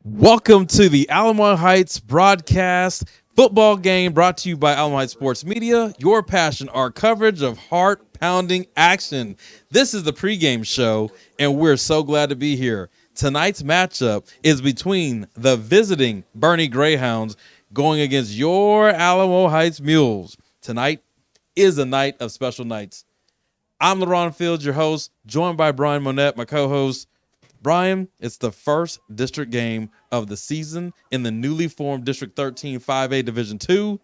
Welcome to the Alamo Heights broadcast football game brought to you by Alamo Heights Sports Media. Your passion, our coverage of heart-pounding action. This is the pregame show, and we're so glad to be here. Tonight's matchup is between the visiting Boerne Greyhounds going against your Alamo Heights Mules. Tonight is a night of special nights. I'm LARHON Fields, your host, joined by Brian Monette, my co-host. Brian, it's the first district game of the season in the newly formed District 13 5A Division 2.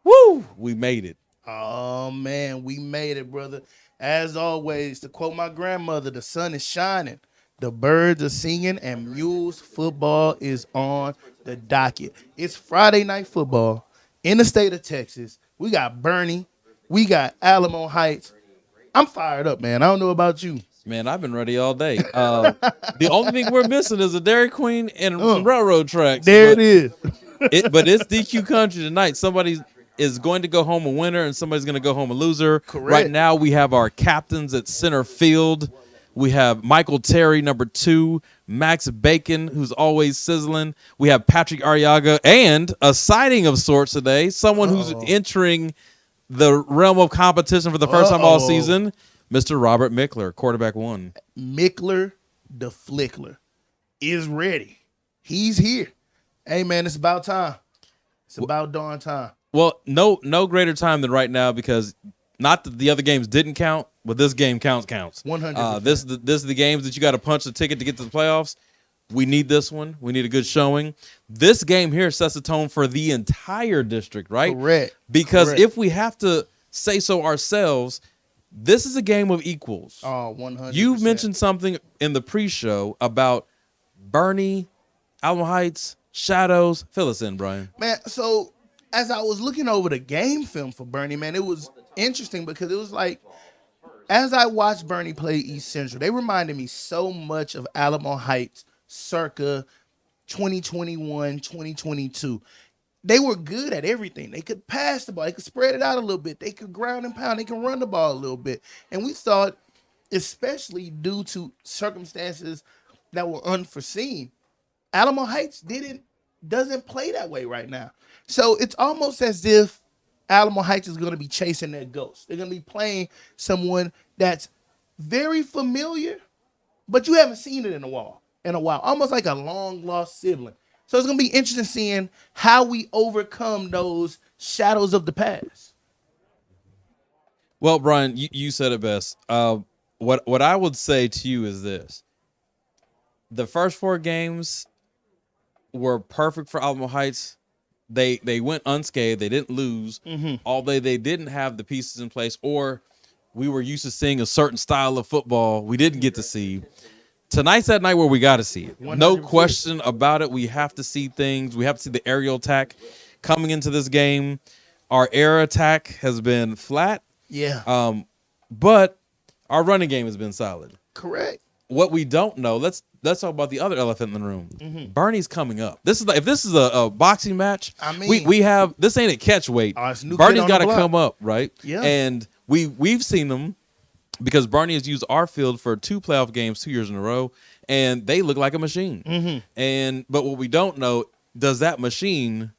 Woo! We made it. Oh, man, we made it, brother. As always, to quote my grandmother, the sun is shining, the birds are singing, and Mules football is on the docket. It's Friday night football in the state of Texas. We got Boerne. We got Alamo Heights. I'm fired up, man. I don't know about you. Man, I've been ready all day. The only thing we're missing is a Dairy Queen and some railroad tracks. There it is. But it's DQ country tonight. Somebody is going to go home a winner and somebody's going to go home a loser. Correct. Right now we have our captains at center field. We have Michael Terry, number 2, Max Bacon, who's always sizzling. We have Patrick Arriaga and a sighting of sorts today, someone who's entering the realm of competition for the first time all season. Mr. Robert Mickler, quarterback 1. Mickler, the Flickler, is ready. He's here. Hey, man, it's about time. It's about darn time. Well, no greater time than right now because not that the other games didn't count, but this game counts. 100%. This is the games that you got to punch the ticket to get to the playoffs. We need this one. We need a good showing. This game here sets the tone for the entire district, right? Correct. Because Correct. if we have to say so ourselves, this is a game of equals. Oh, 100%. You mentioned something in the pre-show about Boerne, Alamo Heights, Shadows. Fill us in, Brian. Man, so as I was looking over the game film for Boerne, man, it was interesting because it was like, as I watched Boerne play East Central, they reminded me so much of Alamo Heights circa 2021, 2022. They were good at everything. They could pass the ball. They could spread it out a little bit. They could ground and pound. They could run the ball a little bit. And we thought, especially due to circumstances that were unforeseen, Alamo Heights doesn't play that way right now. So it's almost as if Alamo Heights is going to be chasing their ghost. They're going to be playing someone that's very familiar, but you haven't seen it in a while. Almost like a long-lost sibling. So it's going to be interesting seeing how we overcome those shadows of the past. Well, Brian, you said it best. What I would say to you is this. The first 4 games were perfect for Alamo Heights. They went unscathed. They didn't lose. Although they didn't have the pieces in place, or we were used to seeing a certain style of football we didn't get to see. Tonight's that night where we got to see it. 100%. No question about it. We have to see things. We have to see the aerial attack coming into this game. Our air attack has been flat. Yeah. But our running game has been solid. Correct. What we don't know, let's talk about the other elephant in the room. Boerne's coming up. If this is a boxing match, I mean, we have this ain't a catch weight. It's a new Boerne's kid on got the to block. come up, right? Yeah. And we've seen them because Boerne has used our field for 2 playoff games 2 years in a row, and they look like a machine. But what we don't know, does that machine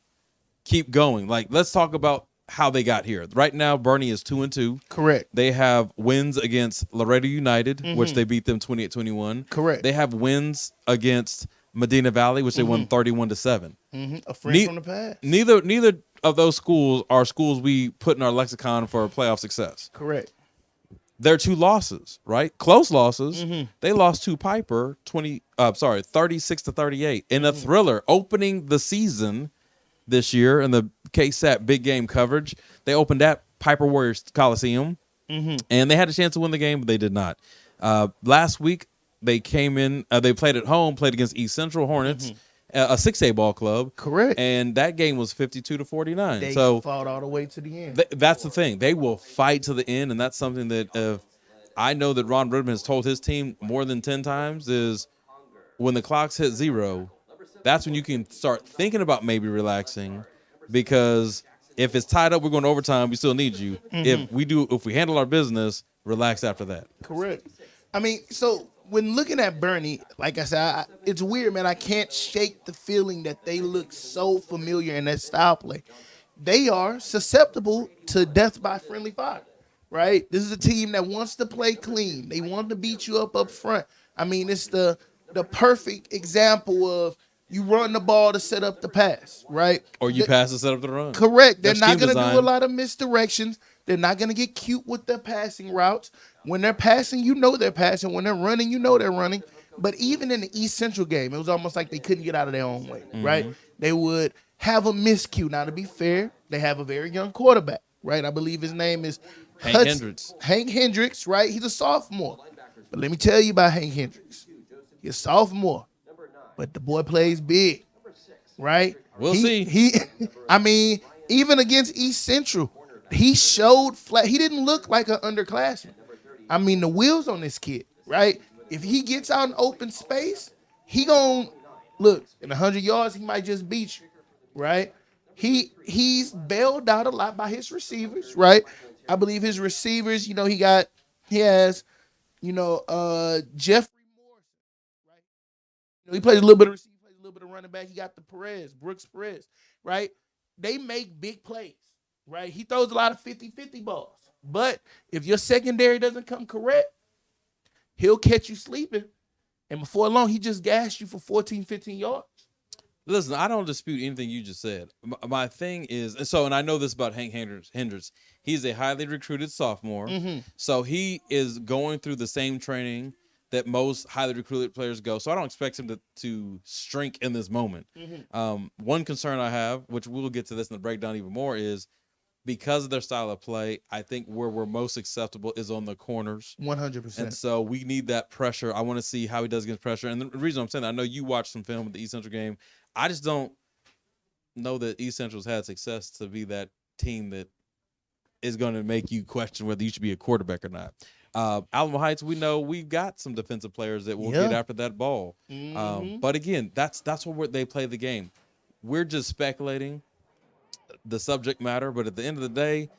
keep going? Like, let's talk about how they got here. Right now, Boerne is 2-2. Correct. They have wins against Laredo United, which they beat them 28-21. Correct. They have wins against Medina Valley, which they won 31-7. A friend from the past. Neither of those schools are schools we put in our lexicon for playoff success. Correct. Their 2 losses, right? Close losses. They lost to Piper 36-38 in a thriller opening the season this year in the KSAT big game coverage. They opened at Piper Warriors Coliseum, and they had a chance to win the game, but they did not. Last week, they came in. They played at home, played against East Central Hornets, a 6A ball club. Correct. And that game was 52-49. They so fought all the way to the end. that's the thing. They will fight to the end, and that's something that I know that Ron Ridman has told his team more than 10 times is when the clocks hit 0, that's when you can start thinking about maybe relaxing, because if it's tied up, we're going to overtime, we still need you. If we handle our business, relax after that. Correct. I mean, so when looking at Bernie, like I said, it's weird, man. I can't shake the feeling that they look so familiar in that style play. They are susceptible to death by friendly fire, right? This is a team that wants to play clean. They want to beat you up front. I mean, it's the perfect example of you run the ball to set up the pass, right? Or you pass to set up the run. Correct. They're Their not scheme going to do a design. lot of misdirections. They're not going to get cute with their passing routes. When they're passing, you know they're passing. When they're running, you know they're running. But even in the East Central game, it was almost like they couldn't get out of their own way, right? They would have a miscue. Now, to be fair, they have a very young quarterback, right? I believe his name is Hank Hendricks. Hank Hendricks, right? He's a sophomore. But let me tell you about Hank Hendricks. He's a sophomore, but the boy plays big, right? We'll see. I mean, even against East Central, he showed flat. He didn't look like an underclassman. I mean, the wheels on this kid, right? If he gets out in open space, he gon' look in 100 yards. He might just beat you, right? He's bailed out a lot by his receivers, right? I believe his receivers. He has, Jeffrey Morris, right? He plays a little bit of receiver, plays a little bit of running back. He got the Brooks Perez, right? They make big plays, right? He throws a lot of 50-50 balls. But if your secondary doesn't come correct, he'll catch you sleeping. And before long, he just gassed you for 14, 15 yards. Listen, I don't dispute anything you just said. My thing is, and I know this about Hank Hendricks. He's a highly recruited sophomore. So he is going through the same training that most highly recruited players go. So I don't expect him to shrink in this moment. One concern I have, which we'll get to this in the breakdown even more, is because of their style of play, I think where we're most acceptable is on the corners. 100%. And so we need that pressure. I want to see how he does against pressure. And the reason I'm saying that, I know you watched some film with the East Central game. I just don't know that East Central's had success to be that team that is going to make you question whether you should be a quarterback or not. Alamo Heights, we know we've got some defensive players that will get after that ball. But again, that's where they play the game. We're just speculating the subject matter, but at the end of the day,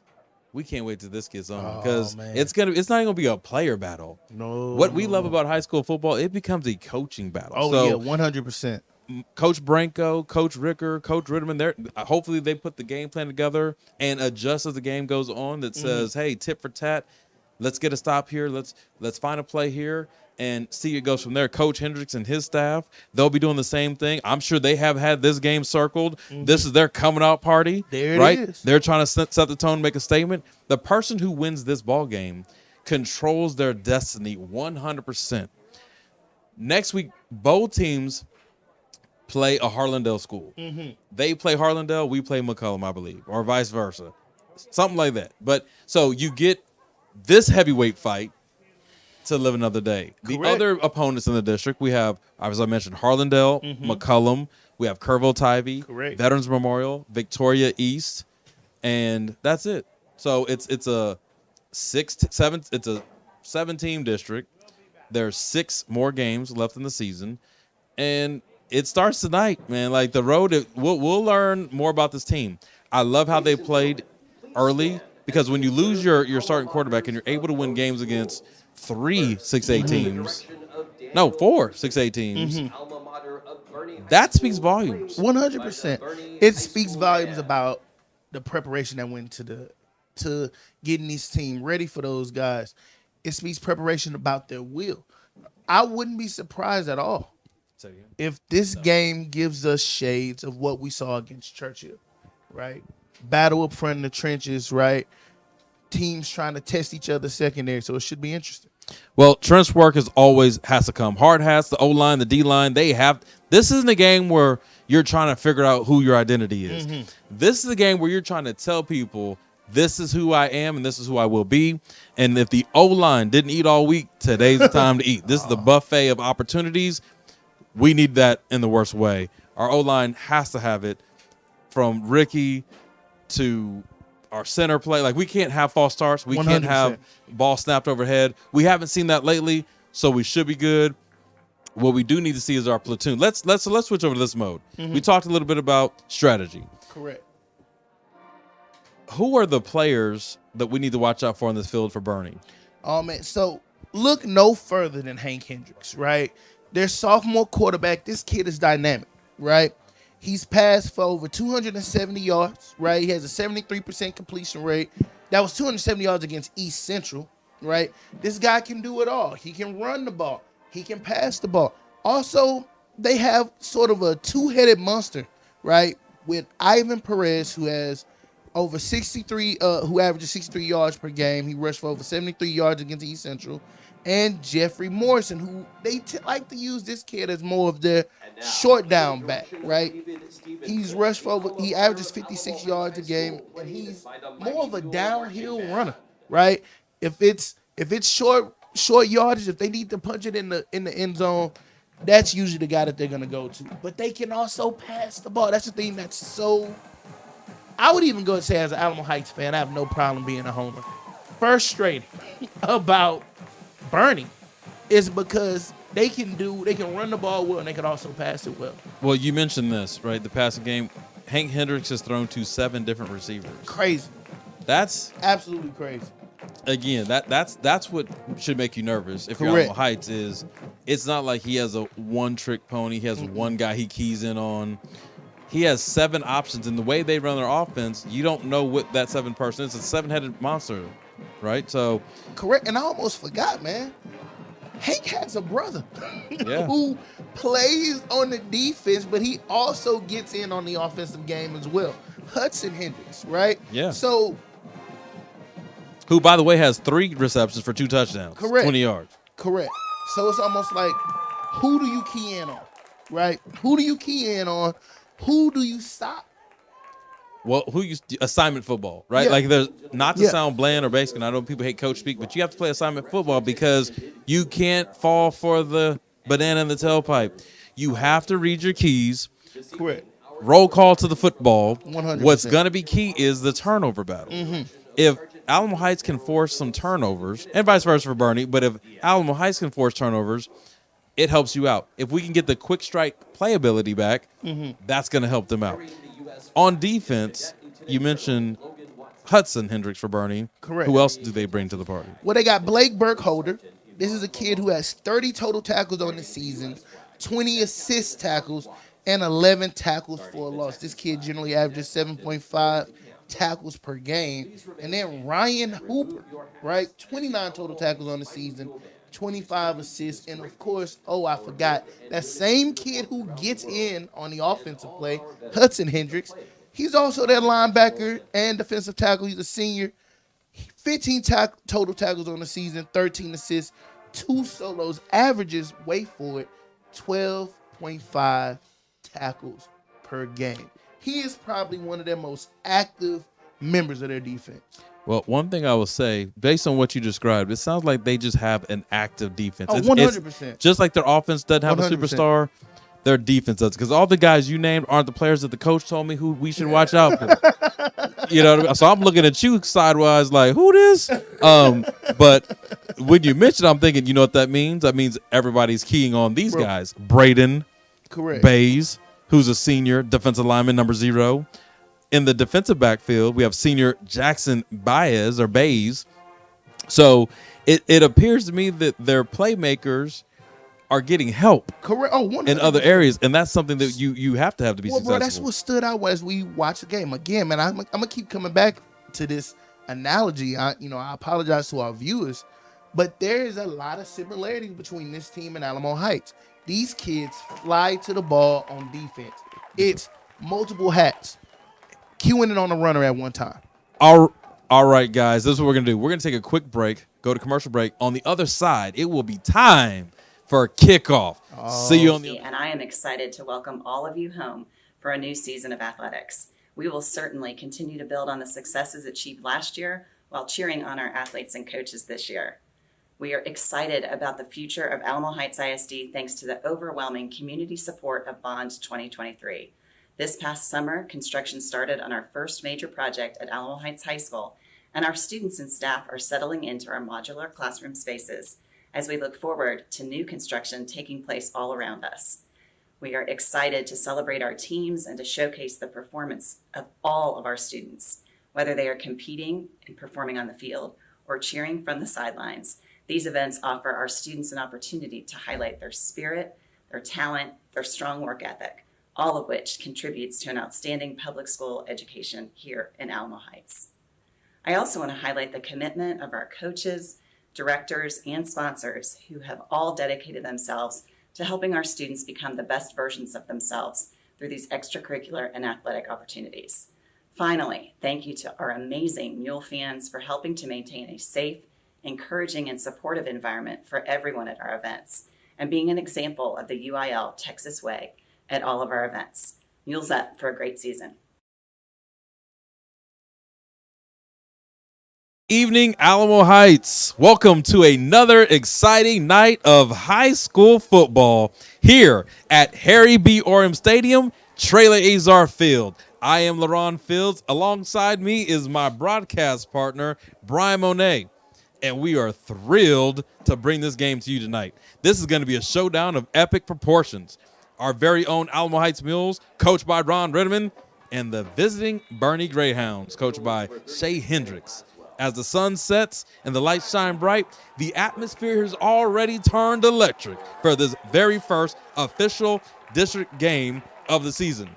we can't wait till this gets on because it's not even gonna be a player battle. No. What we love about high school football, it becomes a coaching battle. Oh, yeah, 100%. Coach Branco, Coach Ricker, Coach Ritterman, hopefully they put the game plan together and adjust as the game goes on that says, hey, tit for tat, let's get a stop here, let's find a play here and see it goes from there. Coach Hendricks and his staff, they'll be doing the same thing. I'm sure they have had this game circled. This is their coming out party. There right? it is. They're trying to set the tone, make a statement. The person who wins this ball game controls their destiny 100%. Next week, both teams play a Harlandale school. They play Harlandale, we play McCollum, I believe, or vice versa. Something like that. But so you get this heavyweight fight to live another day. Correct. The other opponents in the district, we have, as I mentioned, Harlandale, McCollum, we have Kerrville-Tivy, Correct. Veterans Memorial, Victoria East, and that's it. So it's a 7-team district. There's 6 more games left in the season, and it starts tonight, man. Like the road, we'll learn more about this team. I love how they played early because when you lose your starting quarterback and you're able to win games against 3 6A teams, no, 4 6A teams, that speaks volumes. 100%. It speaks volumes about the preparation that went to getting this team ready for those guys. It speaks preparation about their will. I wouldn't be surprised at all if this game gives us shades of what we saw against Churchill, right? Battle up front in the trenches, right? Teams trying to test each other secondary, so it should be interesting. Well, trench work has to come. Hard hats, the O-line, the D-line, this isn't a game where you're trying to figure out who your identity is. This is a game where you're trying to tell people this is who I am and this is who I will be. And if the O-line didn't eat all week, today's the time to eat. This is the buffet of opportunities. We need that in the worst way. Our O-line has to have it, from Ricky to our center play. Like, we can't have false starts. We 100%. Can't have ball snapped overhead. We haven't seen that lately, so we should be good. What we do need to see is our platoon. Let's switch over to this mode. We talked a little bit about strategy. Correct. Who are the players that we need to watch out for on this field for Bernie? Oh, man. So look no further than Hank Hendricks, right? Their sophomore quarterback, this kid is dynamic, right? He's passed for over 270 yards, right? He has a 73% completion rate. That was 270 yards against East Central, right? This guy can do it all. He can run the ball. He can pass the ball. Also, they have sort of a two-headed monster, right? With Ivan Perez, who has over 63, who averages 63 yards per game. He rushed for over 73 yards against East Central. And Jeffrey Morrison, who they like to use this kid as more of their short down back, right? He's rushed for over, he averages 56 yards a game, and he's more of a downhill runner, right? If it's short yardage, if they need to punch it in the end zone, that's usually the guy that they're gonna go to. But they can also pass the ball. That's the thing that's so. I would even go and say, as an Alamo Heights fan, I have no problem being a homer. Frustrating about Bernie is because they can run the ball well and they can also pass it well. Well, you mentioned this, right? The passing game. Hank Hendricks has thrown to 7 different receivers. Crazy. That's absolutely crazy. Again, that's what should make you nervous if you're Alamo Heights. Is it's not like he has a one-trick pony. He has one guy he keys in on. He has 7 options, and the way they run their offense, you don't know what that 7 person is. It's a 7-headed monster, right? So correct. And I almost forgot, man. Hank has a brother who plays on the defense, but he also gets in on the offensive game as well. Hudson Hendricks, right? Yeah. So, who, by the way, has 3 receptions for 2 touchdowns, 20 yards. Correct. So it's almost like, who do you key in on, right? Who do you key in on? Who do you stop? Well, assignment football, right? Like, there's not to sound bland or basic, and I know people hate coach speak, but you have to play assignment football because you can't fall for the banana in the tailpipe. You have to read your keys. Correct. Roll call to the football. 100%. What's going to be key is the turnover battle. If Alamo Heights can force some turnovers, and vice versa for Bernie, but if Alamo Heights can force turnovers, it helps you out. If we can get the quick strike playability back, that's going to help them out. On defense, you mentioned Hudson Hendricks for Bernie. Correct. Who else do they bring to the party? Well, they got Blake Burkholder. This is a kid who has 30 total tackles on the season, 20 assist tackles, and 11 tackles for a loss. This kid generally averages 7.5 tackles per game. And then Ryan Hooper, right? 29 total tackles on the season, 25 assists. And, of course, I forgot, that same kid who gets in on the offensive play, Hudson Hendricks, he's also their linebacker and defensive tackle. He's a senior. 15 total tackles on the season, 13 assists, 2 solos, averages, wait for it, 12.5 tackles per game. He is probably one of their most active members of their defense. Well, one thing I will say, based on what you described, it sounds like they just have an active defense. 100%. Just like their offense doesn't have 100%. A superstar, their defense does. Because all the guys you named aren't the players that the coach told me who we should watch out for. You know what I mean? So I'm looking at you sidewise like, who this? But when you mention it, I'm thinking, you know what that means? That means everybody's keying on these guys. Braden Bays, who's a senior defensive lineman, number 0. In the defensive backfield, we have senior Jackson Baez. So it appears to me that their playmakers are getting help in other areas, and that's something that you have to be successful. Bro, that's what stood out as we watched the game. Again, man, I'm gonna keep coming back to this analogy. I apologize to our viewers, but there is a lot of similarities between this team and Alamo Heights. These kids fly to the ball on defense. It's multiple hats, queuing it on the runner at one time. All right, guys, this is what we're gonna do. We're gonna take a quick break, go to commercial break. On the other side, it will be time for kickoff. See you on the. And I am excited to welcome all of you home for a new season of athletics. We will certainly continue to build on the successes achieved last year while cheering on our athletes and coaches this year. We are excited about the future of Alamo Heights ISD thanks to the overwhelming community support of Bond 2023. This past summer, construction started on our first major project at Alamo Heights High School, and our students and staff are settling into our modular classroom spaces as we look forward to new construction taking place all around us. We are excited to celebrate our teams and to showcase the performance of all of our students, whether they are competing and performing on the field or cheering from the sidelines. These events offer our students an opportunity to highlight their spirit, their talent, their strong work ethic, all of which contributes to an outstanding public school education here in Alamo Heights. I also want to highlight the commitment of our coaches, directors, and sponsors who have all dedicated themselves to helping our students become the best versions of themselves through these extracurricular and athletic opportunities. Finally, thank you to our amazing Mule fans for helping to maintain a safe, encouraging, and supportive environment for everyone at our events, and being an example of the UIL Texas way at all of our events. Mules up for a great season. Evening, Alamo Heights. Welcome to another exciting night of high school football here at Harry B. Orem Stadium, Traylor AZAR Field. I am LARHON Fields. Alongside me is my broadcast partner, Brian Monet, and we are thrilled to bring this game to you tonight. This is going to be a showdown of epic proportions. Our very own Alamo Heights Mules, coached by Ron Redman, and the visiting BOERNE Greyhounds, coached by Shay Hendricks. As the sun sets and the lights shine bright, the atmosphere has already turned electric for this very first official district game of the season.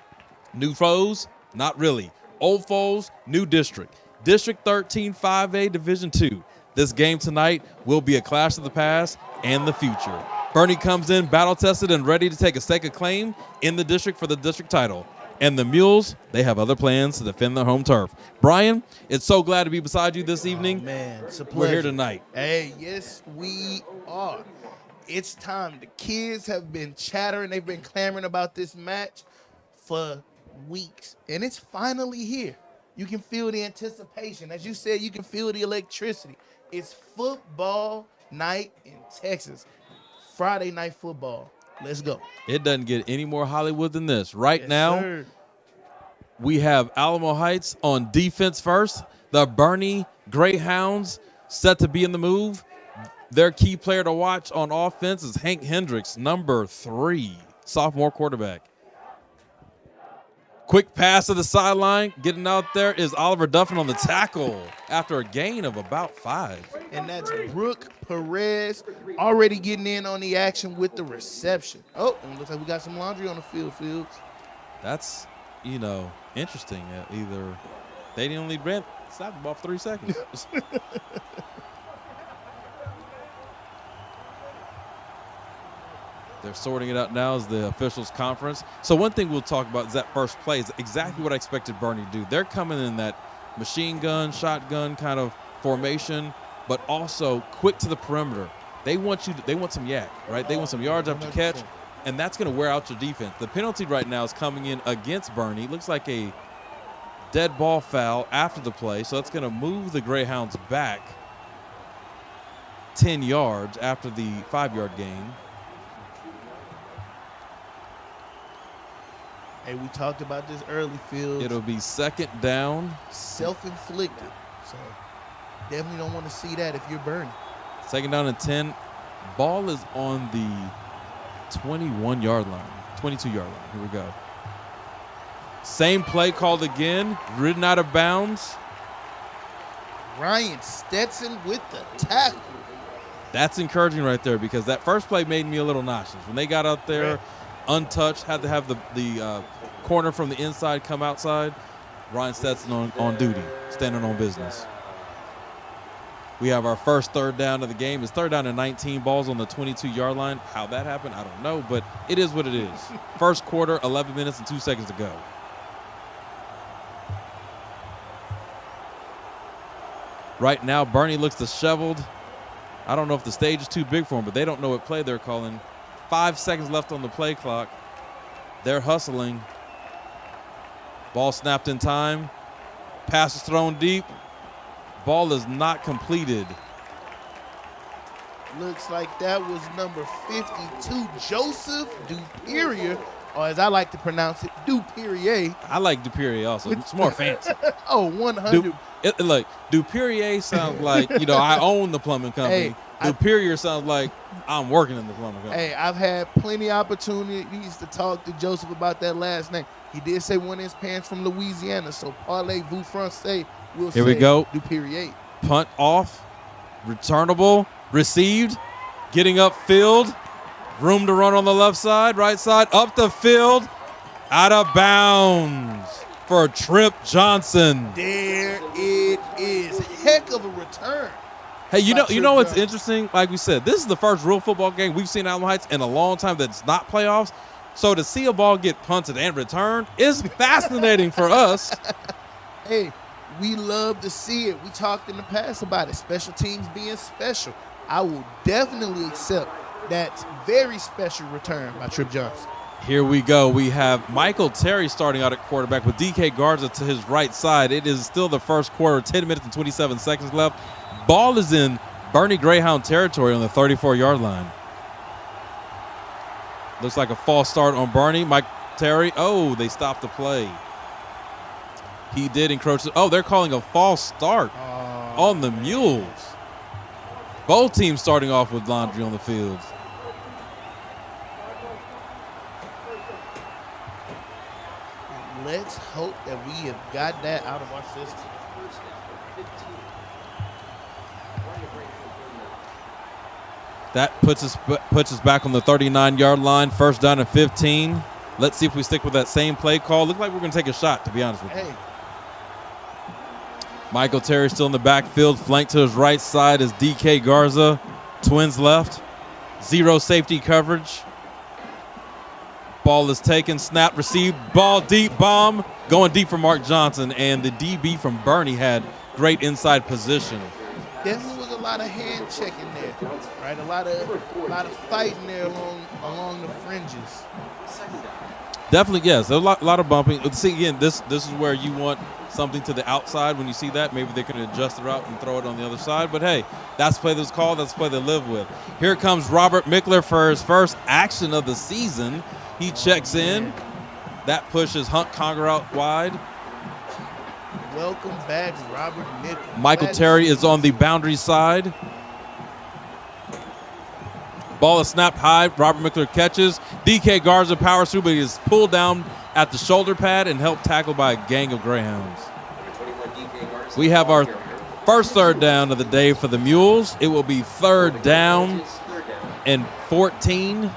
New foes? Not really. Old foes? New district. District 13 5A Division II. This game tonight will be a clash of the past and the future. BOERNE comes in battle-tested and ready to take a stake of claim in the district for the district title. And the Mules, they have other plans to defend their home turf. Brian, it's so glad to be beside you this evening. Oh, man, it's a pleasure. We're here tonight. Hey, yes, we are. It's time. The kids have been chattering. They've been clamoring about this match for weeks, and it's finally here. You can feel the anticipation. As you said, you can feel the electricity. It's football night in Texas. Friday night football. Let's go. It doesn't get any more Hollywood than this. Right Yes, now, sir. we have Alamo Heights on defense first. The BOERNE Greyhounds set to be in the move. Their key player to watch on offense is Hank Hendricks, number 3, sophomore quarterback. Quick pass to the sideline. Getting out there is Oliver Duffin on the tackle after a gain of about 5. And that's Brooke Perez already getting in on the action with the reception. Oh, and it looks like we got some laundry on the field, Fields. That's, interesting. Either they didn't only snap the ball for 3 seconds. They're sorting it out now as the officials conference. So one thing we'll talk about is that first play is exactly what I expected BOERNE to do. They're coming in that machine gun, shotgun kind of formation, but also quick to the perimeter. They want some yak, right? They want some yards after catch, and that's going to wear out your defense. The penalty right now is coming in against BOERNE. It looks like a dead ball foul after the play, so that's going to move the Greyhounds back 10 yards after the 5-yard gain. Hey, we talked about this early, Fields. It'll be second down. Self-inflicted. So definitely don't want to see that if you're BOERNE. Second down and 10. Ball is on the 21-yard line, 22-yard line. Here we go. Same play called again, ridden out of bounds. Ryan Stetson with the tackle. That's encouraging right there because that first play made me a little nauseous. When they got out there, Right. untouched, had to have the corner from the inside come outside. Ryan Stetson on duty, standing on business. We have our first third down of the game. It's third down and 19, balls on the 22-yard line. How that happened, I don't know, but it is what it is. First quarter, 11 minutes and 2 seconds to go. Right now, BOERNE looks disheveled. I don't know if the stage is too big for him, but they don't know what play they're calling. 5 seconds left on the play clock. They're hustling. Ball snapped in time. Pass is thrown deep. Ball is not completed. Looks like that was number 52, Joseph Duperier, or as I like to pronounce it, Duperier. I like Duperier also. It's more fancy. Oh, 100. Look, Duperier sounds like, I own the plumbing company. Hey, Duperier sounds like I'm working in the plumbing company. Hey, I've had plenty of opportunities to talk to Joseph about that last name. He did say one of his parents from Louisiana, so parlez-vous français. We'll Here we go. Duperier. Punt off, returnable. Received, getting upfield. Room to run on the left side, right side, up the field. Out of bounds for Trip Johnson. There it is. Heck of a return. Hey, you know what's Johnson. interesting? Like we said, this is the first real football game we've seen at Alamo Heights in a long time that's not playoffs. So to see a ball get punted and returned is fascinating for us. Hey, we love to see it. We talked in the past about it. Special teams being special. I will definitely accept that very special return by Trip Johnson. Here we go. We have Michael Terry starting out at quarterback with DK Garza to his right side. It is still the first quarter, 10 minutes and 27 seconds left. Ball is in Bernie Greyhound territory on the 34-yard line. Looks like a false start on Bernie. Mike Terry. Oh, they stopped the play. He did encroach. Oh, they're calling a false start on the Mules. Both teams starting off with laundry on the field. Let's hope that we have got that out of our system. That puts us back on the 39-yard line. First down and 15. Let's see if we stick with that same play call. Look like we're going to take a shot, to be honest with you. Hey. Michael Terry still in the backfield. Flanked to his right side is DK Garza. Twins left. Zero safety coverage. Ball is taken. Snap received. Ball deep. Bomb. Going deep for Mark Johnson. And the DB from Bernie had great inside position. Definitely was a lot of hand checking there, right? A lot of fighting there along the fringes. Definitely, yes. There's a lot of bumping. See, again, this is where you want something to the outside. When you see that, maybe they can adjust the route and throw it on the other side. But, hey, that's the play that was called. That's the play they live with. Here comes Robert Mickler for his first action of the season. He checks in. That pushes Hunt Conger out wide. Welcome back, Robert Mickler. Michael Terry is on the boundary side. Ball is snapped high. Robert Mickler catches. DK Garza powers through, but he is pulled down at the shoulder pad and helped tackle by a gang of Greyhounds. We have our first third down of the day for the Mules. It will be third down and 14.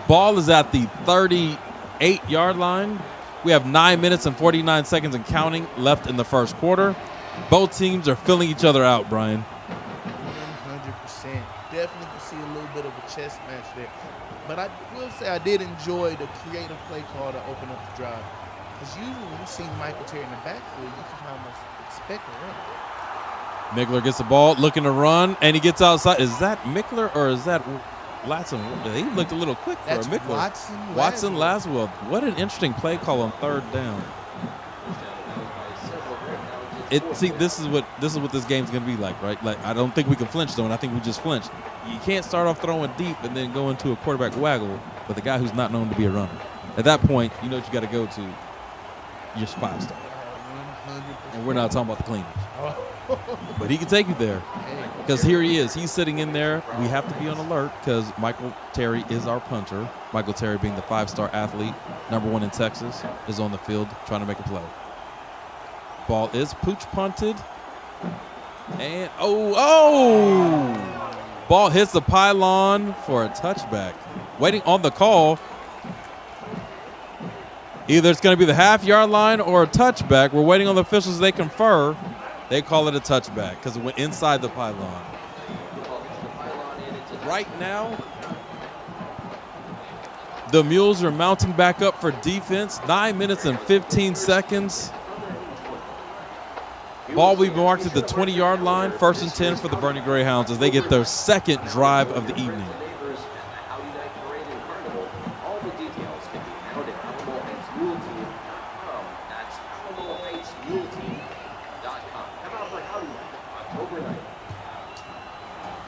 Ball is at the 38-yard line. We have 9 minutes and 49 seconds and counting left in the first quarter. Both teams are filling each other out, Brian. 100%. Definitely can see a little bit of a chess match there. But I will say I did enjoy the creative play call to open up the drive. Because usually when you see Michael Terry in the backfield, you can almost expect a run. Mickler gets the ball, looking to run, and he gets outside. Is that Mickler or is that Latson? He looked a little quick for a Mickler. Watson Laswell. What an interesting play call on third down. This is what this game's gonna be like, right? Like, I don't think we can flinch though, and I think we just flinched. You can't start off throwing deep and then go into a quarterback waggle with a guy who's not known to be a runner. At that point, you know what you got to go to. You're 5-star. 100%. And we're not talking about the cleaners. But he can take you there. Because here he is. He's sitting in there. We have to be on alert because Michael Terry is our punter. Michael Terry, being the 5-star athlete, #1 in Texas, is on the field trying to make a play. Ball is pooch punted. And, ball hits the pylon for a touchback. Waiting on the call. Either it's going to be the half-yard line or a touchback. We're waiting on the officials. They confer. They call it a touchback because it went inside the pylon. Right now, the Mules are mounting back up for defense. 9 minutes and 15 seconds. Ball will be marked at the 20-yard line. 1st and 10 for the Bernie Greyhounds as they get their second drive of the evening.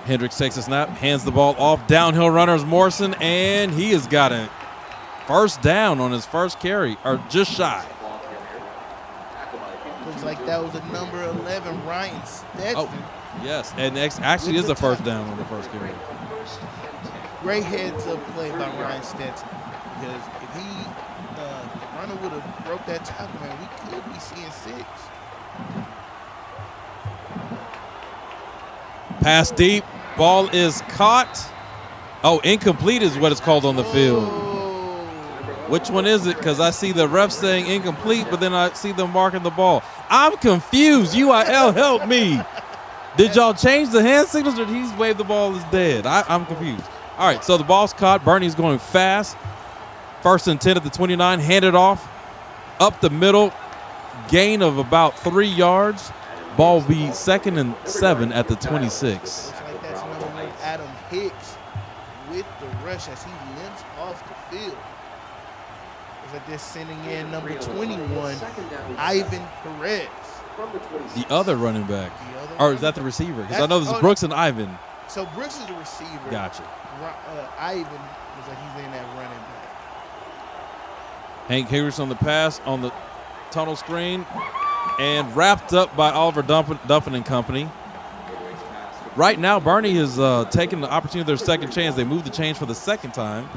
Hendricks takes a snap, hands the ball off. Downhill runners Morrison, and he has got a first down on his first carry, or just shy. Looks like that was a number 11, Ryan Stetson. Oh, yes, and actually is a first down on the first carry. Great heads-up play by Ryan Stetson. Because if the runner would have broke that tackle, man, we could be seeing 6. Pass deep. Ball is caught. Oh, incomplete is what it's called on the field. Which one is it? Because I see the ref saying incomplete, but then I see them marking the ball. I'm confused. UIL, help me. Did y'all change the hand signals, or did he wave the ball is dead? I'm confused. All right, so the ball's caught. Bernie's going fast. 1st and 10 at the 29. Handed off. Up the middle. Gain of about 3 yards. Ball will be 2nd and 7 at the 26. Looks like that's number 1, Adam Hicks, with the rush as he limps off the field. Looks like they're sending in number 21, Ivan Perez. The other running back. Or is that the receiver? Because I know there's Brooks and Ivan. So Brooks is the receiver. Gotcha. Ivan looks like he's in that running back. Hank Harris on the pass on the tunnel screen. And wrapped up by Oliver Duffin and company. Right now, Bernie is taking the opportunity of their second chance. They moved the chains for the 2nd time.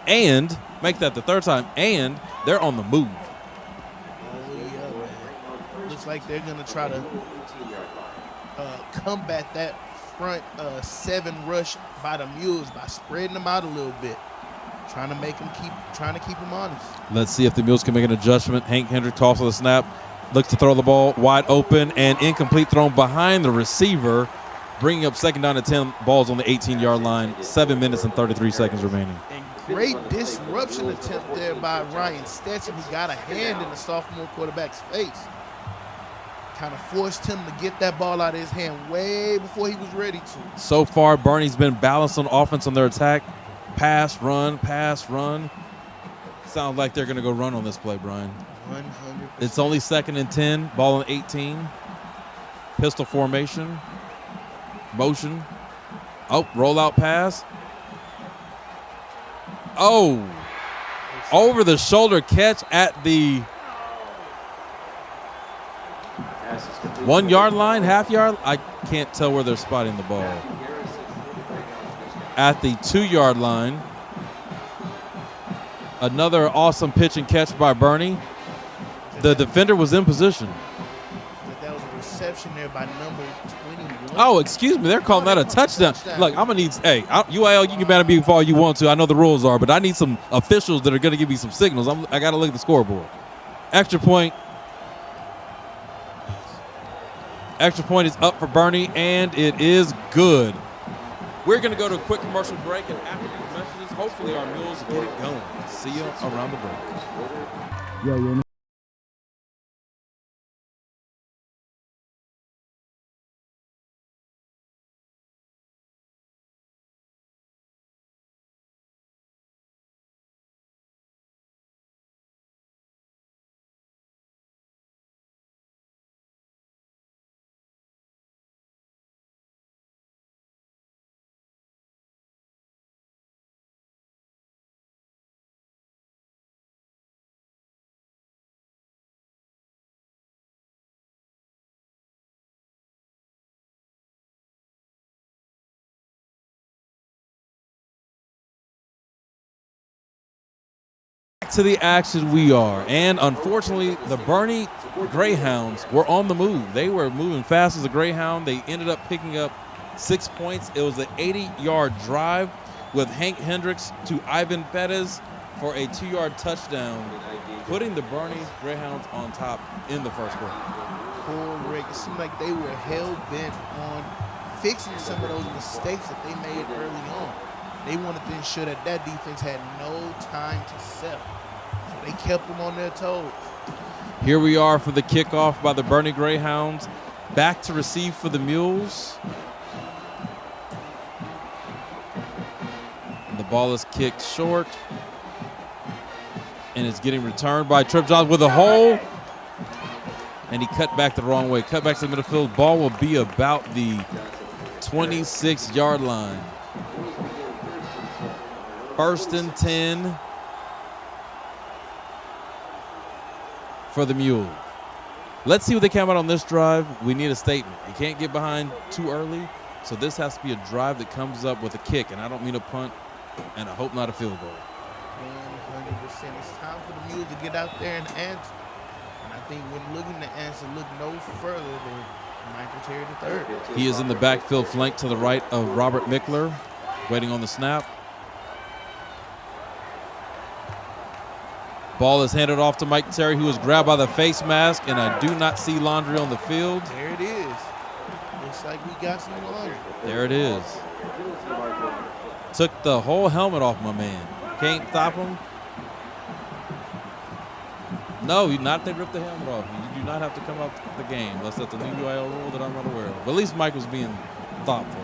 And make that the 3rd time. And they're on the move. Oh, yeah, man. Looks like they're going to try to combat that front 7 rush by the Mules by spreading them out a little bit. Trying to keep them honest. Let's see if the Mules can make an adjustment. Hank Hendrick tosses the snap. Looks to throw the ball wide open and incomplete, thrown behind the receiver, bringing up 2nd down and 10. Balls on the 18-yard line. 7 minutes and 33 seconds remaining. And great disruption attempt there by Ryan Stetson, who got a hand in the sophomore quarterback's face. Kind of forced him to get that ball out of his hand way before he was ready to. So far, Bernie's been balanced on offense on their attack. Pass, run, pass, run. Sounds like they're going to go run on this play, Brian. 100%. It's only 2nd and 10, ball on 18. Pistol formation. Motion. Oh, rollout pass. Oh. Over the shoulder catch at the 1 yard line, half yard. I can't tell where they're spotting the ball. At the 2 yard line. Another awesome pitch and catch by Bernie. The defender was in position. That was a reception there by number 21. Oh, excuse me. They're calling that a touchdown. Look, I'm going to need, hey, UIL, you can mad at me for all you want to. I know the rules are, but I need some officials that are going to give me some signals. I got to look at the scoreboard. Extra point. Extra point is up for Bernie, and it is good. We're going to go to a quick commercial break, and after these messages, hopefully our Mules get it going. See you around the break. To the action we are, and unfortunately the Bernie Greyhounds were on the move. They were moving fast as a Greyhound. They ended up picking up 6 points. It was an 80-yard drive with Hank Hendricks to Ivan Perez for a 2-yard touchdown, putting the Bernie Greyhounds on top in the first quarter. Correct. It seemed like they were hell-bent on fixing some of those mistakes that they made early on. They wanted to ensure that that defense had no time to settle. They kept them on their toes. Here we are for the kickoff by the Bernie Greyhounds. Back to receive for the Mules. And the ball is kicked short. And it's getting returned by Trip Johnson with a hole. And he cut back the wrong way. Cut back to the midfield. Ball will be about the 26-yard line. 1st and 10 for the Mule. Let's see what they come out on this drive. We need a statement. You can't get behind too early, so this has to be a drive that comes up with a kick, and I don't mean a punt, and I hope not a field goal. 100%. It's time for the Mules to get out there and answer. And I think when looking to answer, look no further than Michael Terry the third. He is in the backfield flank to the right of Robert Mickler, waiting on the snap. Ball is handed off to Mike Terry, who is grabbed by the face mask, and I do not see Laundry on the field. There it is. Looks like we got some laundry. There it is. Took the whole helmet off my man. Can't stop him. No, you not they ripped the helmet off. You do not have to come out the game. That's the new UIL rule that I'm not aware of. But at least Mike was being thoughtful.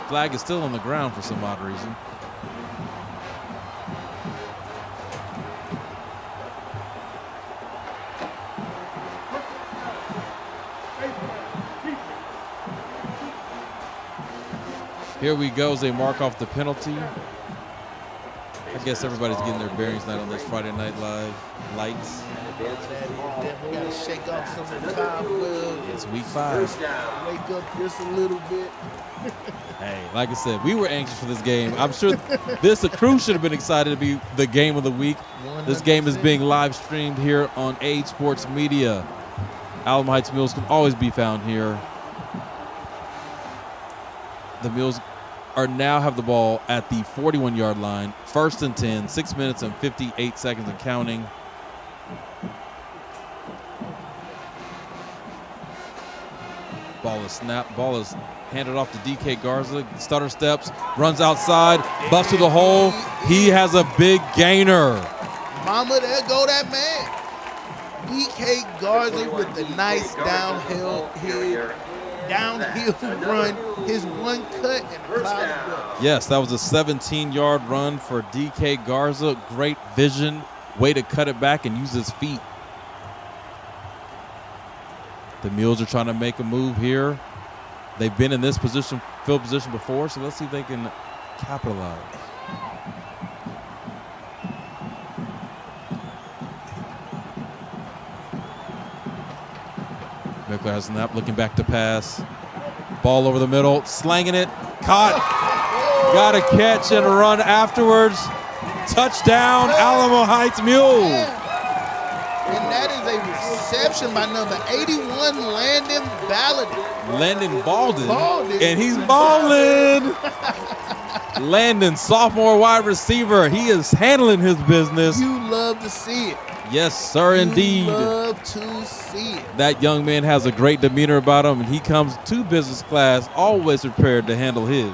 Flag is still on the ground for some odd reason. Here we go as they mark off the penalty. I guess everybody's getting their bearings tonight on this Friday Night Live lights. Definitely got to shake off some of the cobwebs. It's week 5. Wake up just a little bit. Hey, like I said, we were anxious for this game. I'm sure the crew should have been excited to be the game of the week. 100%. This game is being live streamed here on Age Sports Media. Alamo Heights Mules can always be found here. The Mules are now have the ball at the 41-yard line. 1st and 10, 6 minutes and 58 seconds and counting. Ball is snapped. Ball is handed off to DK Garza. Stutter steps, runs outside, busts through the hole. He has a big gainer. Mama, there go that man. DK Garza with the nice downhill run. His one cut and a cloud of dust. Yes, that was a 17-yard run for DK Garza. Great vision. Way to cut it back and use his feet. The Mules are trying to make a move here. They've been in this position, field position before, so let's see if they can capitalize. Mickler has a snap, looking back to pass. Ball over the middle, slanging it, caught. Got a catch and a run afterwards. Touchdown, Alamo Heights Mules. And that is a reception by number 81, Landon Balladin. Landon Balden. And he's balling. Landon, sophomore wide receiver. He is handling his business. You love to see it. Yes, sir, indeed. You love to see it. That young man has a great demeanor about him, and he comes to business class always prepared to handle his.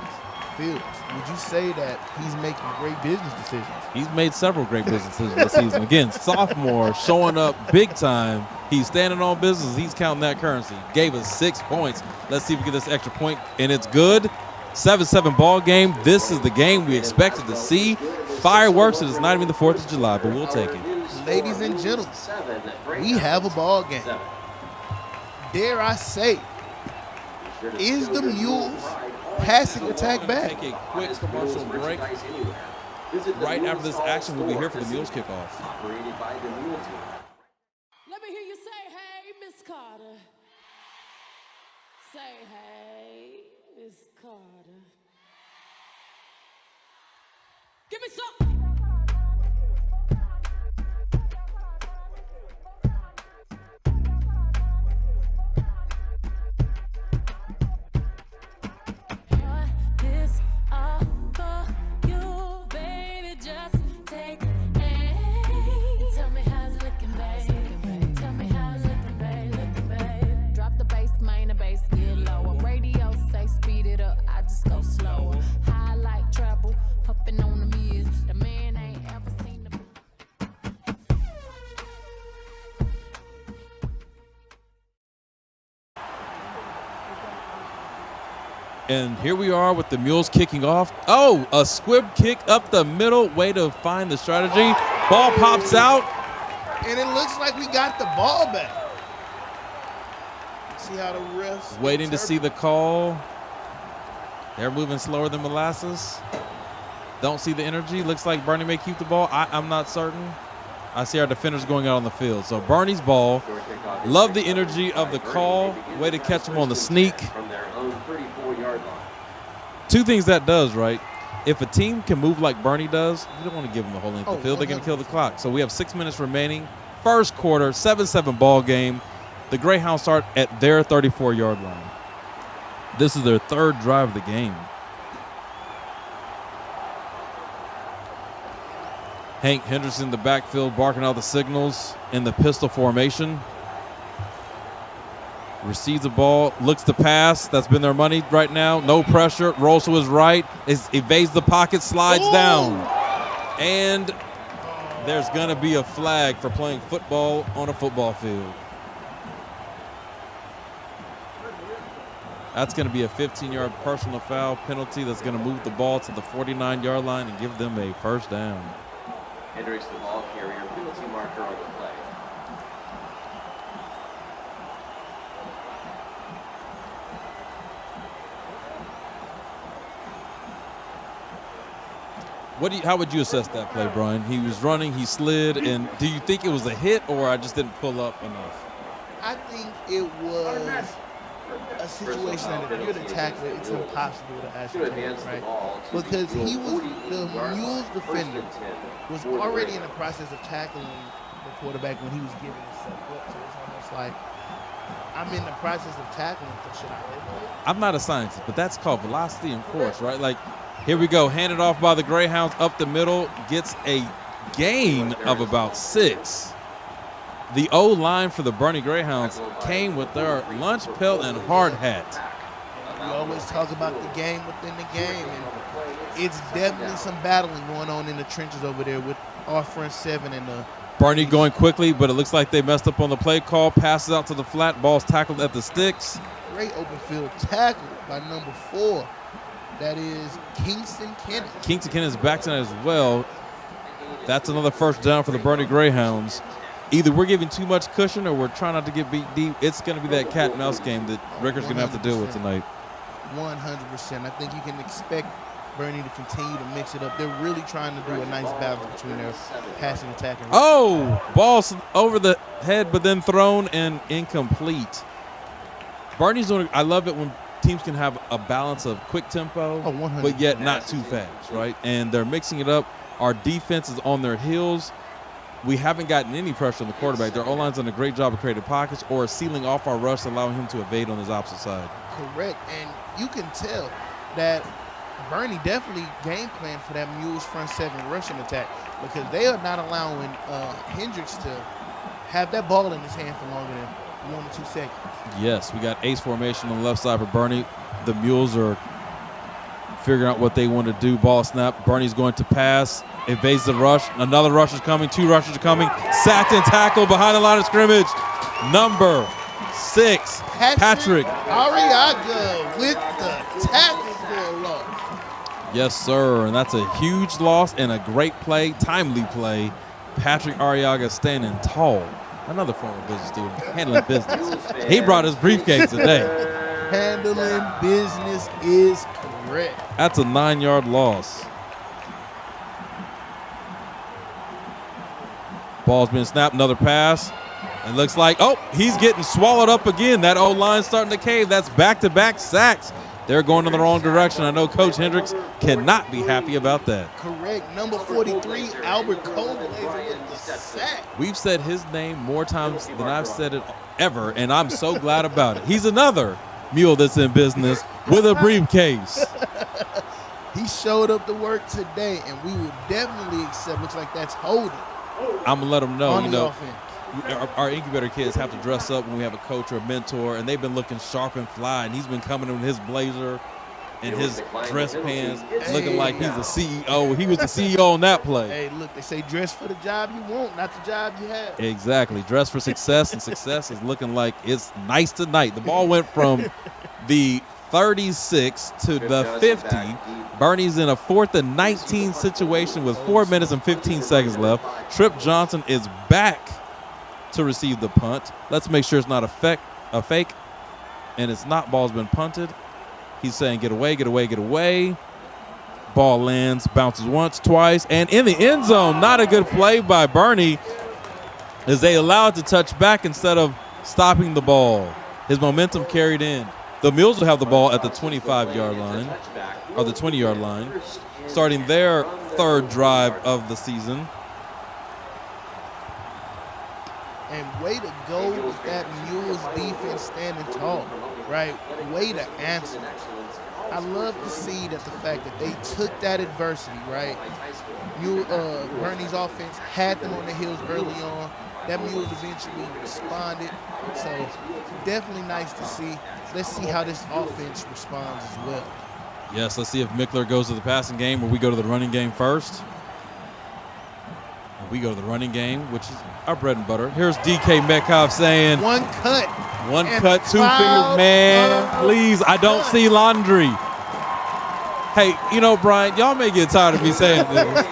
Fields, would you say that he's making great business decisions? He's made several great business decisions this season. Again, sophomore, showing up big time. He's standing on business. He's counting that currency. Gave us 6 points. Let's see if we get this extra point, and it's good. 7-7 ball game. This is the game we expected to see. Fireworks. It is not even the 4th of July, but we'll take it. Ladies and gentlemen, we have a ball game. Dare I say, is the Mules passing attack back? Take a quick commercial break. Right after this action, we'll be here for the Mules kickoff. Let me hear you say, hey, Miss Carter. Say, hey, Miss Carter. Give me some. And here we are with the Mules kicking off. Oh, a squib kick up the middle. Way to find the strategy. Ball pops out. And it looks like we got the ball back. See how the refs waiting to see the call. They're moving slower than molasses. Don't see the energy. Looks like Bernie may keep the ball. I'm not certain. I see our defenders going out on the field. So Bernie's ball. Love the energy of the call. Way to catch them on the sneak. Two things that does, right? if a team can move like Bernie does, you don't want to give them the whole length of the field. They're going to kill the 100%. clock. So we have 6 minutes remaining. First quarter, 7-7 ball game. The Greyhounds start at their 34-yard line. This is their third drive of the game. Hank Henderson in the backfield barking out the signals in the pistol formation. Receives the ball, looks to pass. That's been their money right now. No pressure. Rolls to his right. Evades the pocket, slides down. And there's going to be a flag for playing football on a football field. That's going to be a 15-yard personal foul penalty that's going to move the ball to the 49-yard line and give them a first down. Hendricks, the ball carrier, penalty marker on the play. How would you assess that play, Brian? He was running, he slid, and do you think it was a hit or I just didn't pull up enough? I think it was a situation that if you're the tackler, it's impossible to actually do it, right? Because he was the Mules defender was already in the process of tackling the quarterback when he was giving himself up. So it's almost like I'm in the process of tackling, so should I hit him? I'm not a scientist, but that's called velocity and force, right? Like, here we go, handed off by the Greyhounds up the middle, gets a gain of about 6. The O-line for the Bernie Greyhounds came with their lunch pail and hard hat. We always talk about the game within the game, and it's definitely some battling going on in the trenches over there with our front seven and the Bernie going quickly, but it looks like they messed up on the play call. Passes out to the flat, ball's tackled at the sticks. great open field tackle by number 4. That is Kingston Kennedy. Kingston Kennedy is back tonight as well. That's another first down for the Bernie Greyhounds. Either we're giving too much cushion or we're trying not to get beat deep. It's going to be that cat and mouse game that Ricker's going to have to deal with tonight. 100%. I think you can expect Bernie to continue to mix it up. They're really trying to do a nice balance between their passing attack and ball's over the head but then thrown and incomplete. Bernie's doing. I love it when teams can have a balance of quick tempo, 100%. but yet not too fast, right? And they're mixing it up. Our defense is on their heels. We haven't gotten any pressure on the quarterback. Their O-line's done a great job of creating pockets or sealing off our rush, allowing him to evade on his opposite side. Correct. And you can tell that Bernie definitely game planned for that Mules front 7 rushing attack because they are not allowing Hendricks to have that ball in his hand for longer than 1 or 2 seconds. Yes, we got ace formation on the left side for Bernie. The Mules are figuring out what they want to do. Ball snap. Bernie's going to pass. Evades the rush. Another rush is coming. 2 rushers are coming. Sacked and tackled behind the line of scrimmage. Number 6, Patrick Arriaga with the tackle for a loss. Yes, sir. And that's a huge loss and a great play, timely play. Patrick Arriaga standing tall. Another former business student, handling business. He brought his briefcase today. Handling business is correct. That's a 9-yard loss. Ball's been snapped, another pass. It looks like, he's getting swallowed up again. That O-line starting to cave. That's back-to-back sacks. They're going in the wrong direction. I know Coach Hendricks cannot be happy about that. Correct. Number 43, Albert Cole with the sack. We've said his name more times than I've said it ever, and I'm so glad about it. He's another mule that's in business with a briefcase. He showed up to work today, and we will definitely accept. Looks like that's holding. I'm going to let him know, on the offense. Our incubator kids have to dress up when we have a coach or a mentor, and they've been looking sharp and fly, and he's been coming in with his blazer and his dress pants, looking like he's the CEO. He was the CEO on that play. Hey, look, they say dress for the job you want, not the job you have. Exactly. Dress for success, and success is looking like it's nice tonight. The ball went from the 36 to the 50. Bernie's in a 4th and 19 situation with 4 minutes and 15 seconds left. Trip Johnson is back to receive the punt. Let's make sure it's not a fake, and it's not. Ball's been punted. He's saying get away, get away, get away. Ball lands, bounces once, twice, and in the end zone. Not a good play by Bernie as they allow it to touch back instead of stopping the ball. His momentum carried in. The Mules will have the ball at the 25-yard line, or the 20-yard line, starting their third drive of the season. And way to go with that Mules defense standing tall, right? Way to answer. I love to see that the fact that they took that adversity, right? Bernie's offense had them on the heels early on. That Mules eventually responded. So definitely nice to see. Let's see how this offense responds as well. Yes, let's see if Mickler goes to the passing game or we go to the running game first. And we go to the running game, which is our bread and butter. Here's DK Metcalf saying, One cut. One and cut, 2 fingers, man. Please, I don't see laundry. Hey, you know, Brian, y'all may get tired of me saying this,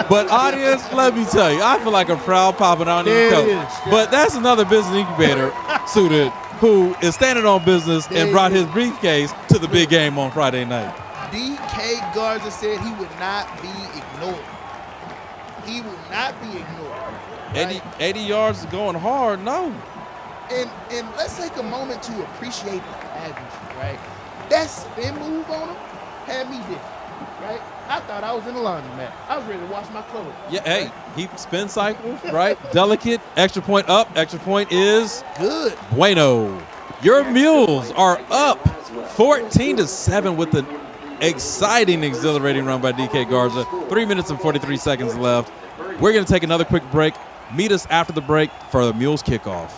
but audience, let me tell you, I feel like a proud papa, and I don't even know. But that's another business incubator suited who is standing on business and brought his briefcase to the big game on Friday night. DK Garza said he would not be ignored. He will not be ignored. Right? 80 yards going hard, no. And let's take a moment to appreciate the magnitude, right? That spin move on him had me different, right? I thought I was in the laundromat. I was ready to wash my clothes. Yeah, hey, he spin cycle, right? Delicate, extra point up, extra point is good. Bueno. Your Mules are up 14-7 with an exciting, exhilarating run by DK Garza. 3 minutes and 43 seconds left. We're going to take another quick break. Meet us after the break for the Mules kickoff.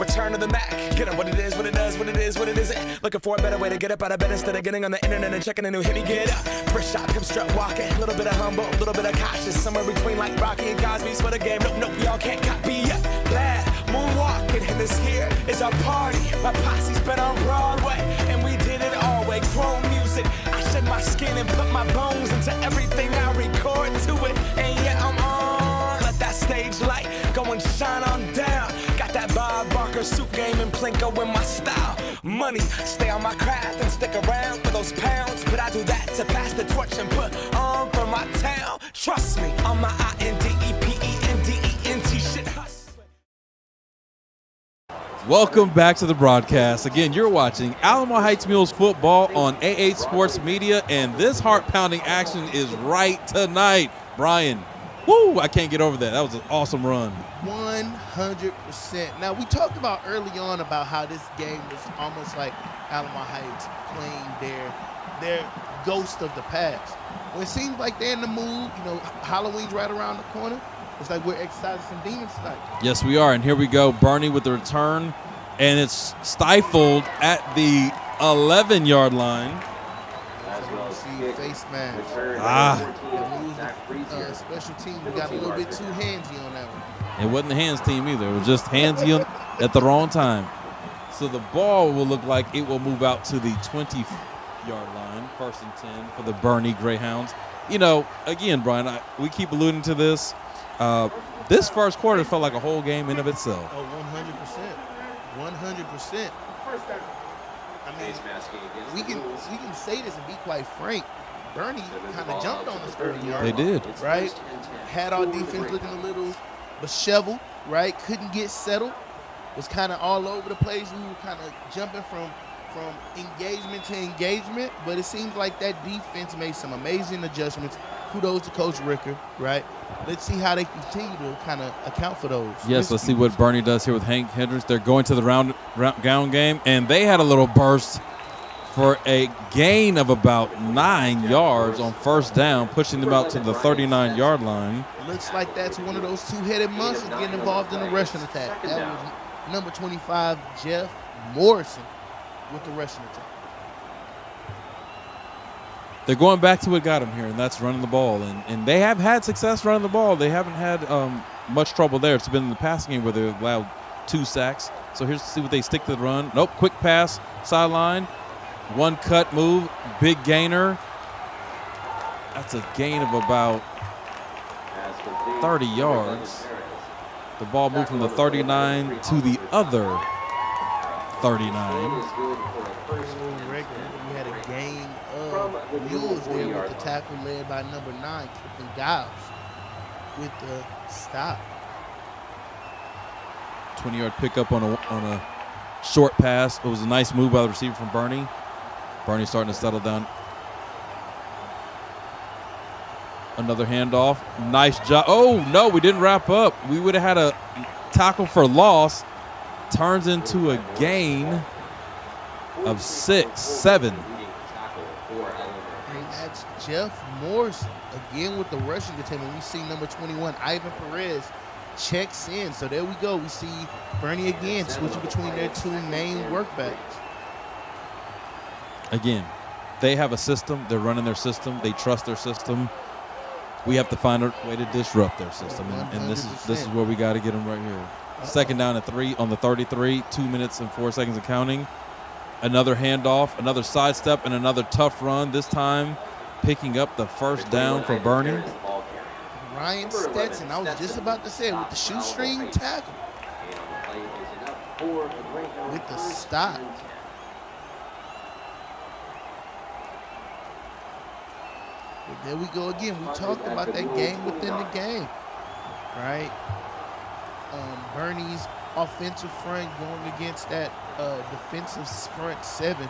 Return to the Mac. Get up what it is, what it does, what it is, what it isn't. Looking for a better way to get up out of bed instead of getting on the internet and checking a new hit. Me get up. First shot, come strut walking. A little bit of humble, a little bit of cautious. Somewhere between like Rocky and Cosby's for the game. Nope, nope, y'all can't copy yet. Glad moonwalking, and this here is our party. My posse's been on Broadway, and we did it all way. Grown music. I shed my skin and put my bones into everything I record to it. And yeah, I'm on. Let that stage light go and shine on down. Got that Bob Barker suit game and Plinko in my style. Money, stay on my craft and stick around for those pounds. But I do that to pass the torch and put on for my town. Trust me, on my INDEPENDENT shit. Welcome back to the broadcast. Again, you're watching Alamo Heights Mules football on A8 Sports Media, and this heart-pounding action is right tonight. Brian, woo, I can't get over that. That was an awesome run. 100%. Now, we talked about early on about how this game was almost like Alamo Heights playing their ghost of the past. When it seems like they're in the mood, you know, Halloween's right around the corner. It's like we're exercising some demons tonight. Yes, we are. And here we go. Bernie with the return. And it's stifled at the 11-yard line. See face man. Special team. We got a little bit too handsy on that one. It wasn't the hands team either. It was just handsy at the wrong time. So the ball will look like it will move out to the 20-yard line. 1st and 10 for the Bernie Greyhounds. You know, again, Brian, we keep alluding to this. This first quarter felt like a whole game in of itself. Oh, 100%. 100%. I mean, we can say this and be quite frank. Bernie kind of jumped on us early on. They did. Right? Had our defense looking a little disheveled, right? Couldn't get settled. Was kind of all over the place. We were kind of jumping from engagement to engagement, but it seems like that defense made some amazing adjustments. Kudos to Coach Ricker, right? Let's see how they continue to kind of account for those. Yes, let's see what Bernie does here with Hank Hendricks. They're going to the round game, and they had a little burst for a gain of about 9 yards on 1st down, pushing them out to the 39-yard line. Looks like that's one of those two-headed monsters getting involved in the rushing attack. That was number 25, Jeff Morrison, with the rushing attack. They're going back to what got them here, and that's running the ball. And they have had success running the ball. They haven't had much trouble there. It's been in the passing game where they allowed 2 sacks. So here's to see what they stick to the run. Nope, quick pass, sideline. 1 cut move, big gainer. That's a gain of about 30 yards. The ball moved from the 39 to the other 39. We had a gain of Mules there with the tackle led by number 9, Clifton Giles. with the stop. 20-yard pickup on a short pass. It was a nice move by the receiver from Bernie. Bernie starting to settle down. Another handoff. Nice job. Oh, no, we didn't wrap up. We would have had a tackle for loss. Turns into a gain of 7. And that's Jeff Morse again with the rushing attempt. And we see number 21, Ivan Perez, checks in. So there we go. We see Bernie again switching between their two main workbacks. Again, they have a system. They're running their system. They trust their system. We have to find a way to disrupt their system, and this is where we got to get them right here. Second down and 3 on the 33, 2 minutes and 4 seconds of counting. Another handoff, another sidestep, and another tough run. This time, picking up the first down for Bernie. Ryan Stetson, I was just about to say it, with the shoestring tackle, with the stop. But there we go again. We talked about that game within the game, right? Bernie's offensive front going against that defensive front 7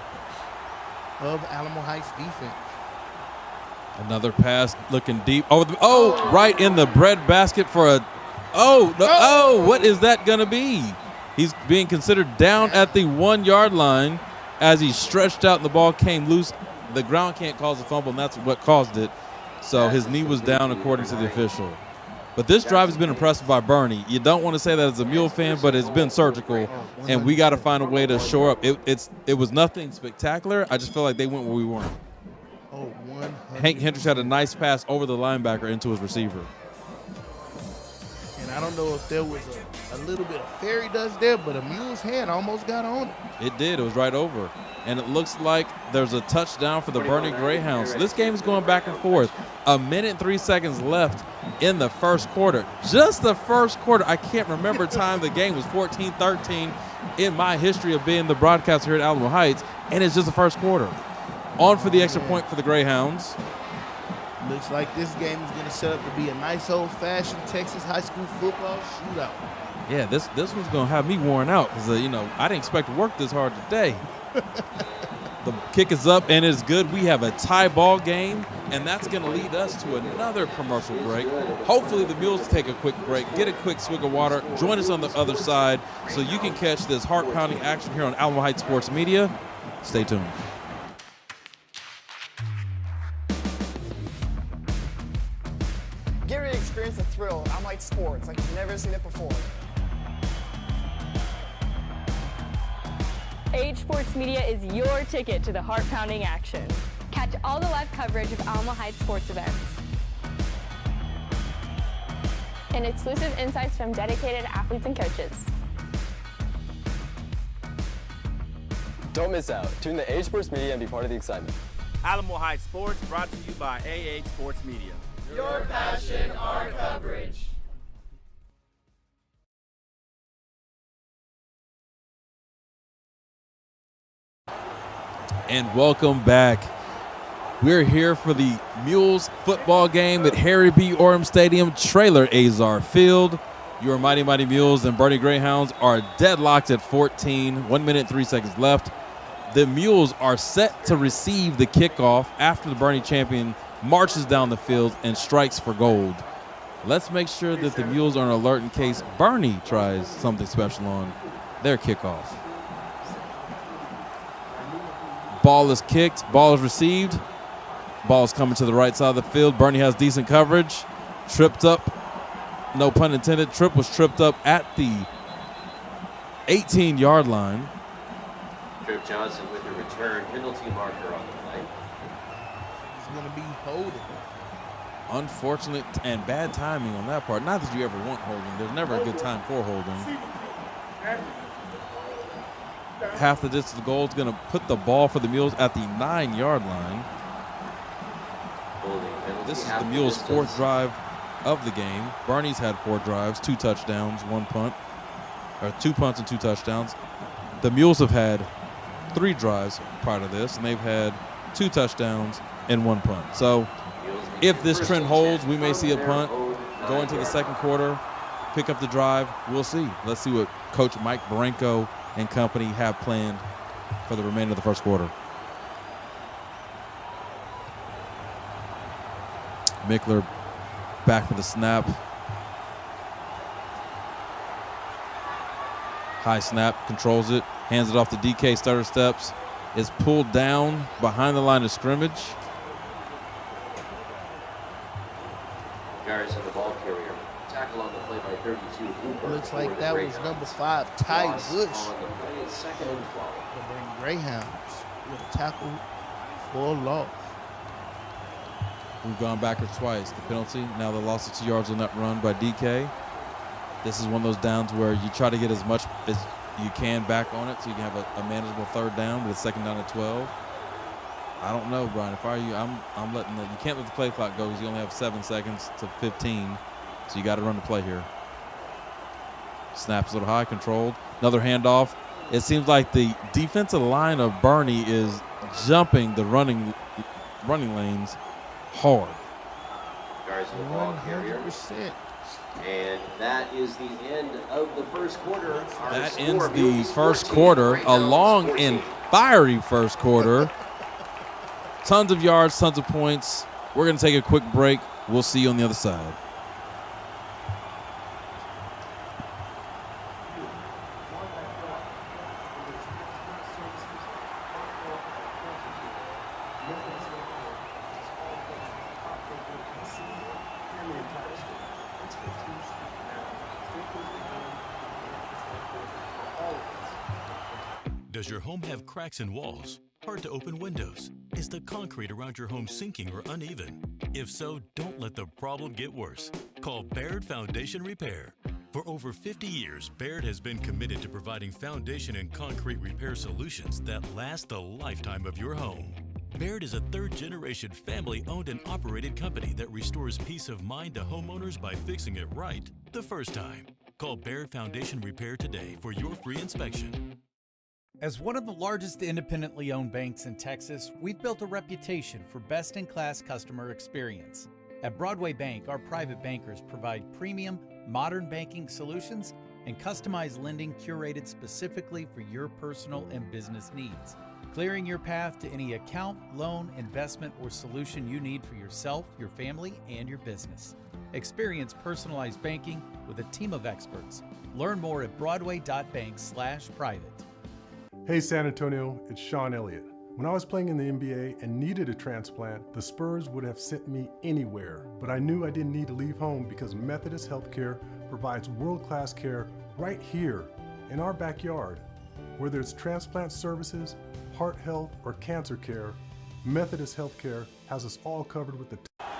of Alamo Heights defense. Another pass looking deep. Right in the breadbasket for a what is that going to be? He's being considered down at the 1-yard line as he stretched out and the ball came loose. The ground can't cause a fumble, and that's what caused it. So his knee was down according to the official. But this drive has been impressive by Bernie. You don't want to say that as a Mule fan, but it's been surgical, and we got to find a way to shore up. It was nothing spectacular. I just feel like they went where we weren't. Hank Hendricks had a nice pass over the linebacker into his receiver. And I don't know if there was a little bit of fairy dust there, but a Mule's hand almost got on it. It did. It was right over. And it looks like there's a touchdown for the Bernie Greyhounds. So this game is going back and forth. 1 minute and 3 seconds left in the first quarter. Just the first quarter. I can't remember time the game was 14-13 in my history of being the broadcaster here at Alamo Heights, and it's just the first quarter. On for the extra point for the Greyhounds. Looks like this game is going to set up to be a nice old-fashioned Texas high school football shootout. Yeah, this one's going to have me worn out because, I didn't expect to work this hard today. The kick is up, and it's good. We have a tie ball game, and that's going to lead us to another commercial break. Hopefully the Mules take a quick break, get a quick swig of water, join us on the other side so you can catch this heart-pounding action here on Alamo Heights Sports Media. Stay tuned. Get ready to experience the thrill of Alamo Heights sports like you've never seen it before. AH Sports Media is your ticket to the heart-pounding action. Catch all the live coverage of Alamo Heights sports events. And exclusive insights from dedicated athletes and coaches. Don't miss out. Tune to AH Sports Media and be part of the excitement. Alamo Heights Sports brought to you by AH Sports Media. Your passion, our coverage. And welcome back. We're here for the Mules football game at Harry B. Orem Stadium, Trailer AZAR Field. Your Mighty Mighty Mules and Bernie Greyhounds are deadlocked at 14, 1 minute, 3 seconds left. The Mules are set to receive the kickoff after the Bernie champion marches down the field and strikes for gold. Let's make sure that the Mules are on alert in case Bernie tries something special on their kickoff. Ball is kicked, ball is received. Ball is coming to the right side of the field. Bernie has decent coverage. Tripped up, no pun intended. Tripp was tripped up at the 18-yard line. Tripp Johnson with the return penalty marker on the play. He's going to be holding. Unfortunate and bad timing on that part. Not that you ever want holding. There's never a good time for holding. Half the distance to goal is going to put the ball for the Mules at the 9-yard line. This is the Mules' 4th drive of the game. Bernie's had 4 drives, 2 touchdowns, 1 punt, or 2 punts and 2 touchdowns. The Mules have had 3 drives prior to this, and they've had 2 touchdowns and 1 punt. So if this trend holds, we may see a punt go into the second quarter, pick up the drive. We'll see. Let's see what Coach Mike Baranko and company have planned for the remainder of the first quarter. Mickler back for the snap. High snap, controls it, hands it off to DK, stutter steps. Is pulled down behind the line of scrimmage. Garrison, the ball carrier. Tackle on the play by 32. Hooper. Looks like that was number 5, Ty Bush. On the play, second and 12. The Greyhounds with a tackle for a loss. We've gone backwards twice. The penalty, now the loss of 2 yards on that run by DK. This is one of those downs where you try to get as much as you can back on it so you can have a manageable third down, but it's second down at 12. I don't know, Brian. If I were you, I'm letting you can't let the play clock go because you only have 7 seconds to 15, so you got to run the play here. Snaps a little high, controlled. Another handoff. It seems like the defensive line of Boerne is jumping the running lanes hard. Garrison, the ball carrier. 100%. And that is the end of the first quarter. That ends the first quarter, a long and fiery first quarter. Tons of yards, tons of points. We're going to take a quick break. We'll see you on the other side. Does your home have cracks in walls? Hard to open windows? Is the concrete around your home sinking or uneven? If so, don't let the problem get worse. Call Baird Foundation Repair. For over 50 years, Baird has been committed to providing foundation and concrete repair solutions that last the lifetime of your home. Baird is a third-generation family-owned and operated company that restores peace of mind to homeowners by fixing it right the first time. Call Baird Foundation Repair today for your free inspection. As one of the largest independently owned banks in Texas, we've built a reputation for best-in-class customer experience. At Broadway Bank, our private bankers provide premium, modern banking solutions and customized lending curated specifically for your personal and business needs, clearing your path to any account, loan, investment, or solution you need for yourself, your family, and your business. Experience personalized banking with a team of experts. Learn more at broadway.bank/private. Hey San Antonio, it's Sean Elliott. When I was playing in the NBA and needed a transplant, the Spurs would have sent me anywhere. But I knew I didn't need to leave home because Methodist Healthcare provides world-class care right here in our backyard. Whether it's transplant services, heart health, or cancer care, Methodist Healthcare has us all covered with the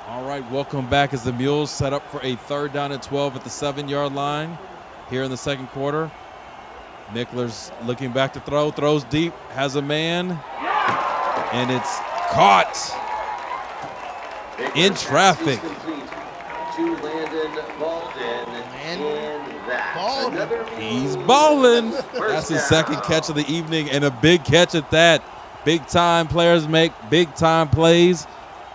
All right, welcome back as the Mules set up for a third down and 12 at the 7-yard line here in the second quarter. Mickler's looking back to throw, throws deep, has a man, and it's caught in traffic. To Landon Baldwin, and He's balling. That's his second catch of the evening, and a big catch at that. Big-time players make big-time plays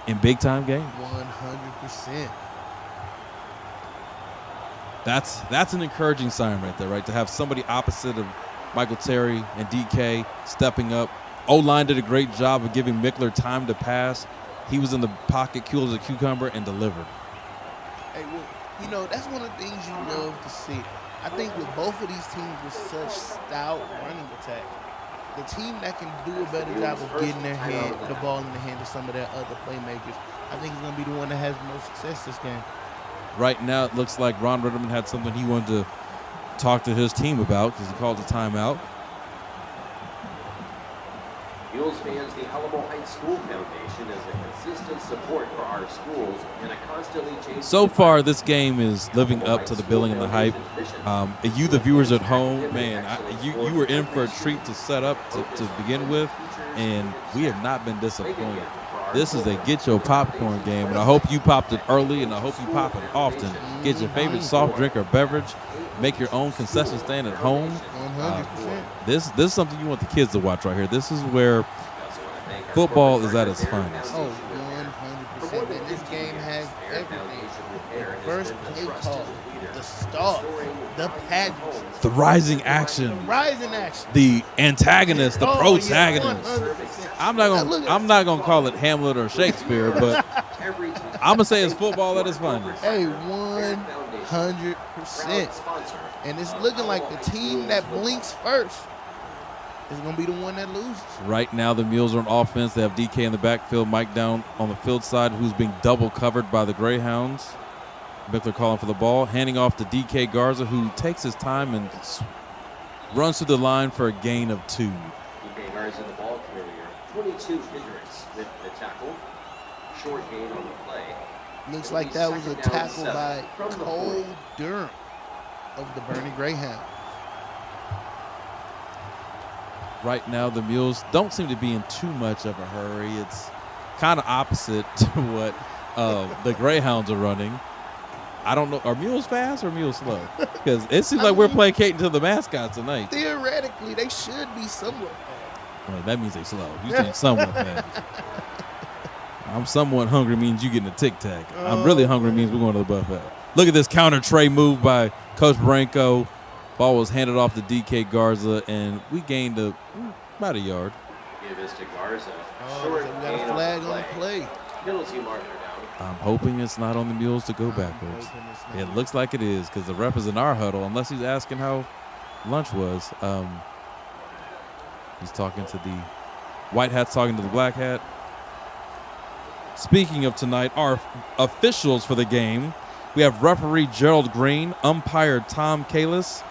in big-time games. 100%. That's an encouraging sign right there, right? To have somebody opposite of Michael Terry and DK stepping up. O-line did a great job of giving Mickler time to pass. He was in the pocket, cool as a cucumber, and delivered. Hey, well, you know, that's one of the things you love to see. I think with both of these teams with such stout running attack, the team that can do a better job of getting the ball in the hand of some of their other playmakers, I think is going to be the one that has the most success this game. Right now, it looks like Ron Ritterman had something he wanted to talk to his team about because he called a timeout. Mules fans, the Alamo Heights School Foundation is a consistent support for our schools and a constantly changing. So far, this game is living up to the billing and the hype. You, the viewers at home, man, you were in for a treat to set up to begin with, and we have not been disappointed. This is a get your popcorn game, and I hope you popped it early, and I hope you pop it often. Get your favorite soft drink or beverage. Make your own concession stand at home. 100%. This is something you want the kids to watch right here. This is where football is at its finest. Oh, 100%. And this game has everything. first play call, the start, the pageant, The rising action. The antagonist, the protagonist. I'm not gonna call it Hamlet or Shakespeare, but I'm gonna say it's football at its finest. Hey, 100%. And it's looking like the team that blinks first is gonna be the one that loses. Right now, the Mules are on offense. They have DK in the backfield, Mike down on the field side, who's being double covered by the Greyhounds. Bickler calling for the ball, handing off to DK Garza, who takes his time and runs through the line for a gain of 2. DK Garza, the ball carrier, 22 Hendricks with the tackle. Short gain on the play. Looks like that was a tackle by Cole Durham of the Boerne Greyhounds. Right now, the Mules don't seem to be in too much of a hurry. It's kind of opposite to what the Greyhounds are running. I don't know. Are Mules fast or Mules slow? Because it seems like we're placating to the mascots tonight. Theoretically, they should be somewhat fast. Well, that means they slow. You saying somewhat fast. I'm somewhat hungry means you getting a Tic Tac. I'm really hungry means we're going to the buffet. Look at this counter tray move by Coach Branco. Ball was handed off to DK Garza, and we gained about a yard. Give this to Garza. We got a flag on the play. Penalty marker down. I'm hoping it's not on the Mules to go backwards. It looks like it is because the ref is in our huddle, unless he's asking how lunch was. He's talking to the white hat's talking to the black hat. Speaking of tonight, our officials for the game, we have referee Gerald Green, umpire Tom Kalis,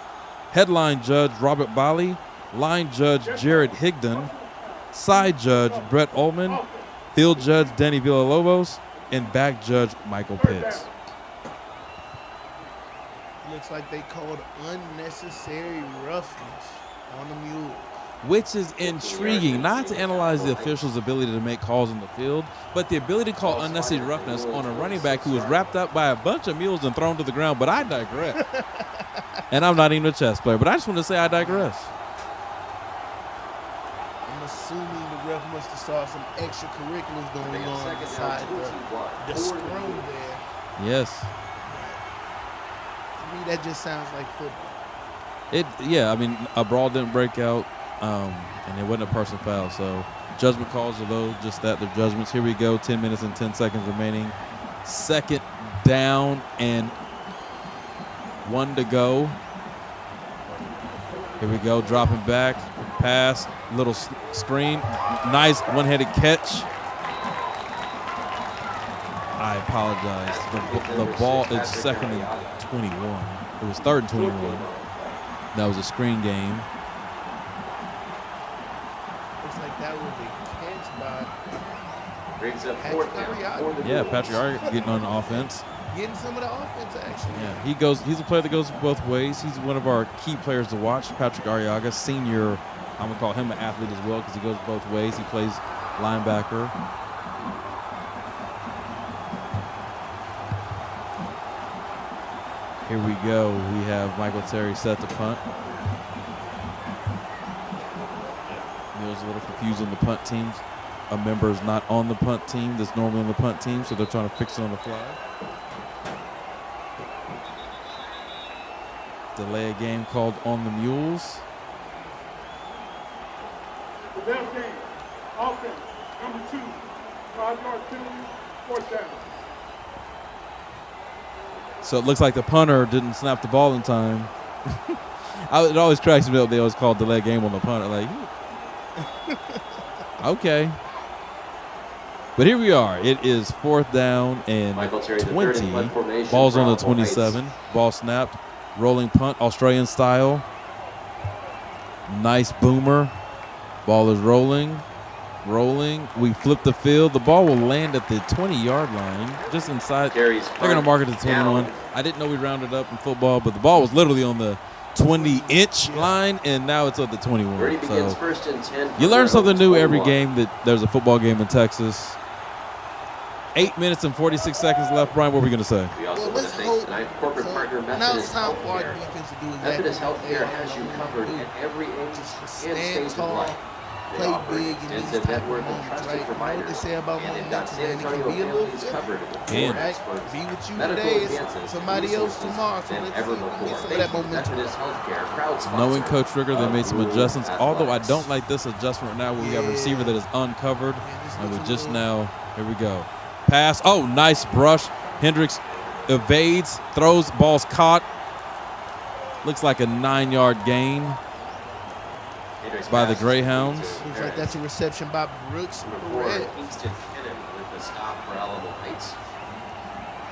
headline judge Robert Bali, line judge Jared Higdon, side judge Brett Ullman, field judge Danny Villalobos, and back judge Michael Pitts. Looks like they called unnecessary roughness on the Mule. Which is intriguing, not to analyze the officials' ability to make calls on the field, but the ability to call unnecessary roughness on a running back who was wrapped up by a bunch of mules and thrown to the ground. But I digress. And I'm not even a chess player, but I just want to say I digress. I'm assuming the ref must have saw some extracurriculars going on inside the scrum there. Yes. To me, that just sounds like football. Yeah, I mean, a brawl didn't break out. And it wasn't a personal foul, so judgment calls are those, just that, they're judgments. Here we go, 10 minutes and 10 seconds remaining. Second down and 1 to go. Here we go, dropping back, pass, little screen, nice one-handed catch. I apologize. The ball is second and 21. It was third and 21. That was a screen game. That was a catch by Brings up fourth down. Yeah, Patrick Ariaga getting on the offense. Getting some of the offense action. Yeah, he's a player that goes both ways. He's one of our key players to watch. Patrick Ariaga, senior. I'm gonna call him an athlete as well because he goes both ways. He plays linebacker. Here we go. We have Michael Terry set to punt. Neil's a little confused on the punt teams. A member is not on the punt team that's normally on the punt team, so they're trying to fix it on the fly. Delay a game called on the Mules. The best game, offense, number 2, 5-yard penalty, 4th down. So it looks like the punter didn't snap the ball in time. It always cracks me up. They always call delay game on the punter. Like, okay. But here we are. It is 4th down and 20. Ball's on the 27. Ball snapped. Rolling punt, Australian style. Nice boomer. Ball is rolling. We flip the field. The ball will land at the 20-yard line, just inside. They're going to mark it at 21. I didn't know we rounded up in football, but the ball was literally on the 20-inch line, and now it's at the 21. So first and 10 you learn something new every game that there's a football game in Texas. 8 minutes and 46 seconds left. Brian, what are we going to say? We also want to thank tonight corporate partner Methodist Healthcare. Methodist Healthcare has you covered at every age and stage of life. play big in these type of moments, right? You know what they say about momentum, man? It can be a little fickle, right? Be with you today is somebody else tomorrow. So let's see if we can get some of that momentum. Knowing Coach Rigger, they made some adjustments. Although I don't like this adjustment right now where we have a receiver that is uncovered. And we just now, here we go. Pass. Oh, nice brush. Hendricks evades, throws, ball's caught. Looks like a 9-yard gain by the Greyhounds. Looks like that's a reception by Brooks.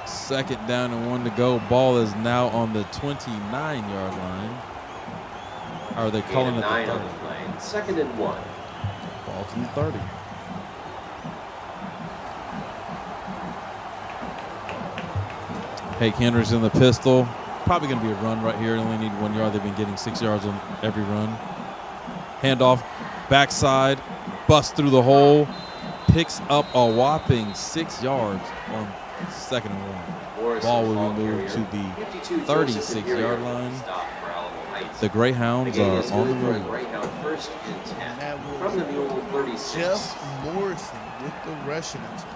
Second down and 1 to go. Ball is now on the 29-yard line. Or are they calling it the 30? On the play. Second and 1. Ball to the 30. Hank Hendricks in the pistol. Probably going to be a run right here. They only need 1 yard. They've been getting 6 yards on every run. Handoff, backside, busts through the hole, picks up a whopping 6 yards on second and 1. Ball will be moved to the 36-yard line. The Greyhounds are on the move. First and 10 from the Mule 36. Jeff Morrison with the rushing attempt.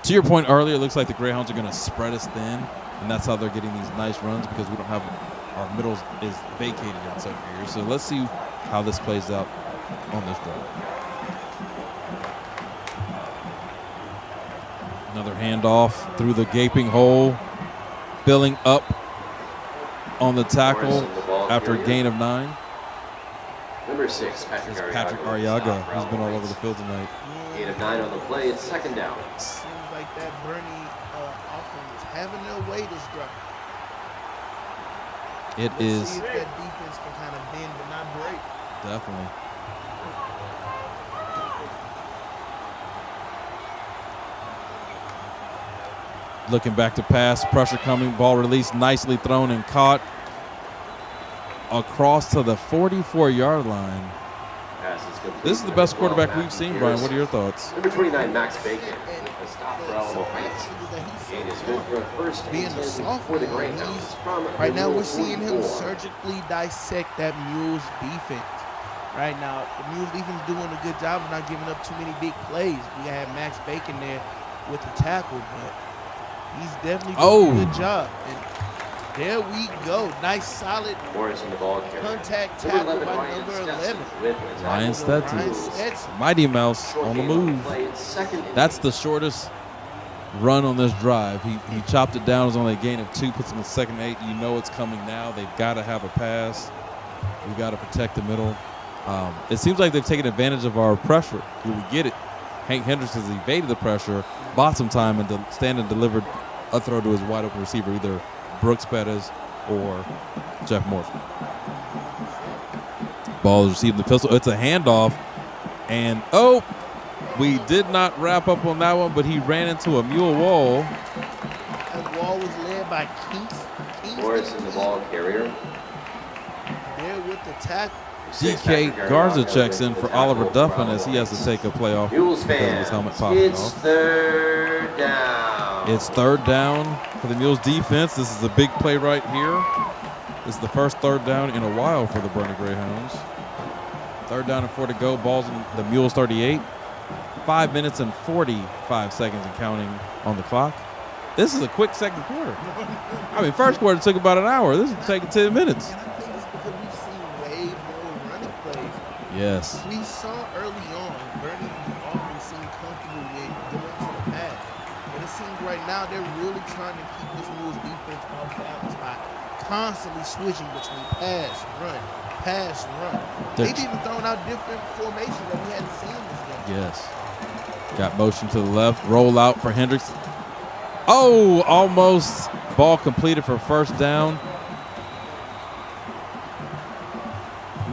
To your point earlier, it looks like the Greyhounds are going to spread us thin, and that's how they're getting these nice runs because we don't have our middles is vacated in certain areas. So let's see how this plays out on this drive. Another handoff through the gaping hole, filling up on the tackle after a gain of 9. Number 6, Patrick Arriaga, who's been all over the field tonight. Gain of 9 on the play. It's second down. Seems like that Bernie offense is having their way this drive. Let's see if that defense can kind of bend but not break. Definitely. Looking back to pass, pressure coming, ball released, nicely thrown and caught across to the 44-yard line. This is the best quarterback we've seen, Brian. What are your thoughts? Number 29, Max Bacon, with a stop for Alamo Heights. Gain is good for a first and 10 for the Greyhounds. Right now, we're seeing him surgically dissect that Mules defense. Right now, the Mules defense doing a good job of not giving up too many big plays. We have Max Bacon there with the tackle, but he's definitely doing a good job. And there we go. Nice, solid contact tackle by number 11. Ryan Stetson. Mighty Mouse on the move. That's the shortest run on this drive. He chopped it down. It was only a gain of 2. Puts him in second and 8. You know it's coming now. They've got to have a pass. We've got to protect the middle. It seems like they've taken advantage of our pressure. Here we get it. Hank Hendricks has evaded the pressure, bought some time, and delivered a throw to his wide open receiver, either Brooks Pettis or Jeff Morrison. Ball is received in the pistol. It's a handoff. And, we did not wrap up on that one, but he ran into a mule wall. That wall was led by Keith. Morrison, the ball carrier. There with the tackle. DK Garza checks in for Oliver Duffin as he has to take a play off because of his helmet popping off. Third down. It's third down for the Mules defense. This is a big play right here. This is the first third down in a while for the BOERNE Greyhounds. Third down and 4 to go. Ball's in the Mules 38. 5 minutes and 45 seconds and counting on the clock. This is a quick second quarter. I mean, first quarter took about an hour. This is taking 10 minutes. Yes. We saw early on, BOERNE often seemed comfortable with going to the pass. But it seems right now they're really trying to keep this Mules defense off balance by constantly switching between pass, run. They've even thrown out different formations that we hadn't seen this game. Yes. Got motion to the left, roll out for Hendricks. Oh, almost. Ball completed for first down.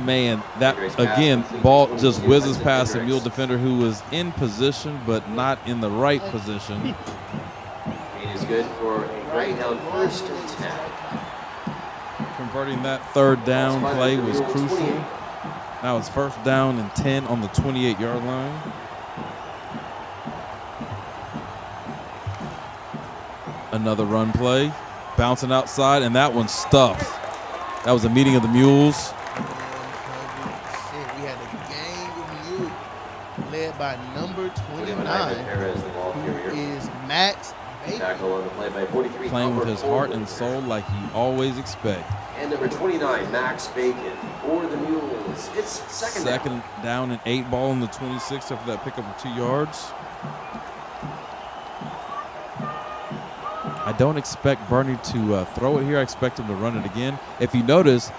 Man, that again, ball just whizzes past the Mule defender who was in position but not in the right position. It is good for a Greyhound first and 10. Converting that third down play was crucial. Now it's first down and 10 on the 28-yard line. Another run play, bouncing outside, and that one's stuffed. That was a meeting of the Mules. by number 29, who is Max Bacon. Tackle on the play by 43. Playing with his heart and soul like he always expects. And number 29, Max Bacon for the Mules. It's second down and 8 ball in the 26 after that pickup of 2 yards. I don't expect Bernie to throw it here. I expect him to run it again. If you notice,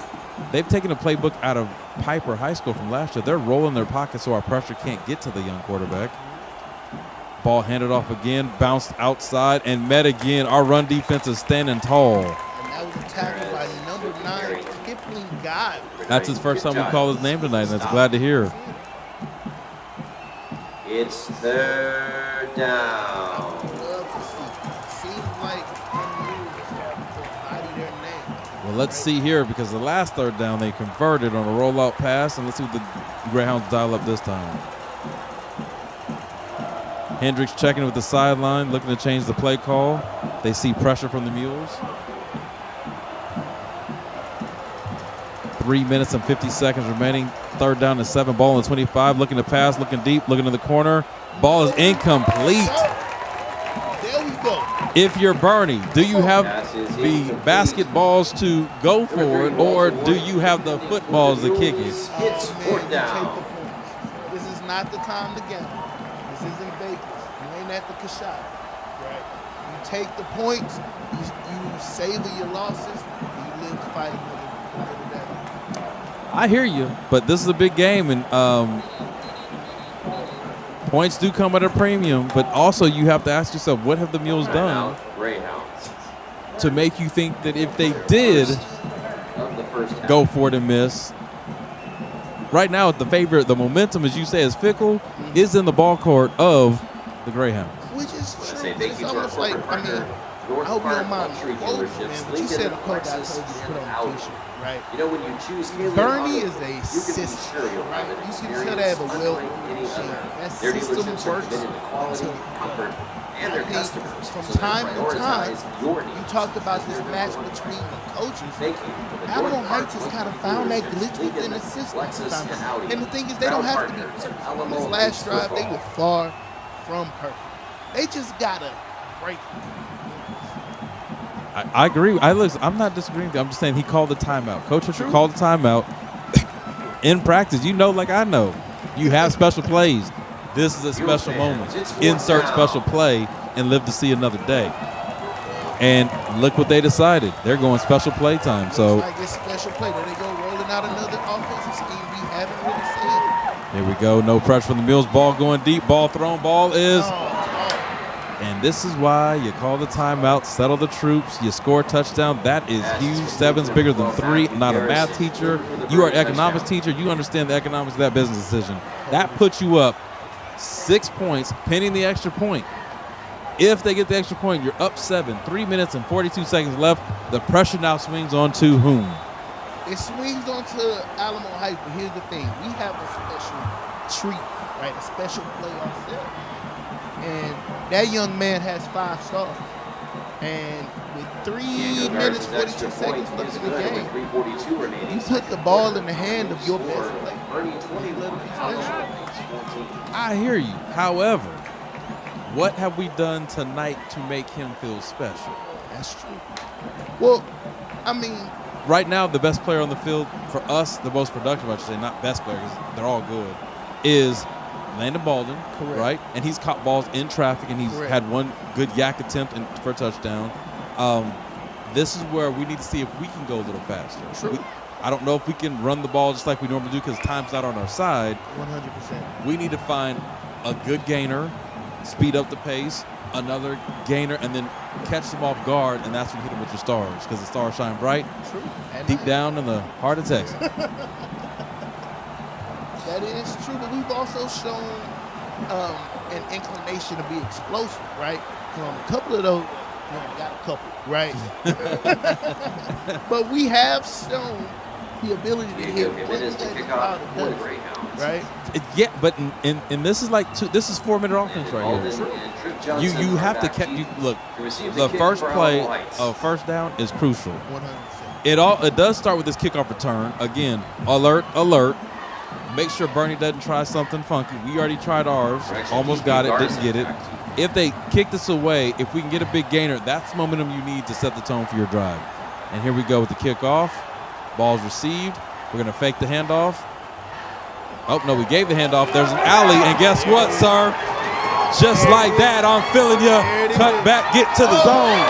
they've taken a playbook out of Piper High School from last year. They're rolling their pockets so our pressure can't get to the young quarterback. Ball handed off again, bounced outside, and met again. Our run defense is standing tall. And that was a tackle by number 9, Kipling Guy. That's his first time we call his name tonight, and that's glad to hear. It's third down. Well, let's see here, because the last third down they converted on a rollout pass, and let's see what the Greyhounds dial up this time. Hendricks checking with the sideline, looking to change the play call. They see pressure from the Mules. 3 minutes and 50 seconds remaining. Third down and 7, ball on the 25, looking to pass, looking deep, looking in the corner. Ball is incomplete. There we go. If you're Bernie, do you have the basketballs to go for it, or do you have the footballs to kick it? It's fourth down. This is not the time to gamble. This isn't Vegas. You ain't at the Kashad. Right? You take the points, you savor your losses, and you live to fight another day. I hear you, but this is a big game, and points do come at a premium, but also you have to ask yourself, what have the Mules done to make you think that if they did go for it and miss? Right now, the favorite, the momentum, as you say, is fickle, is in the ball court of the Greyhounds. Which is true, but it's almost like, I mean, I hope you don't mind me quoting, man, but you said a quote I told you to put on the t-shirt, right? You know, when you choose Bernie is a system, right? You can tell they have a well-oiled machine. That system works until and their customers. From time to time, you talked about this match between the coaches. Alamo Heights has kind of found that glitch within the system. And the thing is, they don't have to be perfect. On this last drive, they were far from perfect. They just got to break it. I agree. I'm not disagreeing. I'm just saying he called the timeout. Coach Fisher called the timeout. In practice, you know, like I know, you have special plays. This is a special moment. Insert special play and live to see another day. And look what they decided. They're going special play time. So like it's special play. There they go, rolling out another offensive scheme we haven't really seen. Here we go. No pressure from the Mules. Ball going deep. Ball thrown. Ball is. And this is why you call the timeout, settle the troops, you score a touchdown. That is huge. 7's bigger than 3. I'm not a math teacher. You are an economics teacher. You understand the economics of that business decision. That puts you up 6 points, pending the extra point. If they get the extra point, you're up 7. 3 minutes and 42 seconds left. The pressure now swings on to whom? It swings on to Alamo Heights, but here's the thing. We have a special treat, right? A special play ourselves. And that young man has 5 stars. And with 3 minutes, 42 seconds left in the game, you put the ball in the hand of your best player. I hear you. However, what have we done tonight to make him feel special? That's true. Well, I mean, right now, the best player on the field for us, the most productive, I should say, not best player, because they're all good, is Landon Baldwin, right? And he's caught balls in traffic, and he's had one good yak attempt for a touchdown. This is where we need to see if we can go a little faster. I don't know if we can run the ball just like we normally do because time's not on our side. 100%. We need to find a good gainer, speed up the pace, another gainer, and then catch them off guard, and that's when you hit them with your stars because the stars shine bright deep down in the heart of Texas. That is true, but we've also shown an inclination to be explosive, right? A couple of those, got a couple, right? But we have shown the ability to hit right? Yeah, but and this is like this is 4-minute offense right here. You have to look. The first play of first down is crucial. 100%. It does start with this kickoff return. Again, alert. Make sure Bernie doesn't try something funky. We already tried ours. Almost got it, didn't get it. If they kick this away, if we can get a big gainer, that's the momentum you need to set the tone for your drive. And here we go with the kickoff. Ball's received. We're going to fake the handoff. Oh, no, we gave the handoff. There's an alley, and guess what, sir? Just like that, I'm feeling you. Cut back, get to the zone.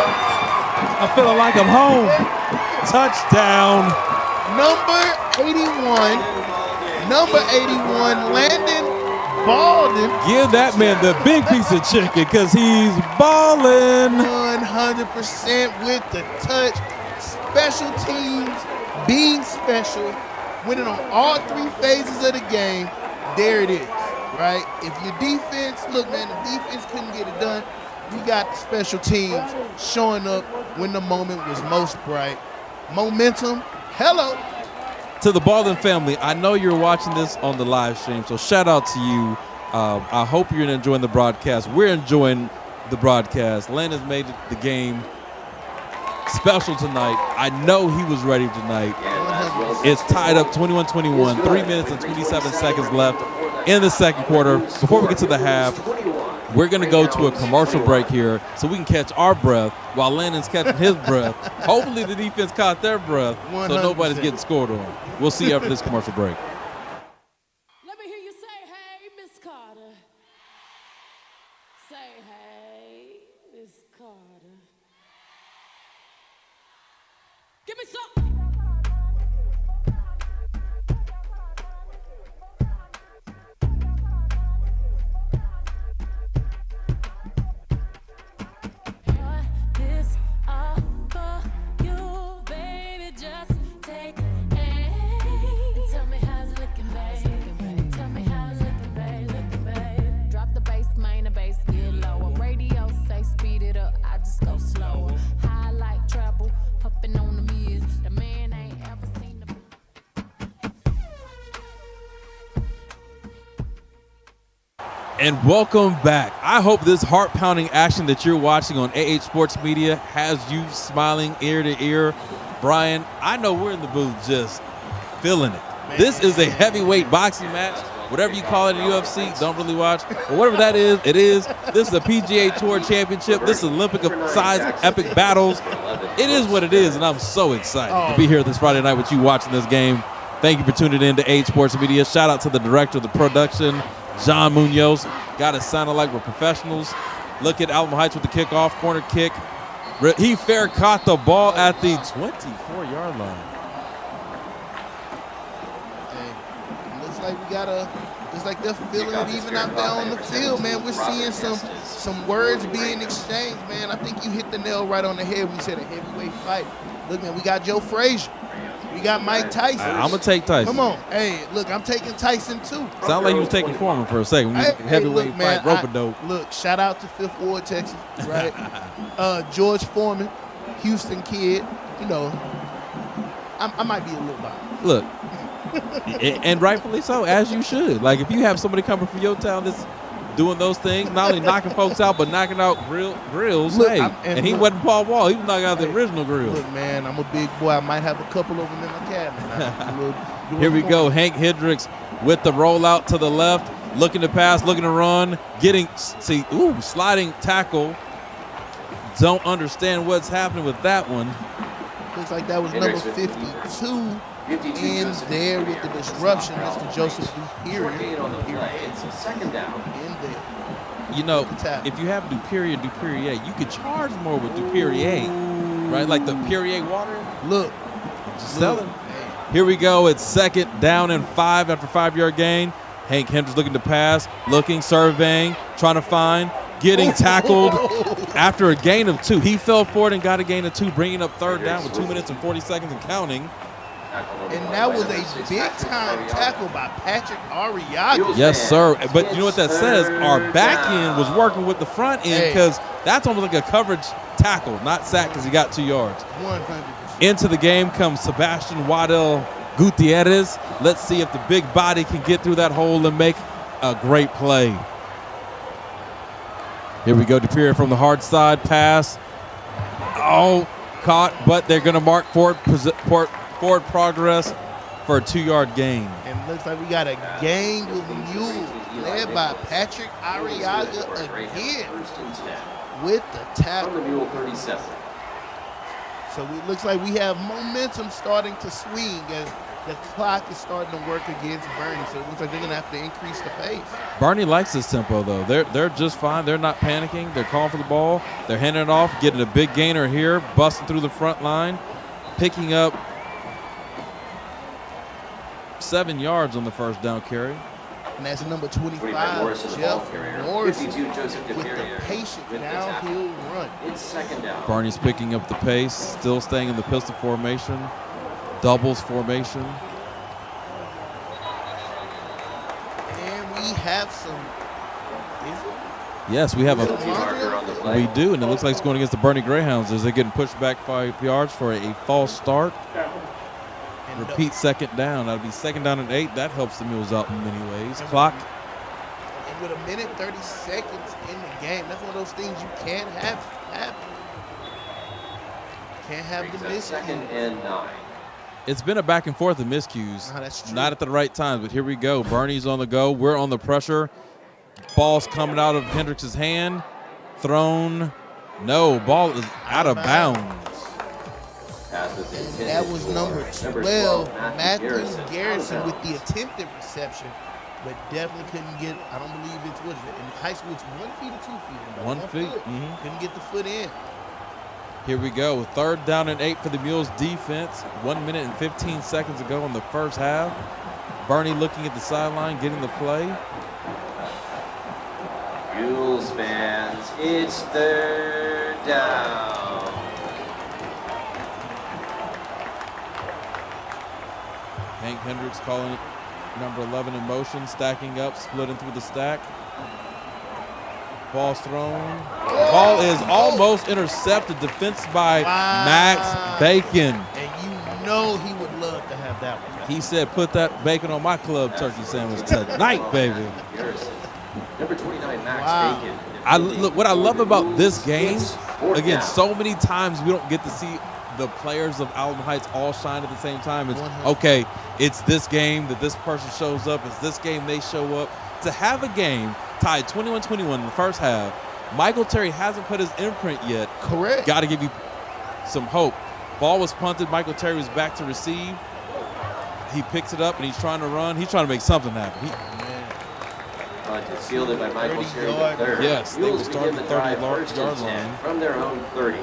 I'm feeling like I'm home. Touchdown. Number 81, Landon Baldwin. Give that man the big piece of chicken because he's balling. 100% with the touch. Special teams being special. Winning on all 3 phases of the game. There it is, right? If your defense, look, man, the defense couldn't get it done. You got the special teams showing up when the moment was most bright. Momentum, hello. To the Baldwin family, I know you're watching this on the live stream, so shout out to you. I hope you're enjoying the broadcast. We're enjoying the broadcast. Landon's made the game special tonight. I know he was ready tonight. It's tied up 21-21, 3 minutes and 27 seconds left in the second quarter. Before we get to the half, we're going to go to a commercial break here so we can catch our breath while Landon's catching his breath. Hopefully the defense caught their breath so nobody's getting scored on. We'll see you after this commercial break. Let me hear you say, hey, Miss Carter. Say, hey, Miss Carter. Give me some. And welcome back. I hope this heart-pounding action that you're watching on AH Sports Media has you smiling ear to ear. Brian, I know we're in the booth just feeling it. This is a heavyweight boxing match. Whatever you call it in UFC, don't really watch. Or whatever that is, it is. This is a PGA Tour Championship. This is Olympic-sized epic battles. It is what it is, and I'm so excited to be here this Friday night with you watching this game. Thank you for tuning in to AH Sports Media. Shout out to the director of the production, John Munoz. Got it sounding like we're professionals. Look at Alamo Heights with the kickoff, corner kick. He fair caught the ball at the 24-yard line. Hey, looks like we got it's like they're feeling it even out there on the field, man. We're seeing some words being exchanged, man. I think you hit the nail right on the head when you said a heavyweight fight. Look, man, we got Joe Frazier. We got Mike Tyson. I'm going to take Tyson. Come on. Hey, look, I'm taking Tyson, too. Sound like he was taking Foreman for a second. Heavyweight fight, rope-a-dope. Look, shout out to Fifth Ward, Texas, right? George Foreman, Houston kid. You know, I might be a little biased. Look, and rightfully so, as you should. Like, if you have somebody coming from your town that's doing those things, not only knocking folks out, but knocking out grills. Look, hey, and he wasn't Paul Wall. He was knocking out the original grill. Look, man, I'm a big boy. I might have a couple of them in my cabinet. Here we go. Hank Hendricks with the rollout to the left, looking to pass, looking to run, sliding tackle. Don't understand what's happening with that one. Looks like that was number 52 in there with the disruption. Mr. Joseph Duperior. It's a second down. In there. You know, if you have Duperior, you could charge more with Duperior, right? Like the Perrier water. Look. Just selling. Here we go. It's second down and 5 after 5-yard gain. Hank Hendricks looking to pass, looking, surveying, trying to find, getting tackled after a gain of 2. He fell forward and got a gain of 2, bringing up third down with 2 minutes and 40 seconds and counting. And that was a big-time tackle by Patrick Ariagi. Yes, sir. But you know what that says? Our back end was working with the front end because that's almost like a coverage tackle, not sack because he got 2 yards. 100%. Into the game comes Sebastian Waddell Gutierrez. Let's see if the big body can get through that hole and make a great play. Here we go. Duperior from the hard side pass. Oh, caught, but they're going to mark forward progress for a 2-yard gain. And Looks like we got a gang of mules led by Patrick Arriaga again with the tackle. From the Mule 37. So it looks like we have momentum starting to swing as the clock is starting to work against Boerne. So it looks like they're going to have to increase the pace. Boerne likes this tempo, though. They're just fine. They're not panicking. They're calling for the ball. They're handing it off, getting a big gainer here, busting through the front line, picking up 7 yards on the first down carry. And that's number 25, Jeff Morris, 52, Joseph with the patient downhill run. It's second down. Boerne's picking up the pace, still staying in the pistol formation, doubles formation. And we have some, Yes, we have marker on the play. we do, and it looks like it's going against the Boerne Greyhounds as they're getting pushed back 5 yards for a false start. Repeat second down. That'll be second down and 8. That helps the Mules out in many ways. Clock. And with a minute 30 seconds in the game, that's one of those things you can't have happen. Can't have the miscues. Second and 9. It's been a back and forth of miscues. That's true. Not at the right times, but here we go. Boerne's on the go. We're on the pressure. Ball's coming out of Hendricks' hand. Thrown. No, ball is out of bounds. That was number 12, Matthew Garrison with the attempted reception, but definitely couldn't get, I don't believe it's, what is it, in high school it's 1 feet or 2 feet? 1 foot. Couldn't get the foot in. Here we go. Third down and 8 for the Mules defense. 1 minute and 15 seconds ago in the first half. Boerne looking at the sideline, getting the play. Mules fans, it's third down. Hank Hendricks calling it number 11 in motion, stacking up, splitting through the stack. Ball's thrown. Ball is almost intercepted. Defense by Max Bacon. And you know he would love to have that one. He said, put that bacon on my club turkey sandwich tonight, baby. Number 29, Max Bacon. Look, what I love about this game, again, so many times we don't get to see the players of Alamo Heights all shine at the same time. It's okay, it's this game that this person shows up, it's this game they show up. To have a game tied 21-21 in the first half, Michael Terry hasn't put his imprint yet. Correct. Got to give you some hope. Ball was punted, Michael Terry was back to receive. He picks it up and he's trying to run. He's trying to make something happen. It's fielded by Michael Terry the third. Yes, they will start the 30-yard line. From their own 30.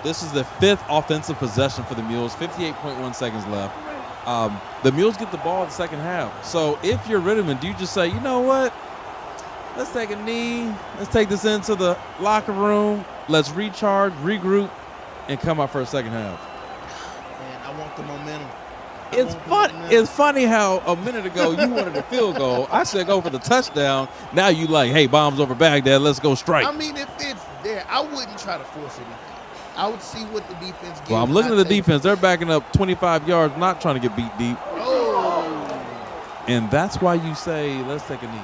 This is the 5th offensive possession for the Mules, 58.1 seconds left. The Mules get the ball in the second half. So if you're Ritterman, do you just say, you know what? Let's take a knee. Let's take this into the locker room. Let's recharge, regroup, and come out for a second half. And I want the momentum. It's funny how a minute ago you wanted a field goal. I said go for the touchdown. Now you like, hey, bombs over Baghdad. Let's go strike. I mean, if it's there, I wouldn't try to force anything. I would see what the defense gives. Well, I'm looking at the defense. They're backing up 25 yards, not trying to get beat deep. Oh. And that's why you say, let's take a knee.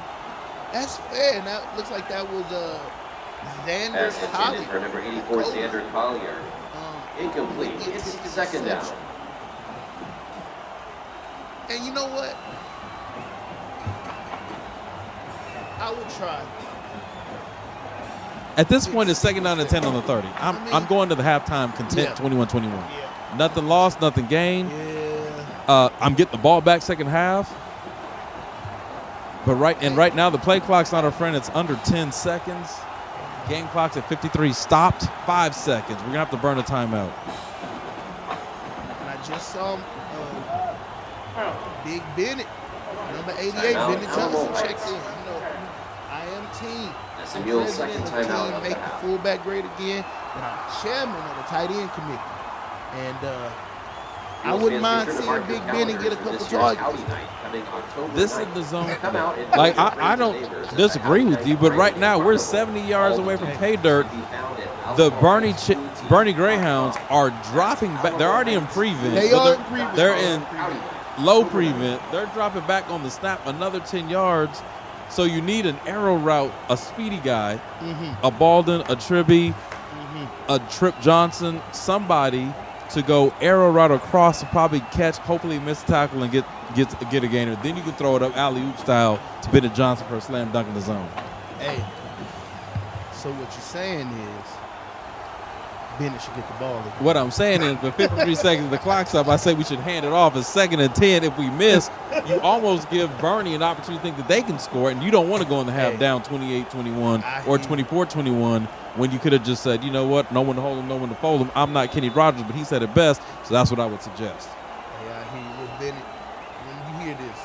That's fair. Now it looks like that was Xander Collier. For number 84, Xander Collier. Incomplete. It's second down. And you know what? I would try. At this point, it's second down and 10 on the 30. I'm going to the halftime content 21-21. Yeah. Nothing lost, nothing gained. Yeah. I'm getting the ball back second half. But right now, the play clock's not our friend. It's under 10 seconds. Game clock's at 53. Stopped 5 seconds. We're going to have to burn a timeout. And I just saw Big Bennett, number 88, Bennett Johnson checked in. You know, I am team. That's the Mules' second timeout. Make the fullback great again. And I'm chairman of the tight end committee. And I wouldn't mind seeing Big Bennett get a couple targets. This is the zone. Like, I don't disagree with you, but right now we're 70 yards away from pay dirt. The Boerne Greyhounds are dropping back. They're already in prevent. They're in low prevent. They're dropping back on the snap another 10 yards. So you need an arrow route, a speedy guy, a Baldwin, a Tribby, a Trip Johnson, somebody to go arrow right across to probably catch, hopefully miss tackle and get a gainer. Then you can throw it up alley-oop style to Bennett Johnson for a slam dunk in the zone. Hey, so what you're saying is Bennett should get the ball. What I'm saying is, with 53 seconds, the clock's up. I say we should hand it off. It's 2nd and 10. If we miss, you almost give Bernie an opportunity to think that they can score, and you don't want to go in the half down 28-21 or 24-21 when you could have just said, you know what, no one to hold him, no one to fold him. I'm not Kenny Rogers, but he said it best, so that's what I would suggest. Hey, I hear you with Bennett. When you hear this,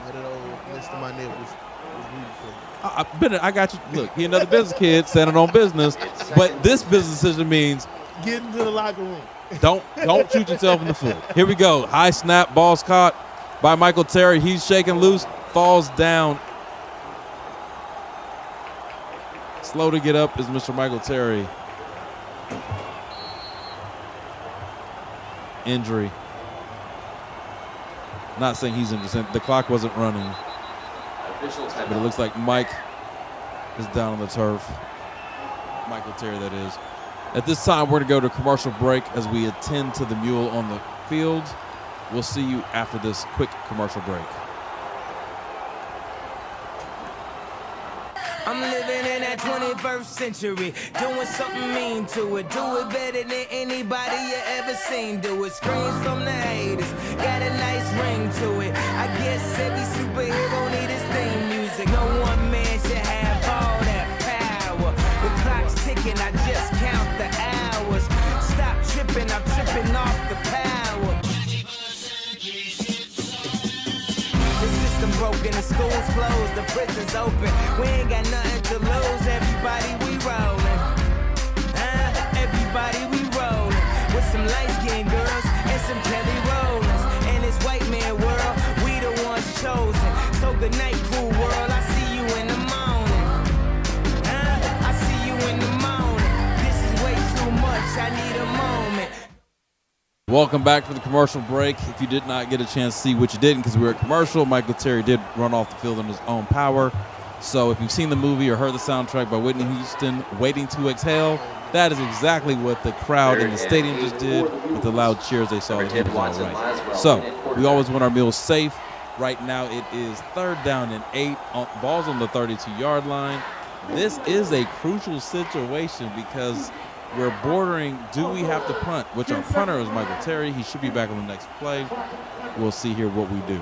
let it all list of my neighbors was rooting for you. Bennett, I got you. Look, he another business kid, standing on business, but this business decision means get into the locker room. Don't shoot yourself in the foot. Here we go. High snap, ball's caught by Michael Terry. He's shaking loose, falls down. Slow to get up is Mr. Michael Terry. Injury. Not saying he's injured. The clock wasn't running. But it looks like Mike is down on the turf. Michael Terry, that is. At this time, we're going to go to commercial break as we attend to the mule on the field. We'll see you after this quick commercial break. I'm living in that 21st century, doing something mean to it. Do it better than anybody you ever seen. Do it. Screams from the haters, got a nice ring to it. I guess every superhero need his theme music. No one man should have all that power. The clock's ticking, I just count the hours. Stop tripping, I'm tripping off the power. The system broken, the school's closed, the prison's open. We ain't got nothing to lose, everybody we rollin'. Everybody we rollin'. With some light-skinned girls and some Kelly Rollins. In this white man world, we the ones chosen. So good night, cool world, I see you in the morning. I see you in the morning. This is way too much, I need a moment. Welcome back for the commercial break. If you did not get a chance to see what you didn't because we were at commercial, Michael Terry did run off the field on his own power. So if you've seen the movie or heard the soundtrack by Whitney Houston, Waiting to Exhale, that is exactly what the crowd in the stadium just did with the loud cheers they saw. That he was all right. So we always want our meals safe. Right now it is 3rd down and 8. Ball's on the 32-yard line. This is a crucial situation because we're bordering, do we have to punt? Which our punter is Michael Terry. He should be back on the next play. We'll see here what we do.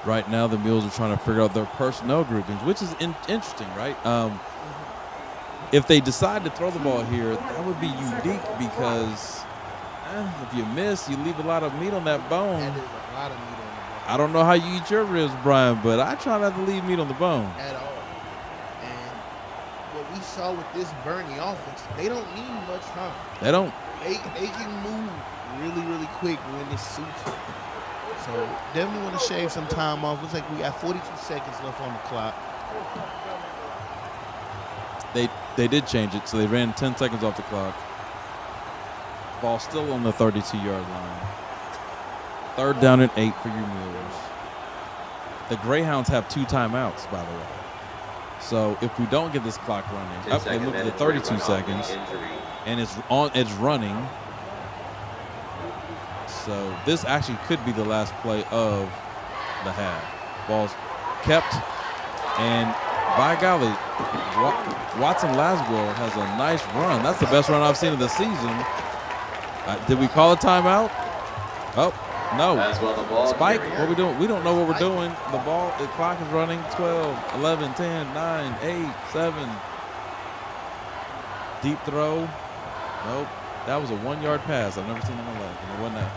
Right now, the Mules are trying to figure out their personnel groupings, which is interesting, right? If they decide to throw the ball here, that would be unique because if you miss, you leave a lot of meat on that bone. That is a lot of meat on the bone. I don't know how you eat your ribs, Brian, but I try not to leave meat on the bone. At all. And what we saw with this Bernie offense, they don't need much time. They don't. They can move really, really quick when it suits them. So definitely want to shave some time off. Looks like we got 42 seconds left on the clock. They did change it, so they ran 10 seconds off the clock. Ball still on the 32-yard line. 3rd down and 8 for your Mules. The Greyhounds have 2 timeouts, by the way. So if we don't get this clock running, they move to the 32 seconds, and it's running. So this actually could be the last play of the half. Ball's kept, and by golly, Watson Laswell has a nice run. That's the best run I've seen of the season. Did we call a timeout? Oh, no. Spike, what are we doing? We don't know what we're doing. The clock is running. 12, 11, 10, 9, 8, 7. Deep throw. Nope. That was a 1-yard pass. I've never seen it in my life, and it wasn't that.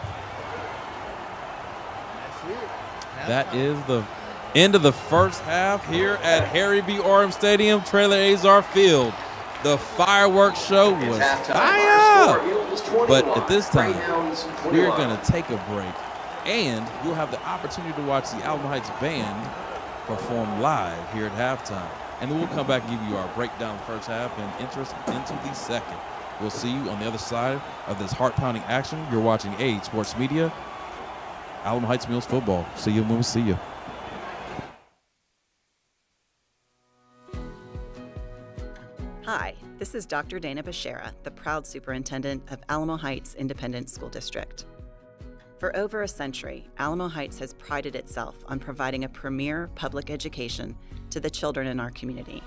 That is the end of the first half here at Harry B. Orem Stadium, Traylor Azar Field. The fireworks show was fire! But at this time, we're going to take a break, and you'll have the opportunity to watch the Alamo Heights Band perform live here at halftime. And then we'll come back and give you our breakdown of the first half and interest into the second. We'll see you on the other side of this heart-pounding action. You're watching AH Sports Media, Alamo Heights Mills football. See you when we see you. Hi, this is Dr. Dana Bashara, the proud superintendent of Alamo Heights Independent School District. For over a century, Alamo Heights has prided itself on providing a premier public education to the children in our community.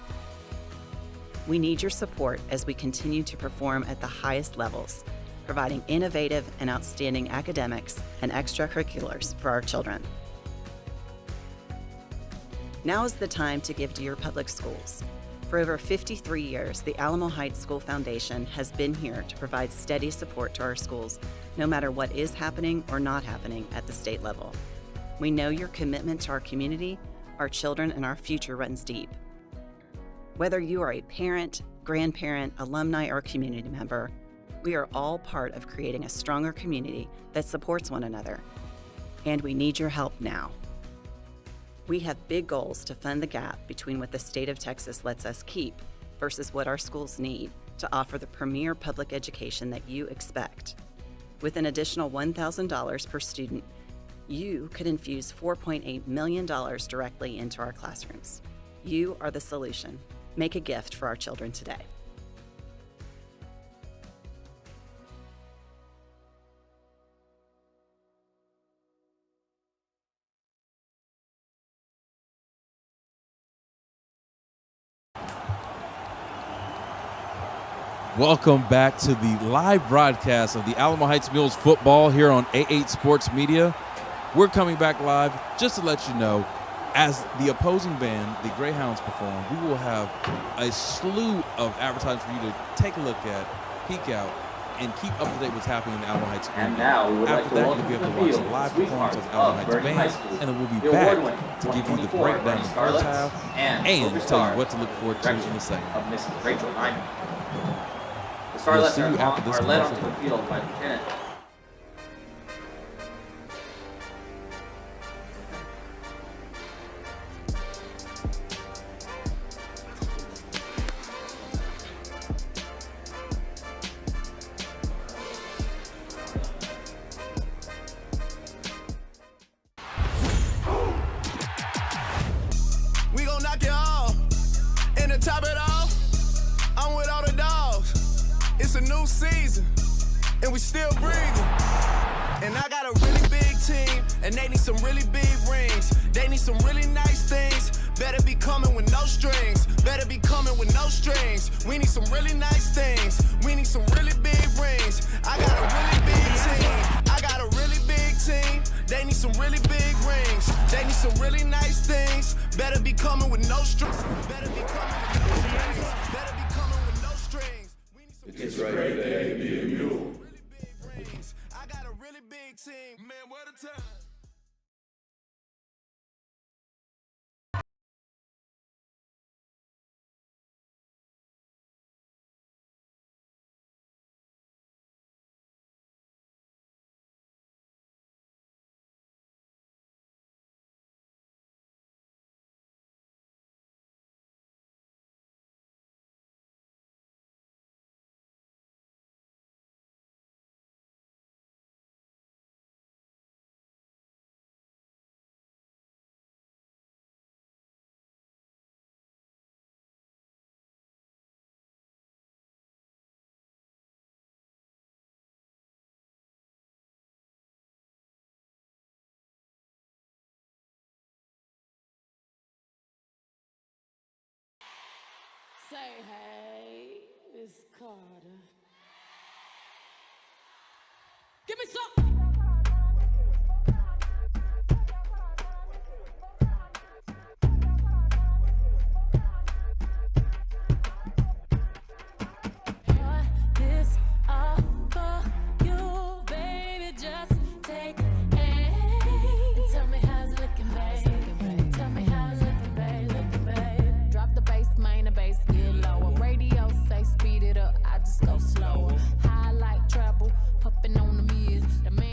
We need your support as we continue to perform at the highest levels, providing innovative and outstanding academics and extracurriculars for our children. Now is the time to give to your public schools. For over 53 years, the Alamo Heights School Foundation has been here to provide steady support to our schools, no matter what is happening or not happening at the state level. We know your commitment to our community, our children, and our future runs deep. Whether you are a parent, grandparent, alumni, or community member, we are all part of creating a stronger community that supports one another. And we need your help now. We have big goals to fund the gap between what the state of Texas lets us keep versus what our schools need to offer the premier public education that you expect. With an additional $1,000 per student, you could infuse $4.8 million directly into our classrooms. You are the solution. Make a gift for our children today. Welcome back to the live broadcast of the Alamo Heights Mills football here on A8 Sports Media. We're coming back live just to let you know, as the opposing band, the Greyhounds, perform, we will have a slew of advertisements for you to take a look at, peek out, and keep up to date what's happening in the Alamo Heights community. And now we would After like to that, welcome you'll be able to to the watch field a live the performance of sweethearts Alamo Heights Bergen High band, School, and then we'll be the back award-winning to give you the 2024 breakdown of the first Bergen half and and tell Superstar you what to look forward to in the second. of Mrs. Rachel Hyman. The We'll Starlets see you after this are led commercial onto the field by Lieutenant We gon' knock it off, and to top it off, I'm with all the dogs. It's a new season, and we still breathing. And I got a really big team, and they need some really big rings. They need some really nice things. Better be coming with no strings. Better be coming with no strings. We need some really nice things. We need some really big rings. I got a really big team. I got a really big team. They need some really big rings. They need some really nice things. Better be coming with no strings. Better be coming with no strings. Better be coming with no strings. It's a great day to be a mule. I got a really big team. Man, what a time. Say hey, Miss Carter. Give me some. This all for you, baby. Just take aim and tell me how's it looking, babe. Tell me how's it looking, babe. Drop the bass, main the bass, get lower. Radio say speed it up, I just go slower. High like treble, pumping on the mirrors. The man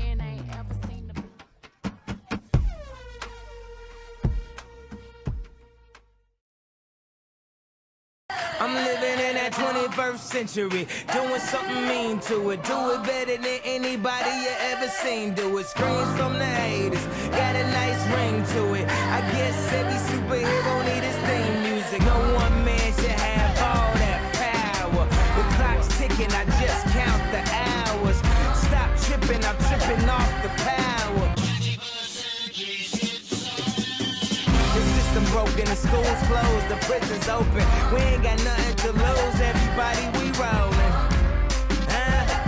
21st century, doing something mean to it. Do it better than anybody you ever seen do it. Screams from the haters, got a nice ring to it. I guess every superhero need his theme music. No one man should have all that power. The clock's ticking, I just count the hours. Stop tripping, I'm tripping off the power. The system broken, the school's closed, the prison's open. We ain't got nothing to lose, everybody we rollin'.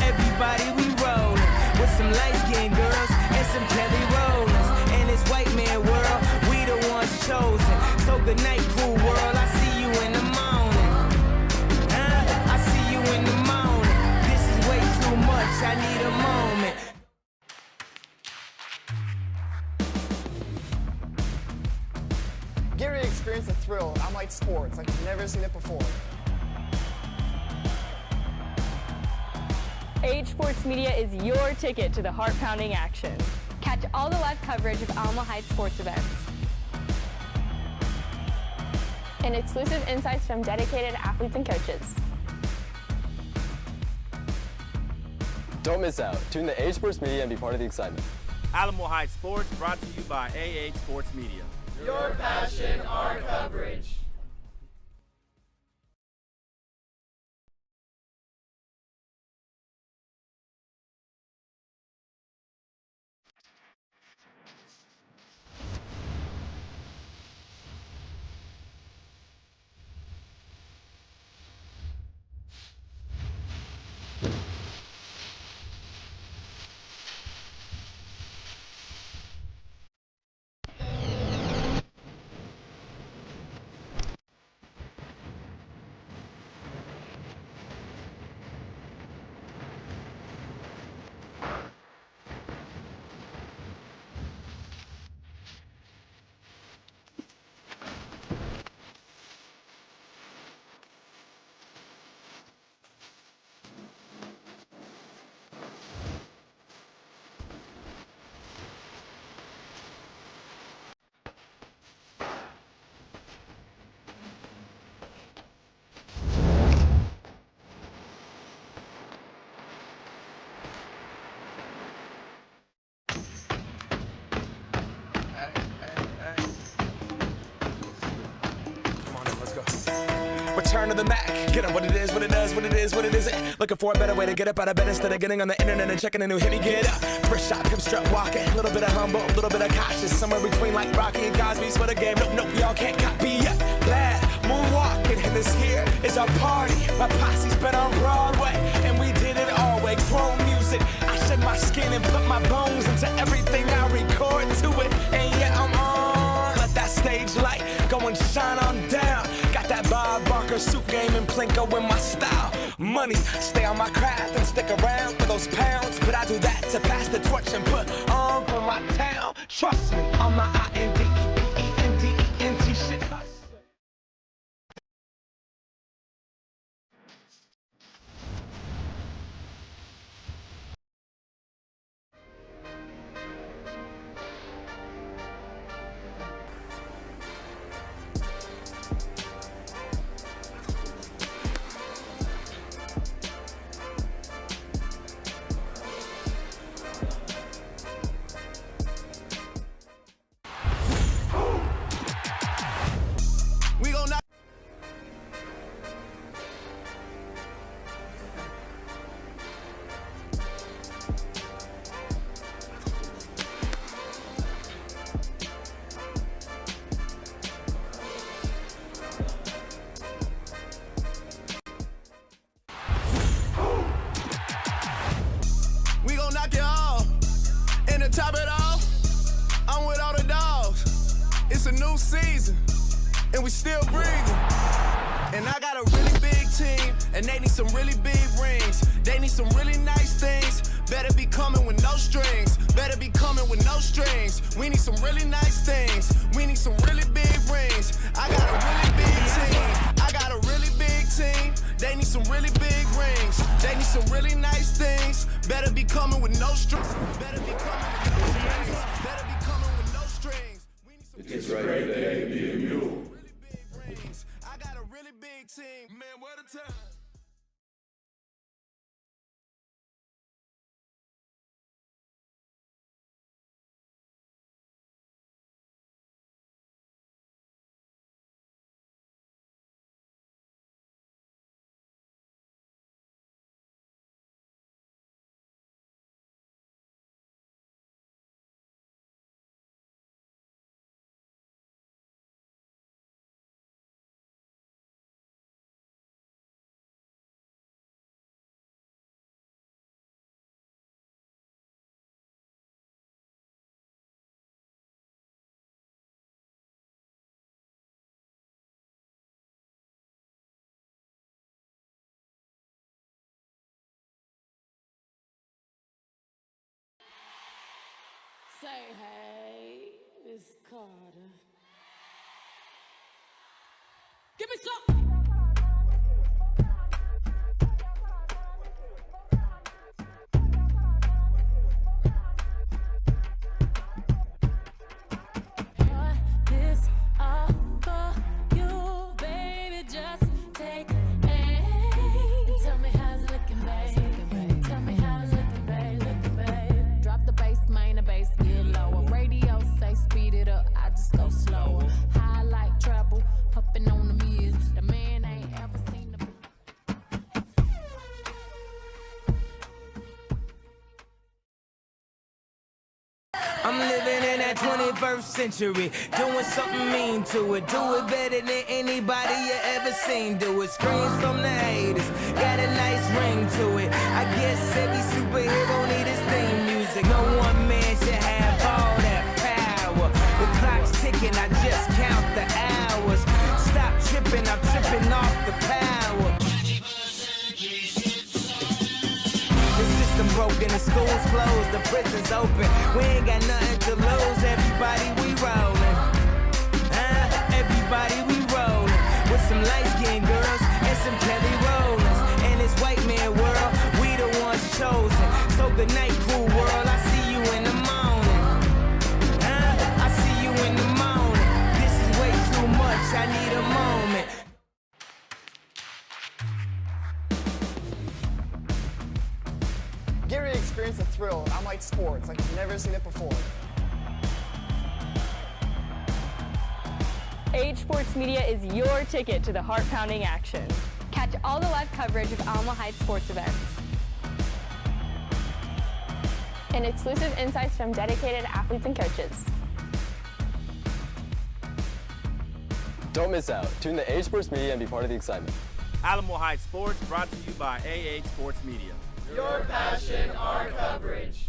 Everybody we rollin'. With some light-skinned girls and some Kelly Rollins. In this white man world, we the ones chosen. So good night, cool world, I see you in the morning. I see you in the morning. This is way too much, I need a moment. Get ready to experience the thrill of Alamo sports like you've never seen it before. AH Sports Media is your ticket to the heart-pounding action. Catch all the live coverage of Alamo Heights sports events. And exclusive insights from dedicated athletes and coaches. Don't miss out. Tune to AH Sports Media and be part of the excitement. Alamo Heights Sports brought to you by AH Sports Media. Your passion, our coverage. Return to the Mac, get up what it is, what it does, what it is, what it isn't. Looking for a better way to get up out of bed instead of getting on the internet and checking a new hit. Me get up, first shot, come strut walking. A little bit of humble, a little bit of cautious. Somewhere between like Rocky and Cosby's for the game. Nope, nope, y'all can't copy yet. Glad moonwalking, and this here is our party. My posse's been on Broadway, and we did it all way. Grown music, I shed my skin and put my bones into everything I record to it. And yeah, I'm on. Let that stage light go and shine on down. Got that Bob Barker suit game and Plinko in my style. Money, stay on my craft and stick around for those pounds. But I do that to pass the torch and put on for my town. Trust me, on my I-N-D-E-N-D-E-N-T shit. Top it off, I'm with all the dogs. It's a new season, and we still breathing. And I got a really big team, and they need some really big rings. They need some really nice things. Better be coming with no strings. Better be coming with no strings. We need some really nice things. We need some really big rings. I got a really big team. I got a really big team. They need some really big rings. They need some really nice things. Better be coming with no strings. Better be coming with no strings. Better be coming with no strings. It's a great day to be a mule. Really big rings. I got a really big team. Man, what a time. Say hey, it's Carter. Give me some. This all for you, baby. Just take aim. Tell me how's it looking, babe. Tell me how's it looking, babe. Drop the bass, main the bass, get lower. Radio say speed it up, I just go slower. High like treble, puffin' on the mirrors. The man ain't ever seen the. I'm living in that 21st century, doing something mean to it. Do it better than anybody you ever seen do it. Screams from the haters, got a nice ring to it. I guess every superhero need his theme music. No one man should have all that power. The clock's ticking, I just count the hours. Stop tripping, I'm tripping off the power. The system broken, the school's closed, the prison's open. We ain't got nothing to lose. Everybody, we rollin'. Everybody, we rollin'. With some light-skinned girls and some Kelly Rollins. And this white man world, we the ones chosen. So good night, cool world. I see you in the morning. I see you in the morning. This is way too much. I need a moment. Get ready to experience the thrill of Alamo sports like you've never seen it before. AH Sports Media is your ticket to the heart-pounding action. Catch all the live coverage of Alamo Heights sports events. And exclusive insights from dedicated athletes and coaches. Don't miss out. Tune to AH Sports Media and be part of the excitement. Alamo Heights Sports brought to you by AH Sports Media. Your passion, our coverage.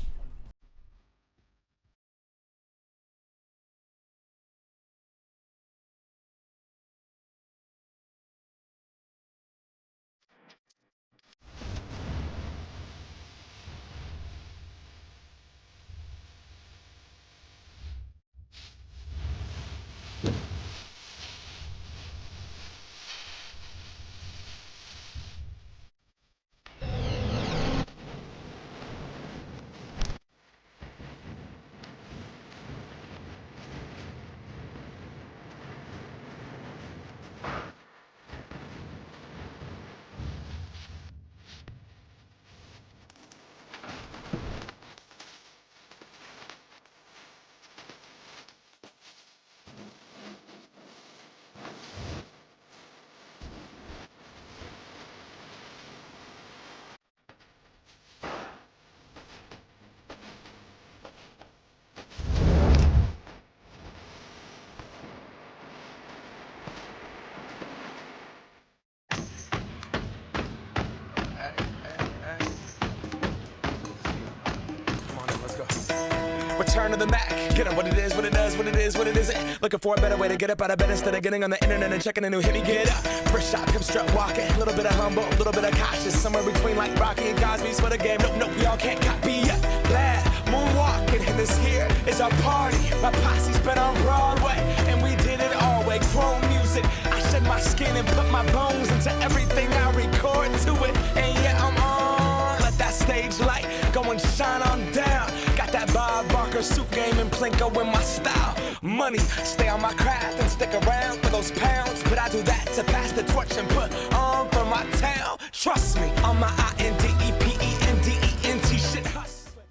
Return to the Mac. Get up what it is, what it does, what it is, what it isn't. Looking for a better way to get up out of bed instead of getting on the internet and checking a new hit. Me get up. First shot, come strut walking. A little bit of humble, a little bit of cautious. Somewhere between like Rocky and Cosby's for the game. Nope, nope, y'all can't copy yet. Glad moonwalking, and this here is our party. My posse's been on Broadway, and we did it all way. Grown music. I shed my skin and put my bones into everything I record to it. And yeah, I'm on. Let that stage light go and shine on down. Got that Bob Barker suit game and Plinko in my style. Money, stay on my craft and stick around for those pounds. But I do that to pass the torch and put on for my town. Trust me, on my INDEPENDENT shit hustling.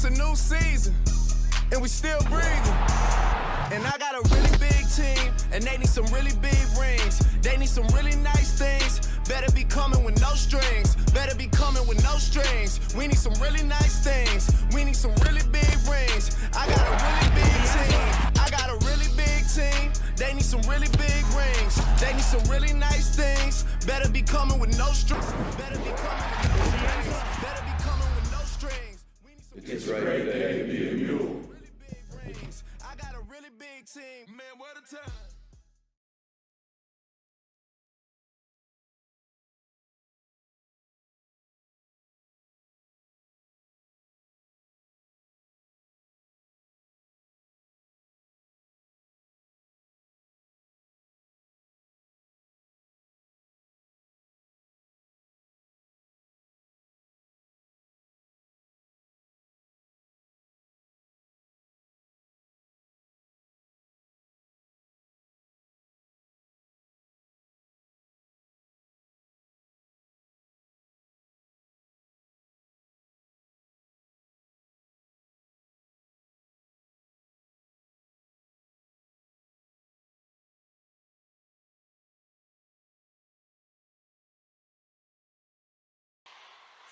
a new season, and we still breathing. And I got a really big team, and they need some really big rings. They need some really nice things. Better be coming with no strings. Better be coming with no strings. We need some really nice things. We need some really big rings. I got a really big team. I got a really big team. They need some really big rings. They need some really nice things. Better be coming with no strings. Better be coming with no strings. Better be coming with no strings. It's a great day to be a mule. I got a really big team. Man, what a time.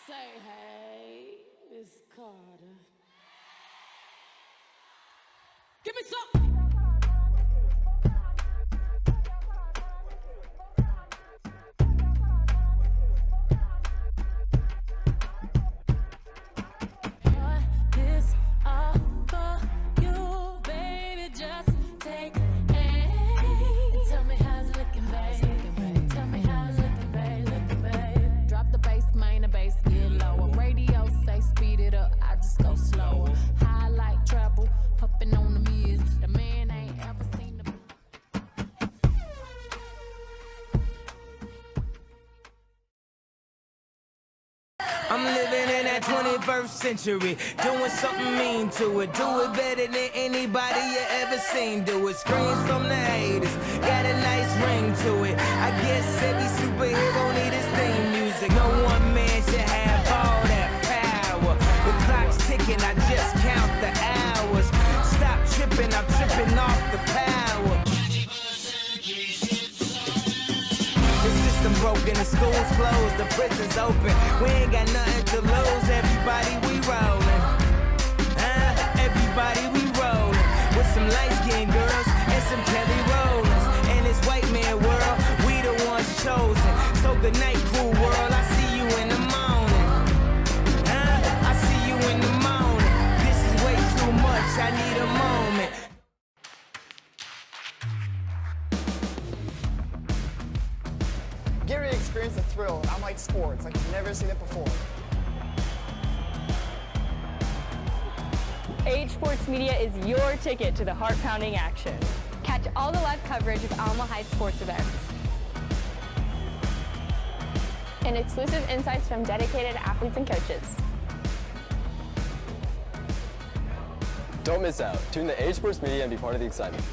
Say hey, Miss Carter. Give me some. This all for you, baby. Just take and tell me how's it looking, babe. Tell me how's it looking, babe. Drop the bass, main the bass, get lower. Radio say speed it up, I just go slower. High like treble, puffin' on the mirrors. The man ain't ever seen the. I'm living in that 21st century, doing something mean to it. Do it better than anybody you ever seen. Do it. Screams from the haters, got a nice ring to it. I guess every superhero need his theme music. No one man should have all that power. The clock's ticking, I just count the hours. Stop tripping, I'm tripping off the power. The system broken, the school's closed, the prison's open. We ain't got nothing to lose. Everybody, we rollin'. Everybody, we rollin'. With some light-skinned girls and some Kelly Rollins. And this white man world, we the ones chosen. So good night, cool world. I see you in the morning. I see you in the morning. This is way too much. I need a moment. Get ready to experience the thrill of Alamo sports like you've never seen it before. Age Sports Media is your ticket to the heart-pounding action. Catch all the live coverage of Alamo Heights sports events. And exclusive insights from dedicated athletes and coaches. Don't miss out. Tune to Age Sports Media and be part of the excitement.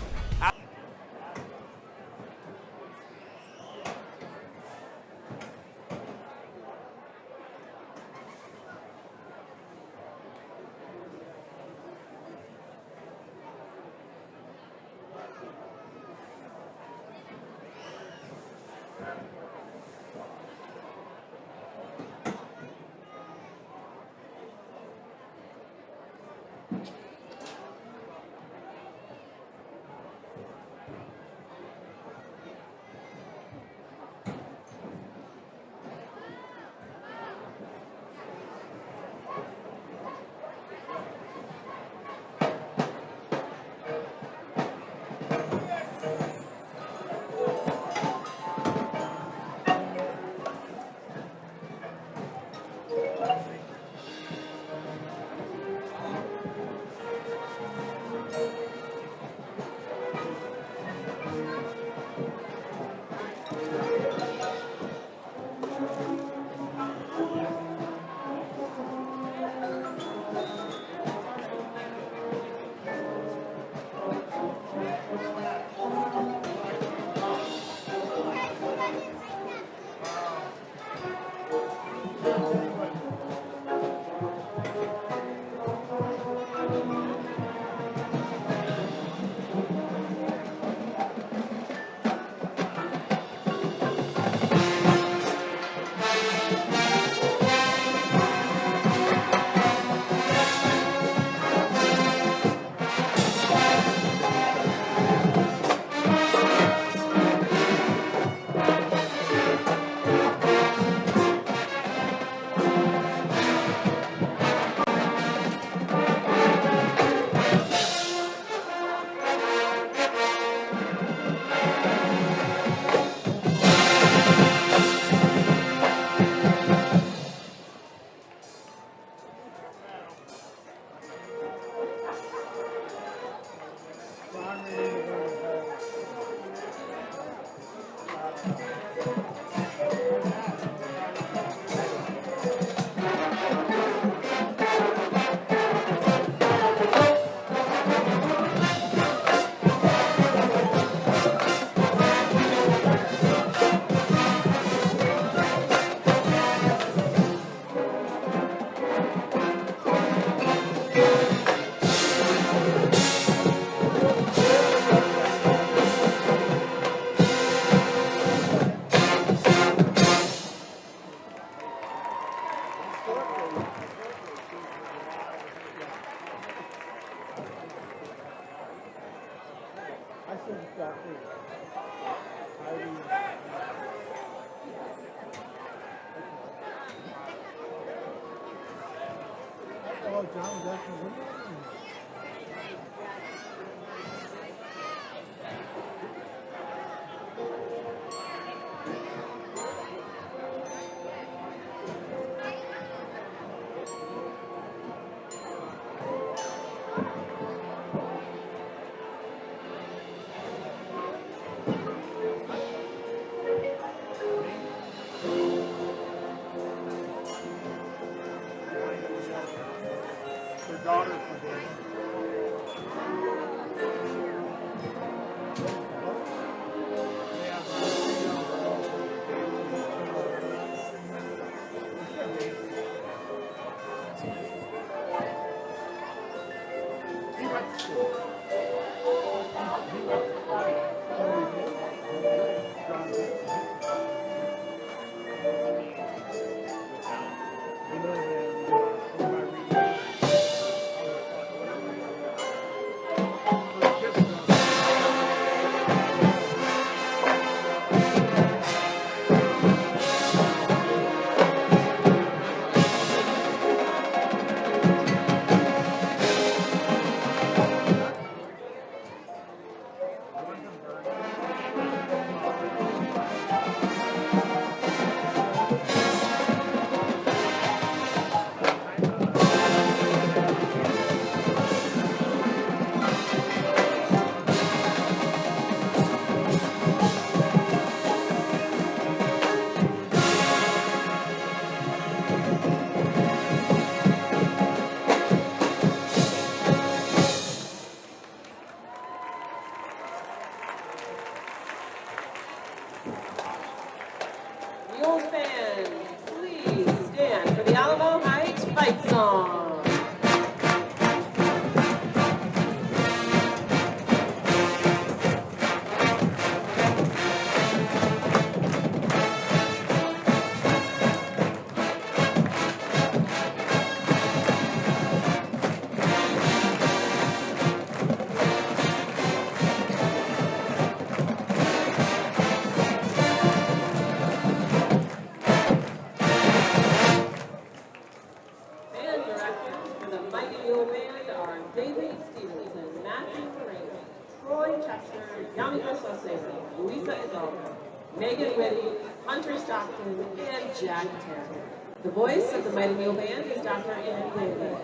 Mules fans, please stand for the Alamo Heights fight song. Band directors for the Mighty Mule Band are David Stevenson, Matthew Moreno, Troy Chester, Yamika Sosese, Luisa Hidalgo, Megan Whitty, Hunter Stockton, and Jack Terry. The voice of the Mighty Mule Band is Dr. Andy David.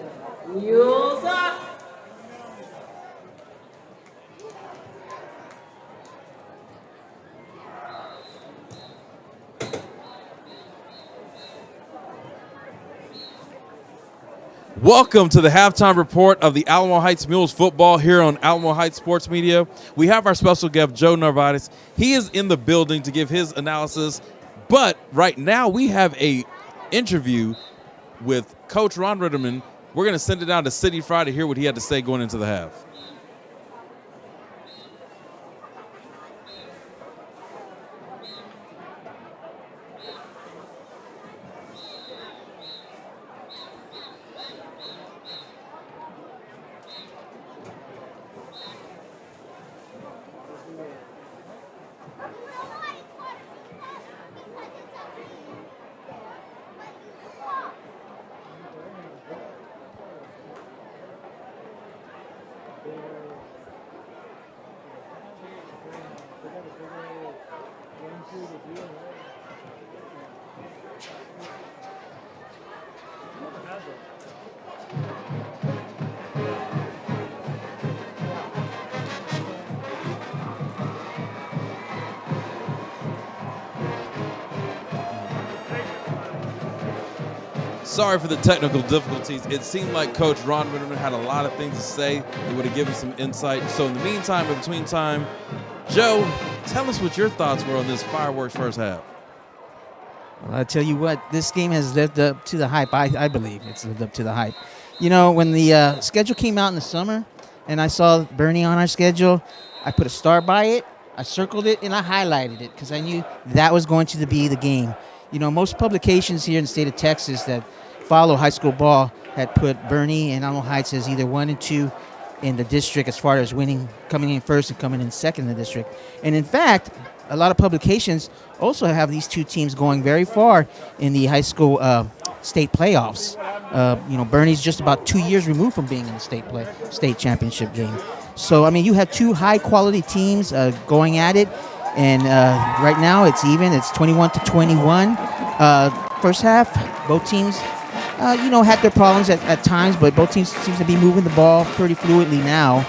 Mules up! Welcome to the halftime report of the Alamo Heights Mules football here on Alamo Heights Sports Media. We have our special guest, Joe Narvaez. He is in the building to give his analysis, but right now we have a interview with Coach Ron Ritterman. We're going to send it down to City Fry to hear what he had to say going into the half. Sorry for the technical difficulties. It seemed like Coach Ron Ritterman had a lot of things to say. He would have given some insight. So in the meantime, in between time, Joe, tell us what your thoughts were on this fireworks first half. Well, I tell you what, this game has lived up to the hype. I believe it's lived up to the hype. You know, when the schedule came out in the summer and I saw Boerne on our schedule, I put a star by it, I circled it, and I highlighted it because I knew that was going to be the game. You know, most publications here in the state of Texas that follow high school ball had put Boerne and Alamo Heights as either 1 and 2 in the district as far as coming in first and coming in second in the district. And in fact, a lot of publications also have these two teams going very far in the high school state playoffs. Boerne's just about 2 years removed from being in the state championship game. So, I mean, you have two high-quality teams going at it, and right now it's even. It's 21-21. First half, both teams, had their problems at times, but both teams seem to be moving the ball pretty fluidly now.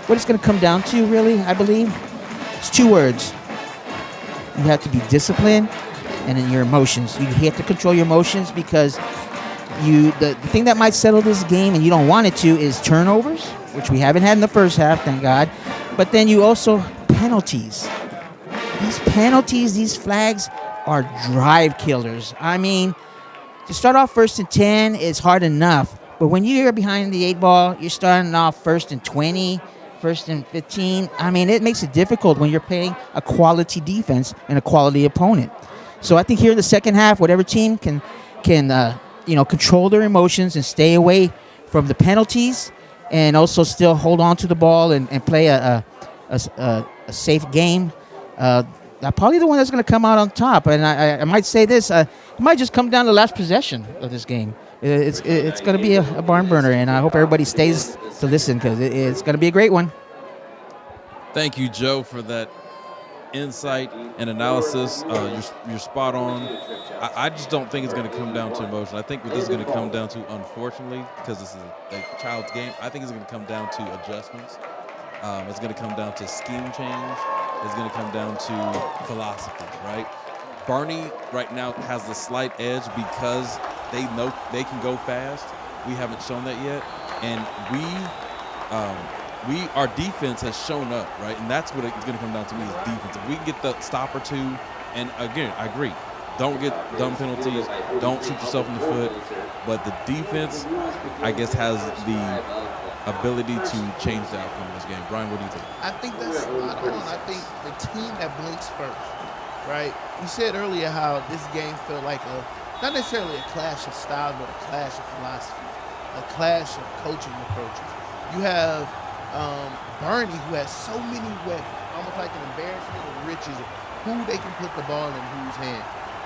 What it's going to come down to, really, I believe, it's two words. You have to be disciplined, and then your emotions. You have to control your emotions because the thing that might settle this game, and you don't want it to, is turnovers, which we haven't had in the first half, thank God. But then you also penalties. These penalties, these flags are drive killers. I mean, to start off 1st and 10 is hard enough, but when you're behind the 8 ball, you're starting off 1st and 20, 1st and 15. I mean, it makes it difficult when you're playing a quality defense and a quality opponent. So I think here in the second half, whatever team can control their emotions and stay away from the penalties, and also still hold on to the ball and play a safe game. Probably the one that's going to come out on top. And I might say this, it might just come down to the last possession of this game. It's going to be a barn burner, and I hope everybody stays to listen because it's going to be a great one. Thank you, Joe, for that insight and analysis. You're spot on. I just don't think it's going to come down to emotion. I think what this is going to come down to, unfortunately, because this is a child's game, I think it's going to come down to adjustments. It's going to come down to scheme change. It's going to come down to philosophy, right? Boerne right now has the slight edge because they know they can go fast. We haven't shown that yet, and our defense has shown up, right? And that's what it's going to come down to me is defense. If we can get the stop or two, and again, I agree, don't get dumb penalties, don't shoot yourself in the foot, but the defense, I guess, has the ability to change the outcome of this game. Brian, what do you think? I think that's spot on. I think the team that blinks first, right? You said earlier how this game felt like not necessarily a clash of styles, but a clash of philosophy, a clash of coaching approaches. You have Boerne, who has so many weapons, almost like an embarrassment of riches of who they can put the ball in whose hand.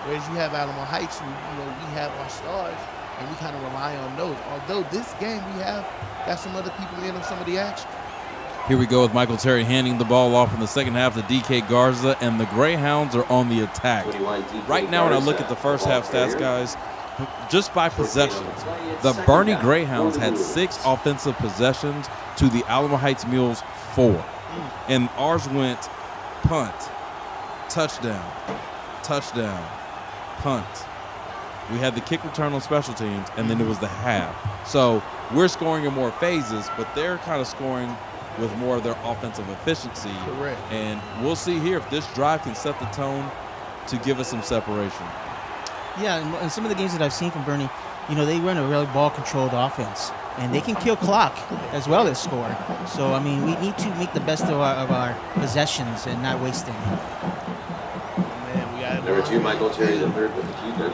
Whereas you have Alamo Heights, who, we have our stars, and we kind of rely on those. Although this game, we have got some other people in on some of the action. Here we go with Michael Terry handing the ball off in the second half to DK Garza, and the Greyhounds are on the attack. Right now, when I look at the first half stats, guys, just by possessions, the Boerne Greyhounds had 6 offensive possessions to the Alamo Heights Mules 4. And ours went punt, touchdown, touchdown, punt. We had the kick return on special teams, and then it was the half. So we're scoring in more phases, but they're kind of scoring with more of their offensive efficiency. Correct. And we'll see here if this drive can set the tone to give us some separation. Yeah, and some of the games that I've seen from Boerne, they run a really ball-controlled offense, and they can kill clock as well as score. So, I mean, we need to make the best of our possessions and not waste any. Man, we got Number 2, Michael Terry, the third with the keeper.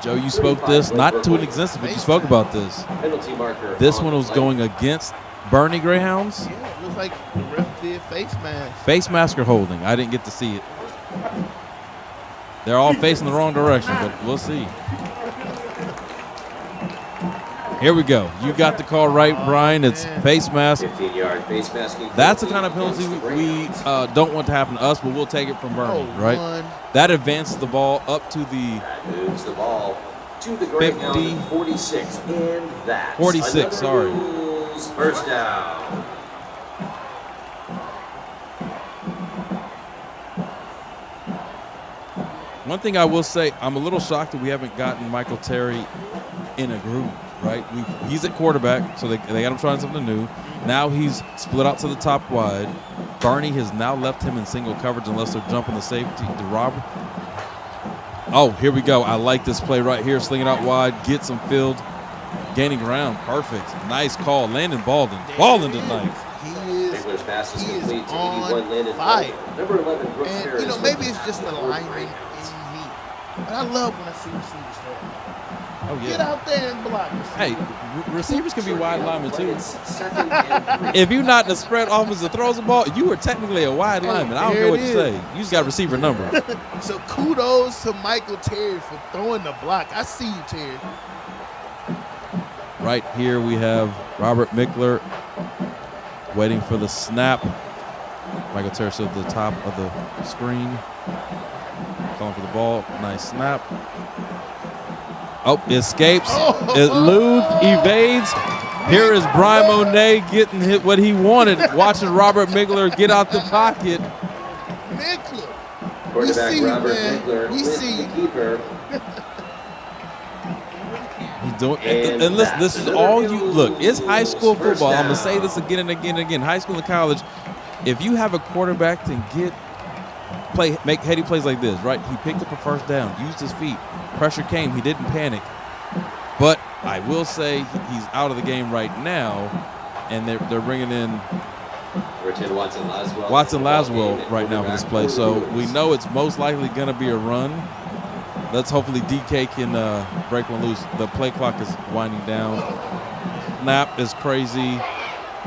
Joe, you spoke this, not to an existence, but you spoke about this. Penalty marker. This one was going against Boerne Greyhounds. Yeah, it looks like the ref did face mask. Face mask or holding. I didn't get to see it. They're all facing the wrong direction, but we'll see. Here we go. You got the call right, Brian. It's face mask. 15-yard face masking. That's the kind of penalty we don't want to happen to us, but we'll take it from Boerne, right? That advances the ball up to the That moves the ball to the Greyhound 46, and that's 46, sorry. Bulls first down. One thing I will say, I'm a little shocked that we haven't gotten Michael Terry in a groove, right? He's at quarterback, so they got him trying something new. Now he's split out to the top wide. Boerne has now left him in single coverage unless they're jumping the safety to Rob. Oh, here we go. I like this play right here. Sling it out wide, get some field, gaining ground. Perfect. Nice call. Landon Baldwin. Baldwin tonight. Taylor's pass is complete to on 81 Landon fire. Baldwin. Number 11, Brooks And, Harris. maybe it's just the lineman in me. But I love when I see receivers there. Oh, yeah. Get out there and block. Hey, receivers can be wide linemen too. If you're not in the spread offensive throws the ball, you are technically a wide lineman. I don't care what you say. You just got receiver number. So kudos to Michael Terry for throwing the block. I see you, Terry. Right here we have Robert Mickler waiting for the snap. Michael Terry still at the top of the screen. Calling for the ball. Nice snap. Oh, escapes. Eludes, evades. Here is Brian Monet getting hit what he wanted. Watching Robert Mickler get out the pocket. Mickler. Quarterback Robert Mickler We with see the you. keeper. He's doing, and listen, this is all you look. It's high school football. I'm gonna say this again and again and again. High school and college. If you have a quarterback to make heady plays like this, right? He picked up a first down, used his feet. Pressure came. He didn't panic. But I will say he's out of the game right now, and they're bringing in Watson Laswell right now for this play. So we know it's most likely going to be a run. Let's hopefully DK can break one loose. The play clock is winding down. Snap is crazy,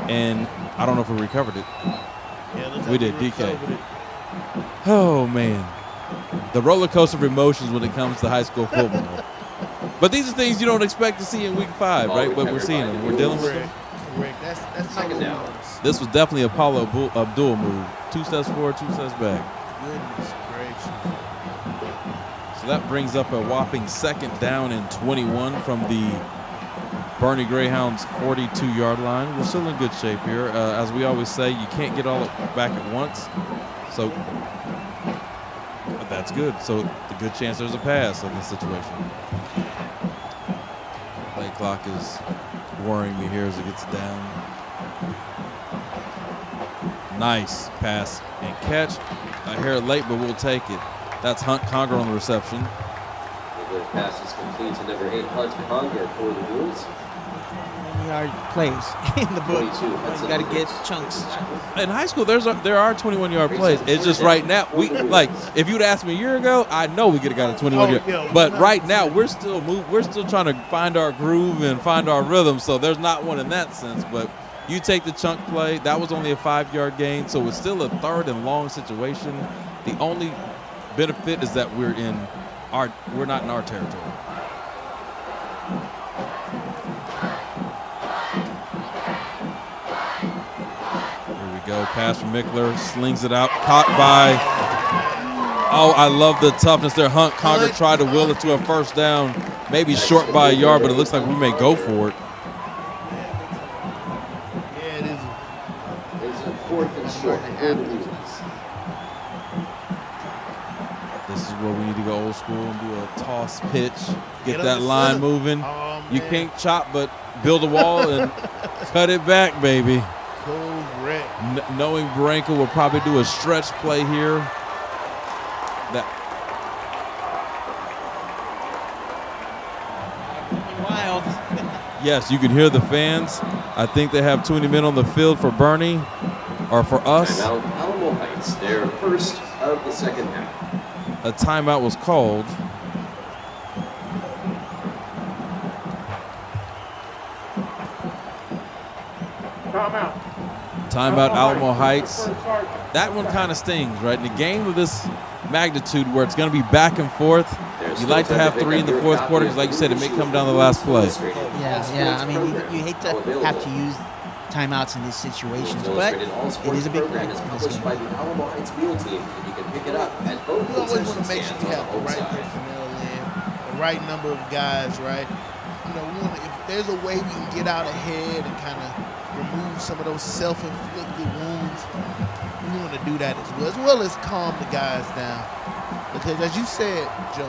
and I don't know if we recovered it. Yeah, we did, DK. Oh, man. The roller coaster of emotions when it comes to high school football. But these are things you don't expect to see in week 5, right? But we're seeing them. We're dealing with them. That's second down. This was definitely a Paulo Abdul move. 2 steps forward, 2 steps back. Goodness gracious. So that brings up a whopping 2nd down and 21 from the Boerne Greyhounds 42-yard line. We're still in good shape here. As we always say, you can't get all back at once. So that's good. So the good chance there's a pass in this situation. Play clock is worrying me here as it gets down. Nice pass and catch. I hear it late, but we'll take it. That's Hunt Conger on the reception. The pass is complete to number 8, Hunt Conger for the Bulls. Yard plays in the book. You got to get chunks. In high school, there are 21-yard plays. It's just right now, if you'd asked me a year ago, I know we could have got a 21-yard. Yeah, but right now, we're still trying to find our groove and find our rhythm. So there's not one in that sense. But you take the chunk play. That was only a 5-yard gain, so it's still a 3rd and long situation. The only benefit is that we're not in our territory. Go pass from Mickler, slings it out, caught by. Oh, I love the toughness there. Hunt Conger tried to will it to a 1st down, maybe short by a yard, but it looks like we may go for it. Yeah, it is. It's a 4th and short. This is where we need to go old school and do a toss pitch, get that line moving. You can't chop, but build a wall and cut it back, baby. Correct. Knowing Branko will probably do a stretch play here. Wild. Yes, you can hear the fans. I think they have 20 men on the field for Boerne or for us. Timeout, Alamo Heights, their first of the 2nd half. A timeout was called. Timeout, Alamo Heights. That one kind of stings, right? In a game of this magnitude where it's going to be back and forth, you like to have 3 in the 4th quarter because, like you said, it may come down to the last play. Yeah. I mean, you hate to have to use timeouts in these situations, but it is a big play. Published by the Alamo Heights Mule Team, and you can pick it up at both You always want to concession make sure you stands have the on both right sides. personnel in, the right number of guys, right? If there's a way we can get out ahead and kind of remove some of those self-inflicted wounds, we want to do that as well as calm the guys down. Because as you said, Joe,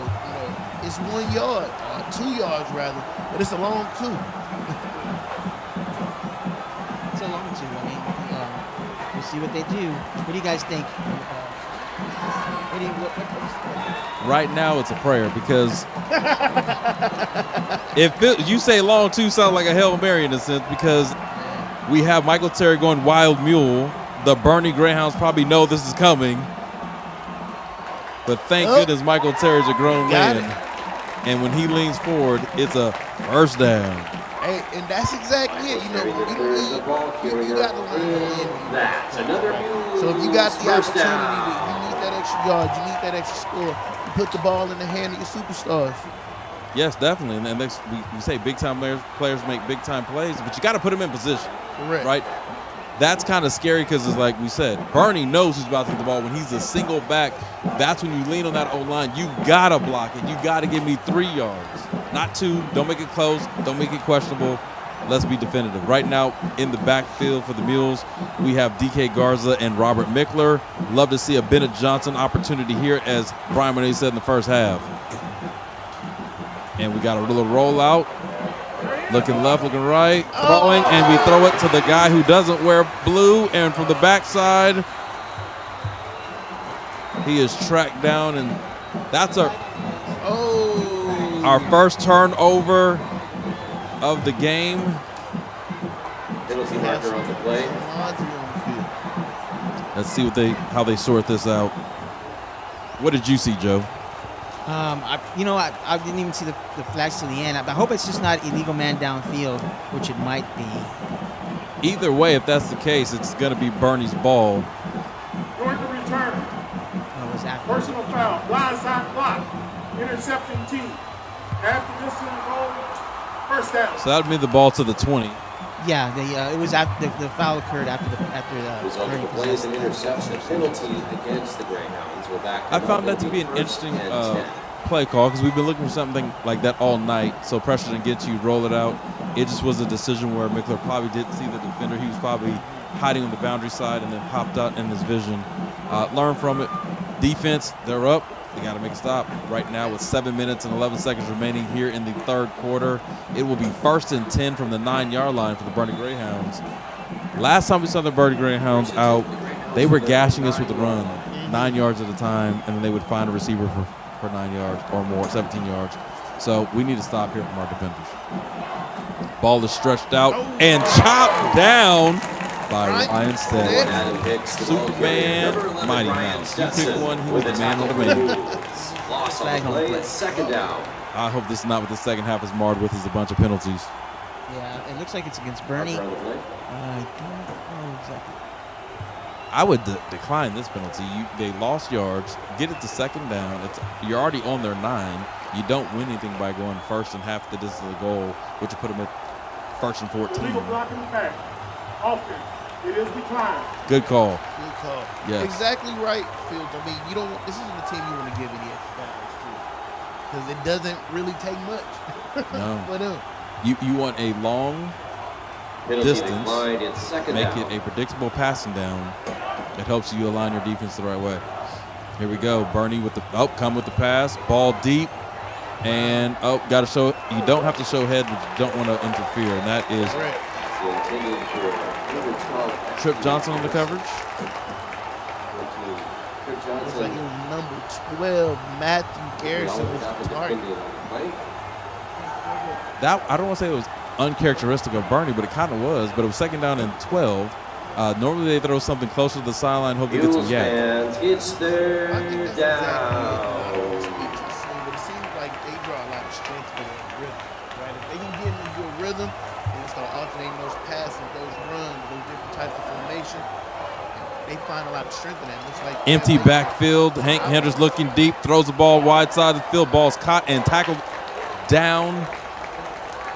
it's 1 yard, 2 yards rather, but it's a long 2. It's a long 2. I mean, we'll see what they do. What do you guys think? Right now, it's a prayer because you say long 2 sounds like a Hail Mary in a sense because we have Michael Terry going wild mule. The Boerne Greyhounds probably know this is coming. But thank goodness Michael Terry's a grown man. And when he leans forward, it's a first down. Hey, and that's exactly it. You know, you got to learn to win. That's another So if you got the opportunity, you need that extra yard, you need that extra score, you put the ball in the hand of your superstars. Yes, definitely. And we say big-time players make big-time plays, but you got to put them in position. Correct. Right? That's kind of scary because it's like we said, Bernie knows who's about to get the ball. When he's a single back, that's when you lean on that O-line. You got to block it. You got to give me 3 yards, not 2. Don't make it close. Don't make it questionable. Let's be definitive. Right now, in the backfield for the Mules, we have DK Garza and Robert Mickler. Love to see a Bennett Johnson opportunity here, as Brian Monet said in the first half. And we got a little rollout. Looking left, looking right, throwing, and we throw it to the guy who doesn't wear blue. And from the backside, he is tracked down, and that's our first turnover of the game. Penalty marker on the play. Let's see how they sort this out. What did you see, Joe? I didn't even see the flags to the end. I hope it's just not illegal man downfield, which it might be. Either way, if that's the case, it's going to be Bernie's ball. Going to return. Oh, was that Personal foul, blindside block, interception team. After this in goal, first down. So that would be the ball to the 20. Yeah, it was after the foul occurred after the Result of the play is an interception penalty against the Greyhounds. We're back. I found that to be an interesting play call because we've been looking for something like that all night. So pressure didn't get you, roll it out. It just was a decision where Mickler probably didn't see the defender. He was probably hiding on the boundary side and then popped out in his vision. Learn from it. Defense, they're up. They got to make a stop right now with 7 minutes and 11 seconds remaining here in the third quarter. It will be 1st and 10 from the 9-yard line for the Bernie Greyhounds. Last time we saw the Bernie Greyhounds out, they were gashing us with the run, 9 yards at a time, and then they would find a receiver for 9 yards or more, 17 yards. So we need to stop here from our defenders. Ball is stretched out and chopped down by Ryan Stead. Superman, Mighty Mouse. You pick one, he was the man on the man. Loss on the play, it's second down. I hope this is not what the second half is marred with, is a bunch of penalties. Yeah, it looks like it's against Bernie. I don't know exactly. I would decline this penalty. They lost yards. Get it to second down. You're already on their 9. You don't win anything by going first and half the distance of the goal, which would put them at 1st and 14. Legal block in the back. Offense. It is declined. Good call. Good call. Yes. Exactly right, Fields. I mean, this isn't a team you want to give any extra guys to, because it doesn't really take much. No. For them. You want a long Penalty distance, declined, it's second make down. it a predictable passing down. It helps you align your defense the right way. Here we go. Bernie with the come with the pass, ball deep, and got to show. You don't have to show head, but you don't want to interfere, and that is Trip Johnson on the coverage. Looks like it was number 12, Matthew Garrison was the target. That I don't want to say it was uncharacteristic of Bernie, but it kind of was. But it was second down and 12. Normally they throw something closer to the sideline, hope they get some yak. It's third down. But it seems like they draw a lot of strength for their rhythm, right? If they can get into a rhythm and start alternating those passes, those runs, those different types of formation, they find a lot of strength in that. Looks like Empty backfield. Hank Hendricks looking deep, throws the ball wide side of the field. Ball's caught and tackled down.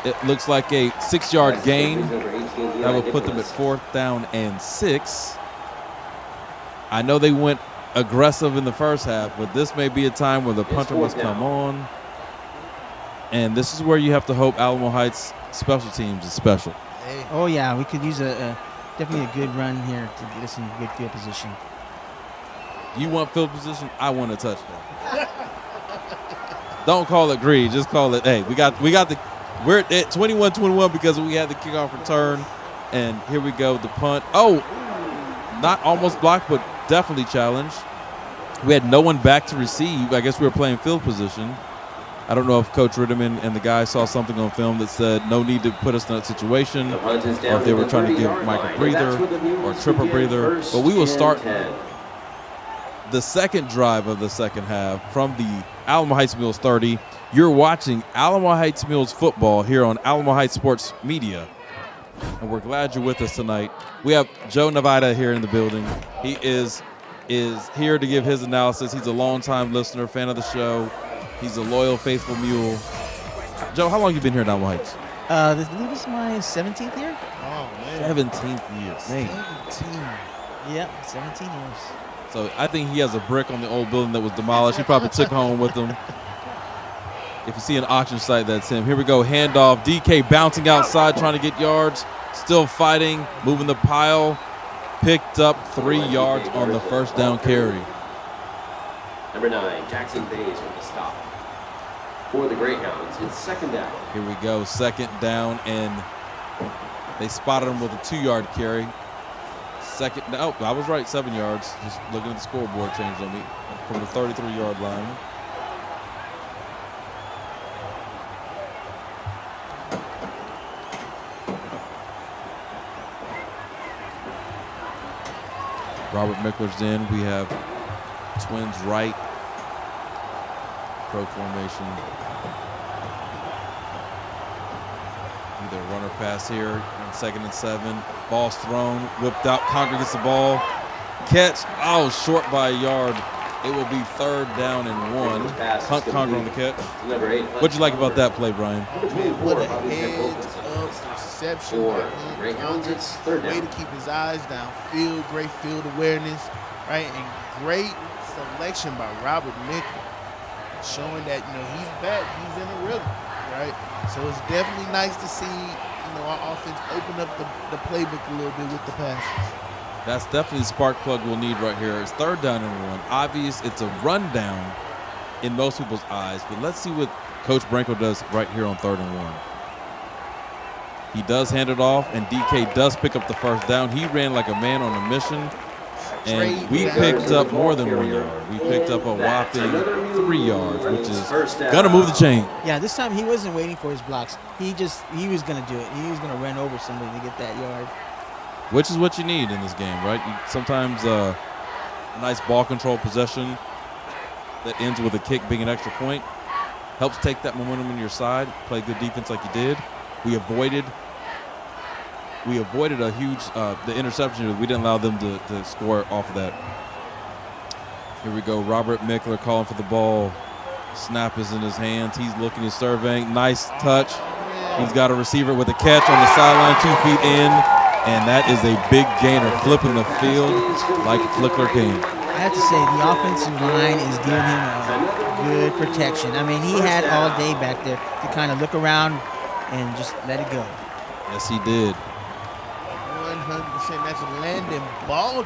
It looks like a 6-yard gain. That will put them at 4th down and 6. I know they went aggressive in the first half, but this may be a time where the punter must come on. And this is where you have to hope Alamo Heights special teams is special. Oh, yeah, we could use definitely a good run here to get us in good field position. You want field position? I want a touchdown. Don't call it greed. Just call it, hey, we're at 21-21 because we had the kickoff return. And here we go, the punt. Oh, not almost blocked, but definitely challenged. We had no one back to receive. I guess we were playing field position. I don't know if Coach Ritterman and the guys saw something on film that said no need to put us in that situation, or if they were trying to give Mike a breather or Trip a breather. But we will start the second drive of the second half from the Alamo Heights Mules 30. You're watching Alamo Heights Mules football here on Alamo Heights Sports Media. And we're glad you're with us tonight. We have Joe Navida here in the building. He is here to give his analysis. He's a longtime listener, fan of the show. He's a loyal, faithful mule. Joe, how long have you been here at Alamo Heights? I believe this is my 17th year. Oh, man. 17th year. 17. Yeah, 17 years. So I think he has a brick on the old building that was demolished. He probably took home with him. If you see an auction site, that's him. Here we go, handoff. DK bouncing outside, trying to get yards. Still fighting, moving the pile. Picked up 3 yards on the first down carry. Number 9, Jackson Bays with the stop. For the Greyhounds, it's second down. Here we go, second down, and they spotted him with a 2-yard carry. Second, oh, I was right, 7 yards. Just looking at the scoreboard changed on me from the 33-yard line. Robert Mickler's in. We have twins right. Pro formation. Either run or pass here on 2nd and 7. Ball's thrown, whipped out. Conger gets the ball. Catch. Oh, short by a yard. It will be 3rd down and 1. Hunt Conger on the catch. What'd you like about that play, Brian? What a heads-up reception by Hunt Conger. Way to keep his eyes downfield. Great field awareness, right? And great selection by Robert Mickler, showing that he's back. He's in a rhythm, right? So it's definitely nice to see our offense open up the playbook a little bit with the passes. That's definitely the spark plug we'll need right here. It's 3rd down and 1. Obvious, it's a rundown in most people's eyes, but let's see what Coach Branco does right here on 3rd and 1. He does hand it off, and DK does pick up the first down. He ran like a man on a mission, and we picked up more than 1 yard. We picked up a whopping 3 yards, which is going to move the chain. Yeah, this time he wasn't waiting for his blocks. He was going to do it. He was going to run over somebody to get that yard. Which is what you need in this game, right? Sometimes a nice ball control possession that ends with a kick being an extra point helps take that momentum on your side. Play good defense like you did. We avoided a huge the interception. We didn't allow them to score off of that. Here we go. Robert Mickler calling for the ball. Snap is in his hands. He's looking, he's surveying. Nice touch. He's got a receiver with a catch on the sideline, 2 feet in. And that is a big gainer, flipping the field like Flickler can. I have to say, the offensive line is giving him a good protection. I mean, he had all day back there to kind of look around and just let it go. Yes, he did. 100%. That's Landon Baldwin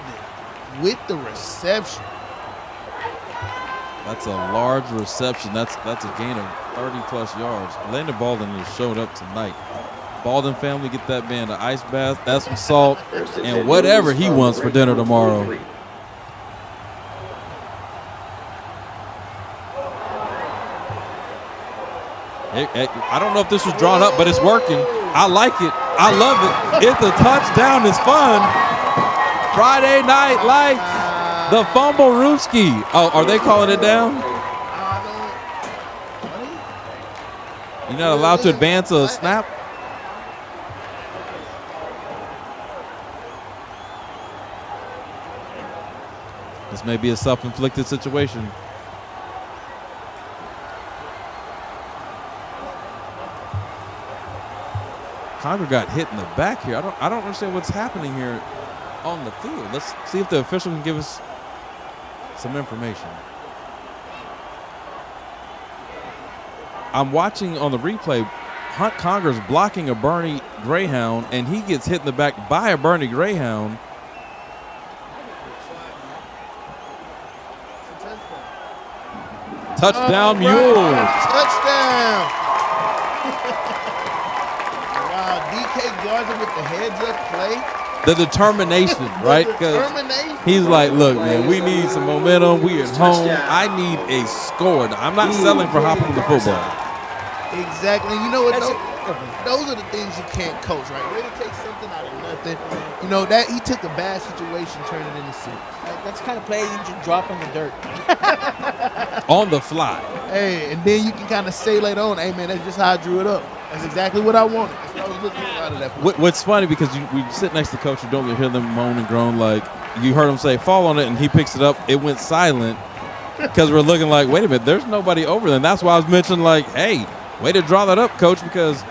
with the reception. That's a large reception. That's a gain of 30-plus yards. Landon Baldwin has showed up tonight. Baldwin family, get that man an ice bath, that's some salt, and whatever he wants for dinner tomorrow. I don't know if this was drawn up, but it's working. I like it. I love it. It's a touchdown. It's fun. Friday Night Lights. The fumble Rooski. Oh, are they calling it down? You're not allowed to advance a snap? This may be a self-inflicted situation. Conger got hit in the back here. I don't understand what's happening here on the field. Let's see if the official can give us some information. I'm watching on the replay. Hunt Conger's blocking a Bernie Greyhound, and he gets hit in the back by a Bernie Greyhound. Touchdown, Mules. Touchdown. Wow, DK guards him with the heads-up play. The determination, right? Determination. He's like, look, man, we need some momentum. We at home. I need a score. I'm not selling for hopping the football. Exactly. You know what, though? Those are the things you can't coach, right? Way to take something out of nothing. You know, that he took a bad situation, turned it into 6. That's the kind of play you just drop in the dirt. On the fly. Hey, and then you can kind of say later on, hey, man, that's just how I drew it up. That's exactly what I wanted. That's what I was looking for out of that play. What's funny, because we sit next to the coach, you don't hear them moan and groan like, you heard him say, fall on it, and he picks it up. It went silent because we're looking like, wait a minute, there's nobody over there. And that's why I was mentioning, like, hey, way to draw that up, coach, because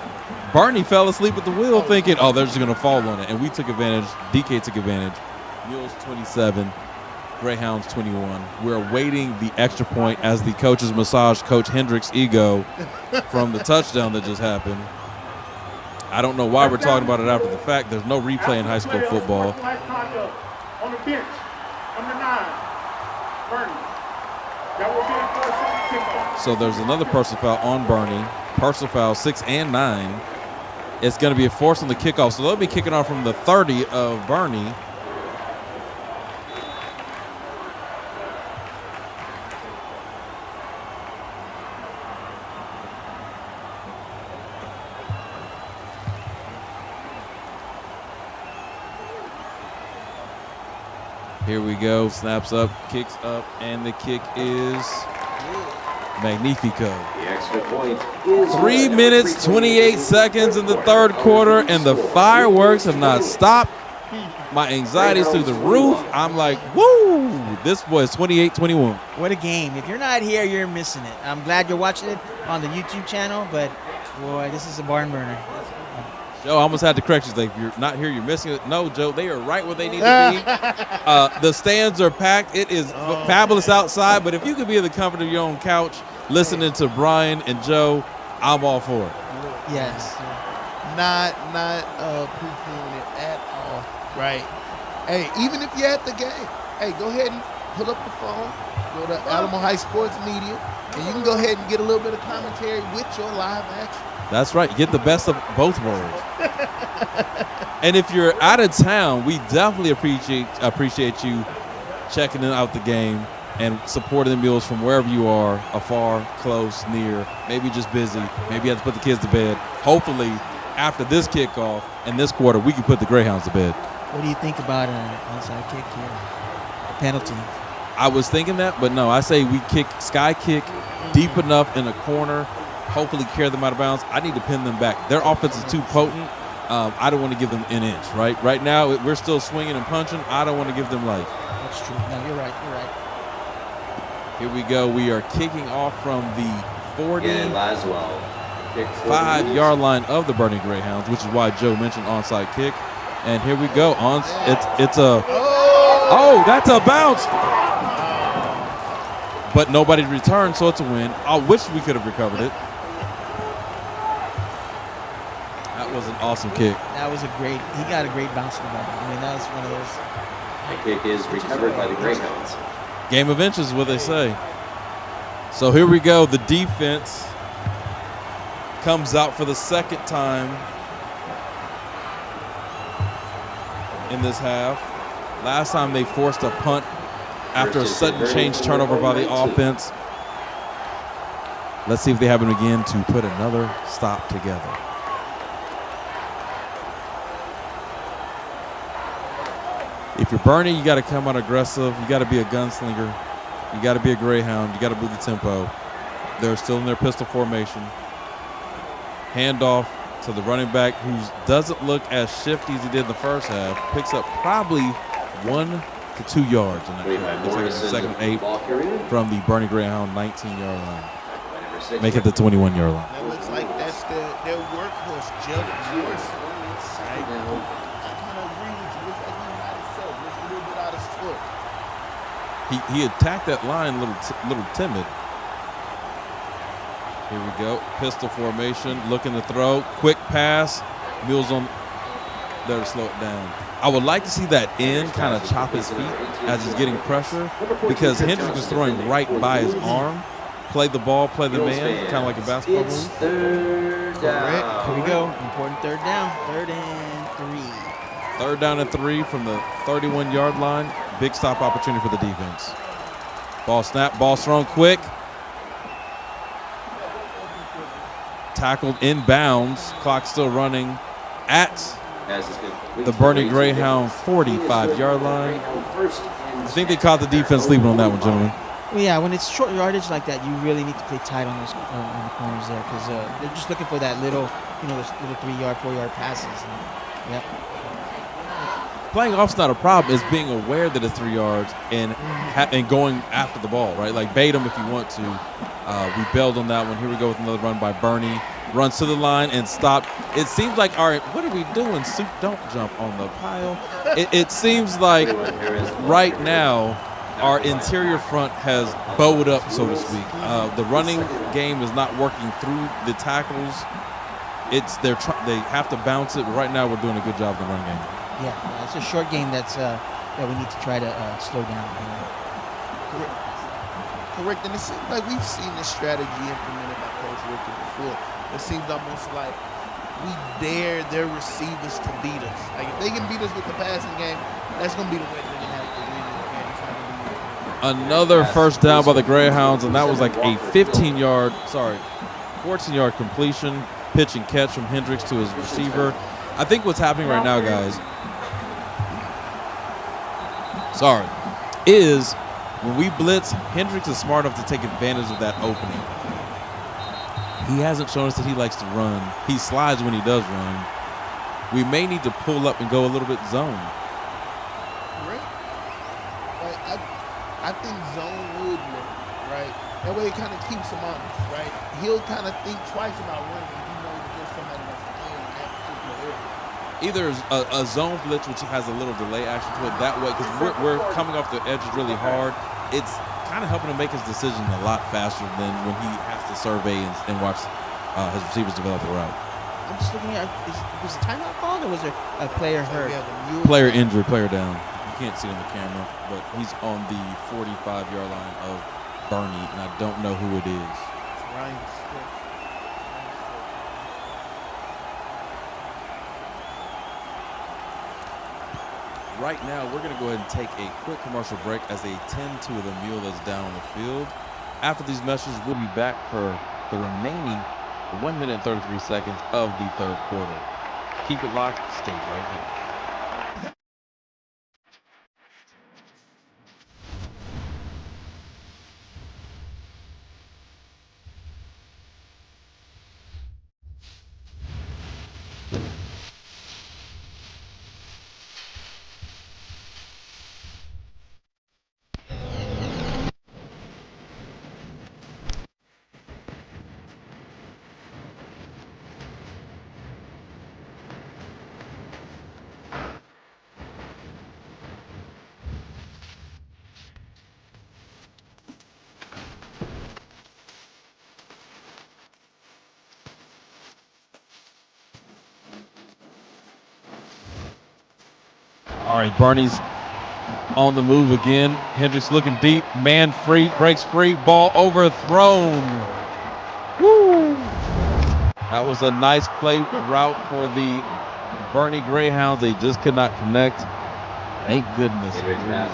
Barney fell asleep at the wheel thinking, oh, they're just going to fall on it. And we took advantage. DK took advantage. Mules 27, Greyhounds 21. We're awaiting the extra point as the coaches massage Coach Hendrick's ego from the touchdown that just happened. I don't know why we're talking about it after the fact. There's no replay in high school football. On the bench, number 9, Bernie. That will be a first kickoff. So there's another personal foul on Bernie. Personal foul 6 and 9. It's going to be a force on the kickoff. So they'll be kicking off from the 30 of Bernie. Here we go. Snaps up, kicks up, and the kick is magnifico. The extra point is 3 minutes, 28 seconds in the third quarter, and the fireworks have not stopped. My anxiety's through the roof. I'm like, woo! This was 28-21. What a game. If you're not here, you're missing it. I'm glad you're watching it on the YouTube channel, but boy, this is a barn burner. Joe, I almost had to correct you. Like, if you're not here, you're missing it. No, Joe, they are right where they need to be. The stands are packed. It is fabulous outside, but if you could be in the comfort of your own couch listening to Brian and Joe, I'm all for it. Yes. Not poo-pooing it at all, right? Hey, even if you're at the game, hey, go ahead and pull up the phone, go to Alamo High Sports Media, and you can go ahead and get a little bit of commentary with your live action. That's right. Get the best of both worlds. And if you're out of town, we definitely appreciate you checking out the game and supporting the Mules from wherever you are, afar, close, near, maybe just busy, maybe you have to put the kids to bed. Hopefully, after this kickoff and this quarter, we can put the Greyhounds to bed. What do you think about an onside kick here? A penalty. I was thinking that, but no, I say we sky kick deep enough in a corner, hopefully carry them out of bounds. I need to pin them back. Their offense is too potent. I don't want to give them an inch, right? Right now, we're still swinging and punching. I don't want to give them life. That's true. No, you're right. You're right. Here we go. We are kicking off from the 45-yard line of the Burning Greyhounds, which is why Joe mentioned onside kick. And here we go. It's a that's a bounce. But nobody returned, so it's a win. I wish we could have recovered it. That was an awesome kick. That was he got a great bounce to the ball. I mean, that was one of those. The kick is recovered by the Greyhounds. Game of inches is what they say. So here we go. The defense comes out for the second time in this half. Last time they forced a punt after a sudden change turnover by the offense. Let's see if they have it again to put another stop together. If you're Bernie, you got to come out aggressive. You got to be a gunslinger. You got to be a Greyhound. You got to move the tempo. They're still in their pistol formation. Handoff to the running back, who doesn't look as shifty as he did in the first half. Picks up probably 1 to 2 yards in that play. Looks like it's the second 8 from the Bernie Greyhound 19-yard line. Make it the 21-yard line. That looks like that's their workhorse, Jeff Morris. Right? I kind of agree with you. Looks like he's not himself. Looks a little bit out of sort. He attacked that line a little timid. Here we go. Pistol formation. Looking to throw. Quick pass. Mules on there to slow it down. I would like to see that end kind of chop his feet as he's getting pressure, because Hendrick is throwing right by his arm. Play the ball, play the man, kind of like a basketball move. Third down. Here we go. Important third down. 3rd and 3. 3rd down and 3 from the 31-yard line. Big stop opportunity for the defense. Ball snap, ball thrown quick. tackled inbounds. Clock still running at the Bernie Greyhound 45-yard line. I think they caught the defense sleeping on that one, gentlemen. Well, yeah, when it's short yardage like that, you really need to play tight on those on the corners there because they're just looking for that little, those little 3-yard, 4-yard passes. And, yep. Playing off's not a problem. It's being aware that it's 3 yards and going after the ball, right? Like bait them if you want to. We bailed on that one. Here we go with another run by Bernie. Runs to the line and stopped. It seems like, all right, what are we doing? Soup, don't jump on the pile. It seems like right now our interior front has bowed up, so to speak. The running game is not working through the tackles. They have to bounce it. But right now we're doing a good job in the running game. Yeah, it's a short game that we need to try to slow down. Correct, and it seems like we've seen this strategy implemented by Coach Rickey before. It seems almost like we dare their receivers to beat us. Like if they can beat us with the passing game, that's going to be the way they're going to have to win this game. Another first down by the Greyhounds, and that was like a 14-yard completion, pitch and catch from Hendricks to his receiver. I think what's happening right now, guys, is when we blitz, Hendricks is smart enough to take advantage of that opening. He hasn't shown us that he likes to run. He slides when he does run. We may need to pull up and go a little bit zone. Right. Like I think zone would work, right? That way it kind of keeps him honest, right? He'll kind of think twice about running if he knows that there's somebody that's playing in that particular area. Either a zone blitz, which has a little delay action to it that way, because we're coming off the edges really hard. It's kind of helping him make his decision a lot faster than when he has to survey and watch his receivers develop the route. I'm just looking at, was the timeout called or was there a player hurt? Player injured, player down. You can't see it on the camera, but he's on the 45-yard line of Bernie, and I don't know who it is. Ryan. Right now, we're going to go ahead and take a quick commercial break as they tend to the mule that's down on the field. After these messages, we'll be back for the remaining 1 minute and 33 seconds of the third quarter. Keep it locked. Stay right here. All right, Bernie's on the move again. Hendricks looking deep, man free, breaks free, ball overthrown. Woo! That was a nice play route for the Bernie Greyhounds. They just could not connect. Thank goodness. That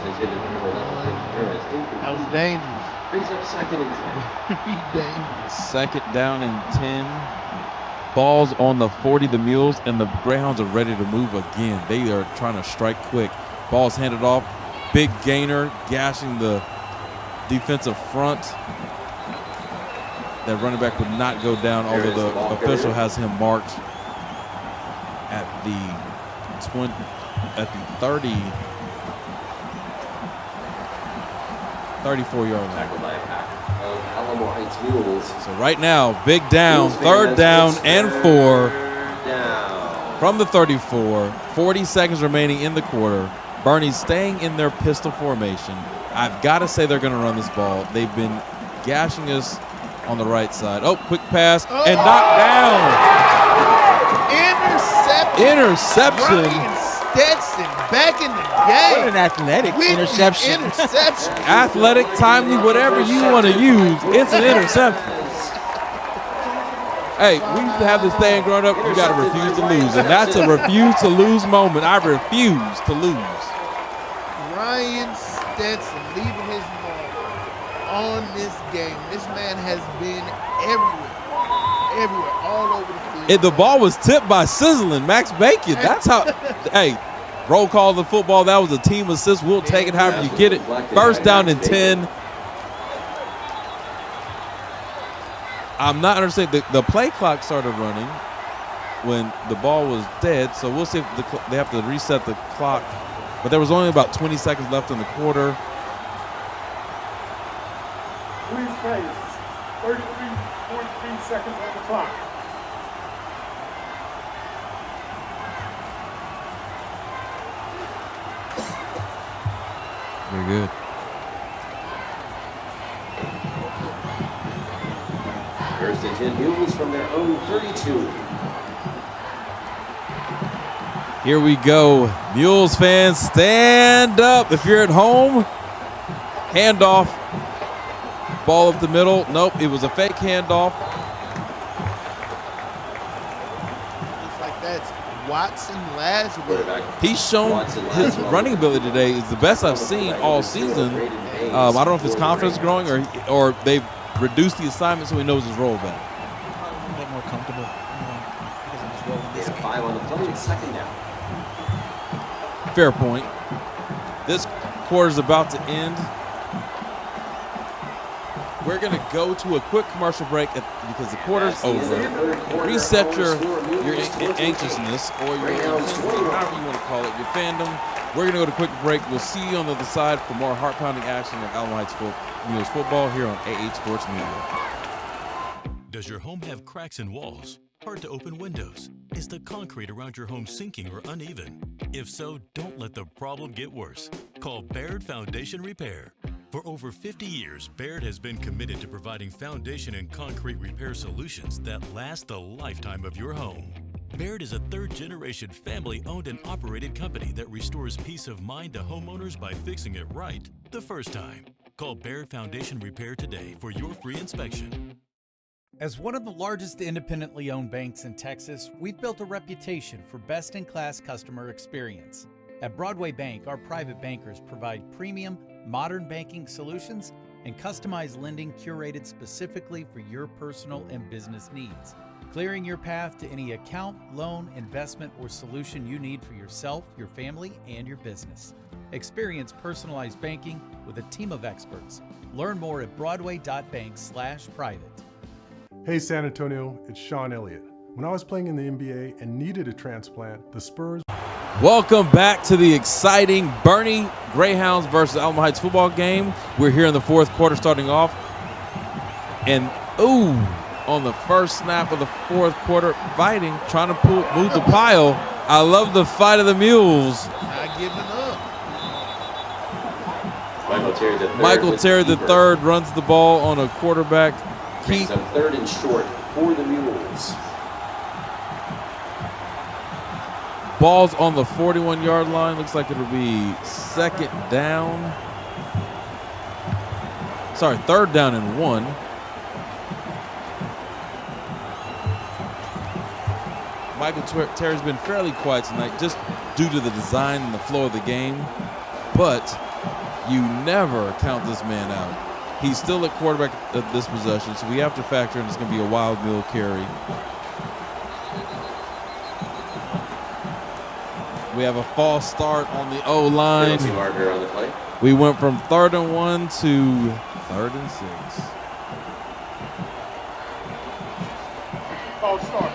was dangerous. Second down and 10. Balls on the 40, the Mules, and the Greyhounds are ready to move again. They are trying to strike quick. Ball's handed off. Big gainer, gashing the defensive front. That running back would not go down, although the official has him marked at the 34-yard line. Alamo Heights Mules. So right now, big down, third down and 4 from the 34. 40 seconds remaining in the quarter. Bernie's staying in their pistol formation. I've got to say they're going to run this ball. They've been gashing us on the right side. Oh, quick pass and knocked down. Interception. Ryan Stetson back in the game. What an athletic interception. Athletic, timely, whatever you want to use. It's an interception. Hey, we used to have this thing growing up, you got to refuse to lose. And that's a refuse to lose moment. I refuse to lose. Ryan Stetson leaving his mark on this game. This man has been everywhere. everywhere, all over the field. The ball was tipped by Sizzling Max Bacon. That's how. Hey, roll call the football. That was a team assist. We'll take it however you get it. First down and 10. I'm not understanding. The play clock started running when the ball was dead, so we'll see if they have to reset the clock. But there was only about 20 seconds left in the quarter. Please pace. 33.3 seconds on the clock. Very good. First and 10 Mules from their own 32. Here we go. Mules fans, stand up. If you're at home, handoff. Ball up the middle. Nope, it was a fake handoff. Looks like that's Watson Lashley. He's shown his running ability today is the best I've seen all season. I don't know if his confidence is growing or they've reduced the assignment so he knows his role better. A bit more comfortable. Because of his role in this game. 5 on the play, and second down. Fair point. This quarter's about to end. We're going to go to a quick commercial break because the quarter's over. Reset your anxiousness or your however you want to call it, your fandom. We're going to go to a quick break. We'll see you on the other side for more heart-pounding action of Alamo Heights Mules football here on AH Sports Media. Does your home have cracks in walls? Hard to open windows? Is the concrete around your home sinking or uneven? If so, don't let the problem get worse. Call Baird Foundation Repair. For over 50 years, Baird has been committed to providing foundation and concrete repair solutions that last the lifetime of your home. Baird is a third-generation family-owned and operated company that restores peace of mind to homeowners by fixing it right the first time. Call Baird Foundation Repair today for your free inspection. As one of the largest independently owned banks in Texas, we've built a reputation for best-in-class customer experience. At Broadway Bank, our private bankers provide premium, modern banking solutions and customized lending curated specifically for your personal and business needs, clearing your path to any account, loan, investment, or solution you need for yourself, your family, and your business. Experience personalized banking with a team of experts. Learn more at broadway.bank/private. Hey San Antonio, it's Sean Elliott. When I was playing in the NBA and needed a transplant, the Spurs... Welcome back to the exciting BOERNE Greyhounds versus Alamo Heights football game. We're here in the fourth quarter starting off. And, on the first snap of the fourth quarter, fighting, trying to move the pile. I love the fight of the Mules. Not giving up. Michael Terry the third runs the ball on a quarterback keep. Brings up 3rd and short for the Mules. Ball's on the 41-yard line. Looks like it'll be second down. Sorry, 3rd down and 1. Michael Terry's been fairly quiet tonight just due to the design and the flow of the game. But you never count this man out. He's still at quarterback at this possession, so we have to factor in it's going to be a wild mill carry. We have a false start on the O-line. We went from 3rd and 1 to 3rd and 6. False start.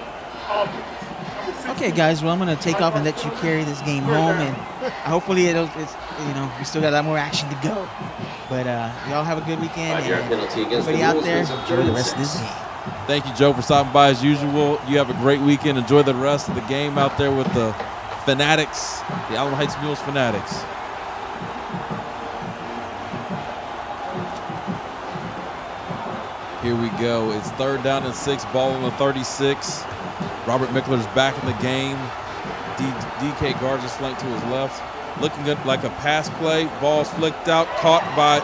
Okay, guys. Well, I'm gonna take off and let you carry this game home, and hopefully we still got a lot more action to go. But y'all have a good weekend. And everybody out there, enjoy the rest of this game. Thank you, Joe, for stopping by as usual. You have a great weekend. Enjoy the rest of the game out there with the Fanatics, the Alamo Heights Mules Fanatics. Here we go. It's 3rd down and 6. Ball on the 36. Robert Mickler's back in the game. DK guards a flank to his left. Looking good like a pass play. Ball's flicked out, caught by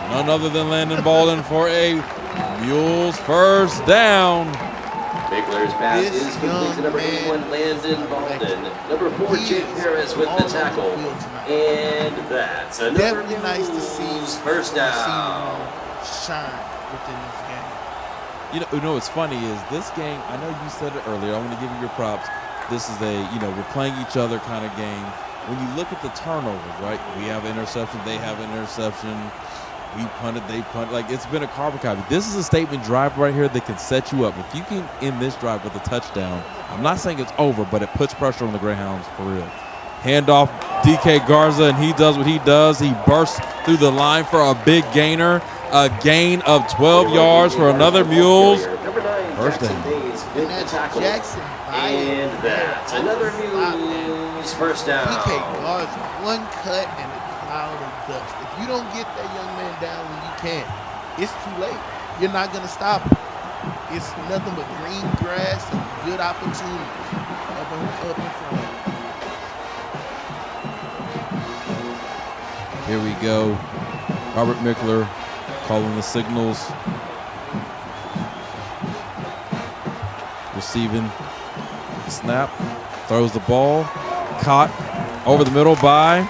none other than Landon Bolden for a Mules first down. Mickler's pass is complete to number 81, Landon Bolden. Number 4, Jake Harris with the tackle. And that's another Definitely nice to see first down. shine within this game. You know what's funny is this game, I know you said it earlier, I want to give you your props. This is we're playing each other kind of game. When you look at the turnovers, right? We have interception, they have interception. We punted, they punted. Like, it's been a carbon copy. This is a statement drive right here that can set you up. If you can end this drive with a touchdown, I'm not saying it's over, but it puts pressure on the Greyhounds for real. Handoff, DK Garza, and he does what he does. He bursts through the line for a big gainer. A gain of 12 yards for another Mules. First down. And that's Jackson. And that's another Mules first down. DK Garza, one cut and a cloud of dust. If you don't get that young man down when you can, it's too late. You're not going to stop him. It's nothing but green grass and good opportunities up in front. Here we go. Robert Mickler calling the signals. Receiving the snap. Throws the ball. Caught over the middle by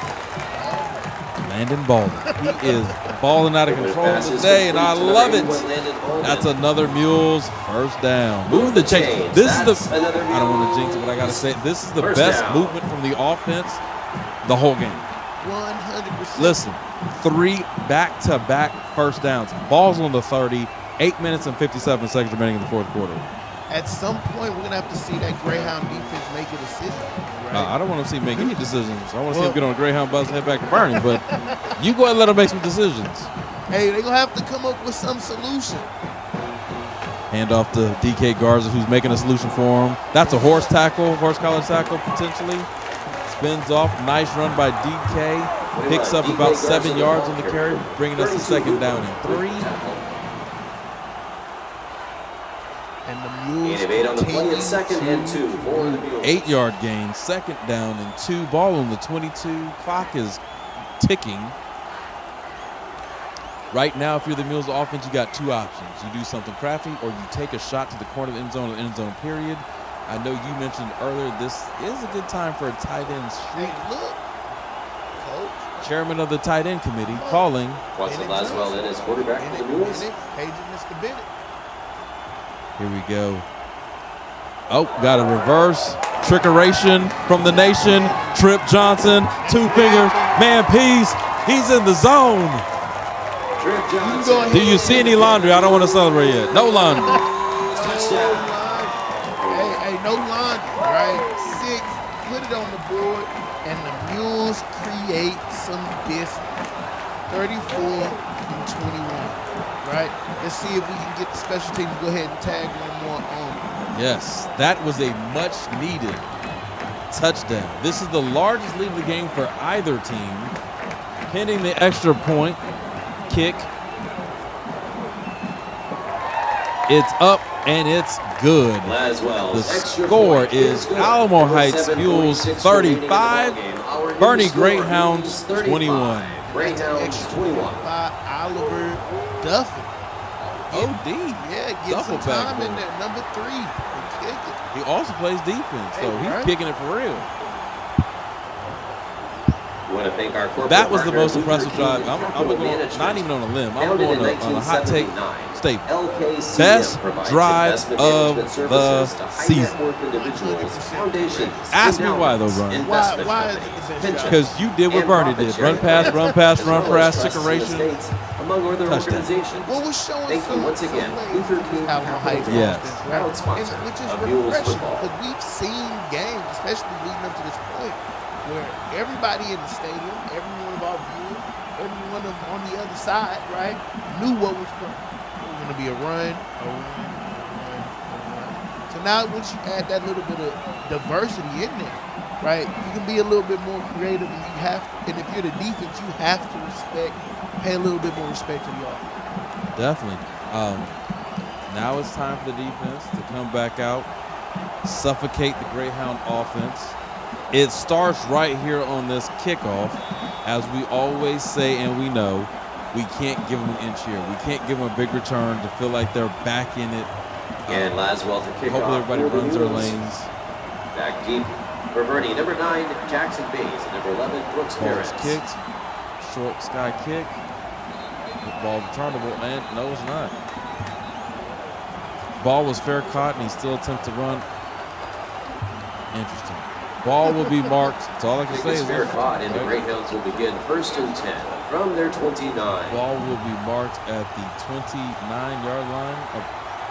Landon Baldwin. He is balling out of control today, and I love it. That's another Mules first down. Moving the chain. This is the, I don't want to jinx it, but I got to say, this is the best movement from the offense the whole game. 100%. Listen, 3 back-to-back first downs. Ball's on the 30, 8 minutes and 57 seconds remaining in the fourth quarter. At some point, we're going to have to see that Greyhound defense make a decision. Right? I don't want to see him make any decisions. I want to see him get on a Greyhound bus and head back to Bernie, but you go ahead and let him make some decisions. Hey, they're going to have to come up with some solution. Hand off to DK Garza, who's making a solution for him. That's a horse collar tackle, potentially. Spins off. Nice run by DK. Picks up about 7 yards on the carry, bringing us to second down and 3. And the Mules on the play at second and 2 for the Mules. 8-yard gain, second down and 2. Ball on the 22. Clock is ticking. Right now, if you're the Mules offense, you got 2 options. You do something crafty, or you take a shot to the corner of the end zone or end zone period. I know you mentioned earlier this is a good time for a tight end streak. Hey, look, Coach. Chairman of the tight end committee calling. Watson Laswell in as quarterback for the Mules. Mr. Bennett. Here we go. Oh, got a reverse. Trickeration from the nation. Trip Johnson, 2 fingers, man piece. He's in the zone. Trip Johnson. Do you see any laundry? I don't want to celebrate yet. No laundry. Touchdown. Hey, no laundry, right? 6, put it on the board, and the Mules create some distance. 34 and 21, right? Let's see if we can get the special team to go ahead and tag one more on. Yes, that was a much-needed touchdown. This is the largest lead of the game for either team. Pending the extra point kick. It's up and it's good. The score is Alamo Heights Mules 35, Bernie Greyhounds 21. Greyhounds 21. By Oliver Duffy. OD. Yeah, get some time in there. Number 3. Kick it. He also plays defense, so he's kicking it for real. We want to thank our corporate That was the partner, most impressive Luther drive. King I'm going not even on a limb. I'm Founded going in on a hot take 1979, statement. LKCM Best provides drive investment of management the services to high season. net worth individuals, foundations, Ask me why though, endowments, Brian. investment Why is it companies, the best pensions, Because you did what and Bernie profit did. sharing Run pass, plans, run pass, as run well as pass, trusts and trickeration. estates, among other Touchdown. organizations. Well, we're showing Thank you once again, Luther King Alamo Heights Capital, Yes. proud sponsor which is of Mules refreshing football. because we've seen games, especially leading up to this point, where everybody in the stadium, every one of our viewers, every one of on the other side, right, knew what was coming. It was going to be a run. So now once you add that little bit of diversity in there, right, you can be a little bit more creative, and you have to, and if you're the defense, you have to pay a little bit more respect to the offense. Definitely. Now it's time for the defense to come back out, suffocate the Greyhound offense. It starts right here on this kickoff. As we always say and we know, we can't give them an inch here. We can't give them a big return to feel like they're back in it. And Laswell to kick Hopefully off everybody for the runs their Mules. lanes. Back deep for Bernie. Number 9, Jackson Bays. And number 11, Brooks Ball's Perez. kicked. Short sky kick. Ball returnable, and no, it's not. Ball was fair caught, and he still attempts to run. Interesting. Ball will be marked. That's all I can say. Is fair caught, and the Greyhounds will begin 1st and 10 from their 29. Ball will be marked at the 29-yard line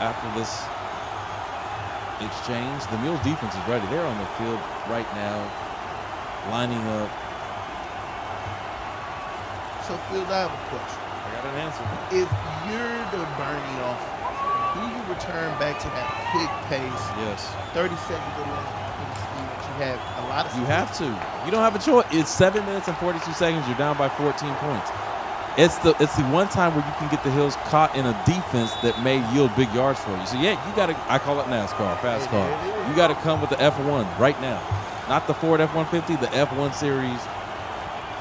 after this exchange. The Mules defense is ready. They're on the field right now, lining up. So, Field, I have a question. I got an answer. If you're the Bernie offense, do you return back to that quick pace? Yes. 30 seconds or less in the speed that you have a lot of speed. You have to. You don't have a choice. It's 7 minutes and 42 seconds. You're down by 14 points. It's the one time where you can get the Hills caught in a defense that may yield big yards for you. So, yeah, you got to – I call it NASCAR, fast car. You got to come with the F1 right now. Not the Ford F-150, the F1 series.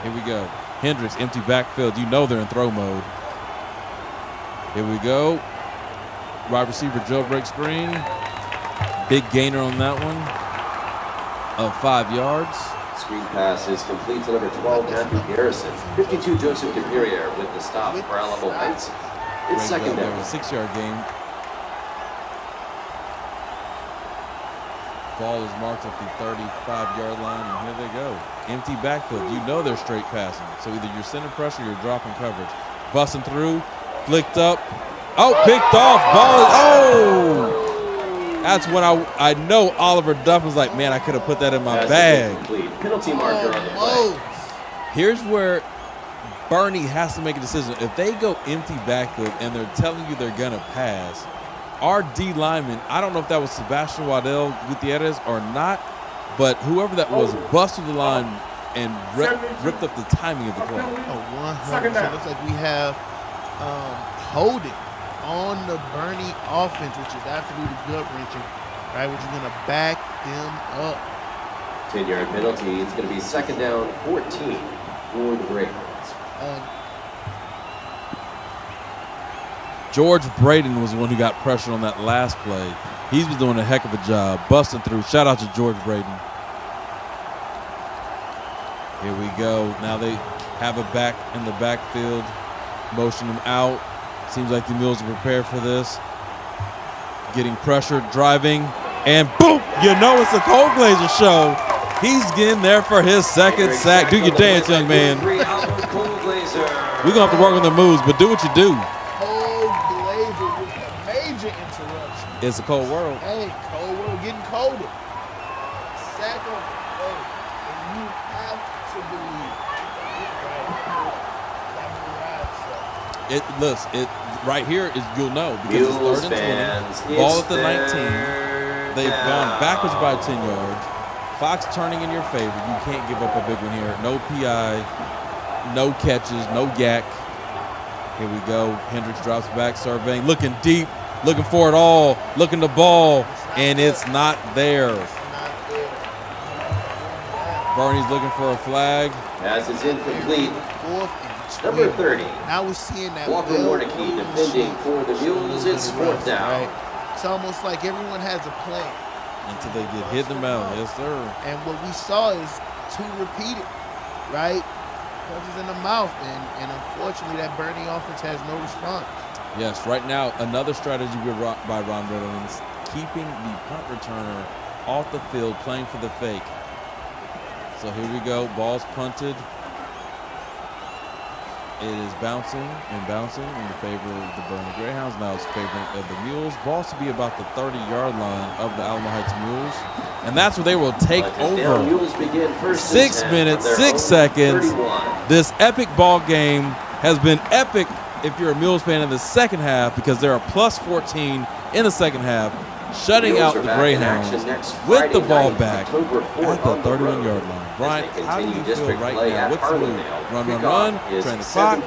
Here we go. Hendricks, empty backfield. You know they're in throw mode. Here we go. Wide receiver jailbreak screen. Big gainer on that one of 5 yards. Screen pass is complete to number 12, Matthew Garrison. 52, Joseph Caperier with the stop for Alamo Heights. It's second down. There was a 6-yard gain. Ball is marked at the 35-yard line, and here they go. Empty backfield. You know they're straight passing. So either you're sending pressure or you're dropping coverage. Busting through, flicked up. Oh, picked off. Ball is, oh! That's when I know Oliver Duff was like, man, I could have put that in my bag. Penalty marker on the play. Here's where Bernie has to make a decision. If they go empty backfield and they're telling you they're going to pass, our D lineman, I don't know if that was Sebastian Waddell Gutierrez or not, but whoever that was busted the line and ripped up the timing of the play. Oh, 100%. So it looks like we have holding on the Bernie offense, which is absolutely gut-wrenching, right? Which is going to back them up. 10-yard penalty. It's going to be second down, 14 for the Greyhounds. George Braden was the one who got pressure on that last play. He's been doing a heck of a job, busting through. Shout out to George Braden. Here we go. Now they have a back in the backfield, motion him out. Seems like the Mules are prepared for this. Getting pressure, driving, and boom! You know it's a Cole Glazer show. He's getting there for his second sack. Do your dance, young man. We're going to have to work on the moves, but do what you do. It's a cold world. Hey, cold world getting colder. Sack on the play. And you have to believe. It right here is, you'll know, because it's 3rd and 20. Ball at the 19. They've gone backwards by 10 yards. Fox turning in your favor. You can't give up a big one here. No PI, no catches, no yak. Here we go. Hendricks drops back, surveying, looking deep. Looking for it all, looking the ball, and it's not there. Bernie's looking for a flag. Pass is incomplete. Number 30. Now we're seeing that. Walker Warnicki defending for the Mules. It's 4th down. Right? It's almost like everyone has a plan. Until they get hit in the mouth. Yes, sir. And what we saw is 2 repeated, right? Punches in the mouth, and unfortunately that Bernie offense has no response. Yes, right now, another strategy by Ron Riddle is keeping the punt returner off the field, playing for the fake. So here we go. Ball's punted. It is bouncing in the favor of the Bernie Greyhounds. Now it's favoring of the Mules. Ball's to be about the 30-yard line of the Alamo Heights Mules. And that's where they will take over. Mules begin 6 minutes, 6 seconds. 31. This epic ball game has been epic if you're a Mules fan in the second half, because they're a plus 14 in the second half, shutting out the Greyhounds with the ball back at the 31-yard line. Brian, how do you feel right now? What's the move? Run, train the clock,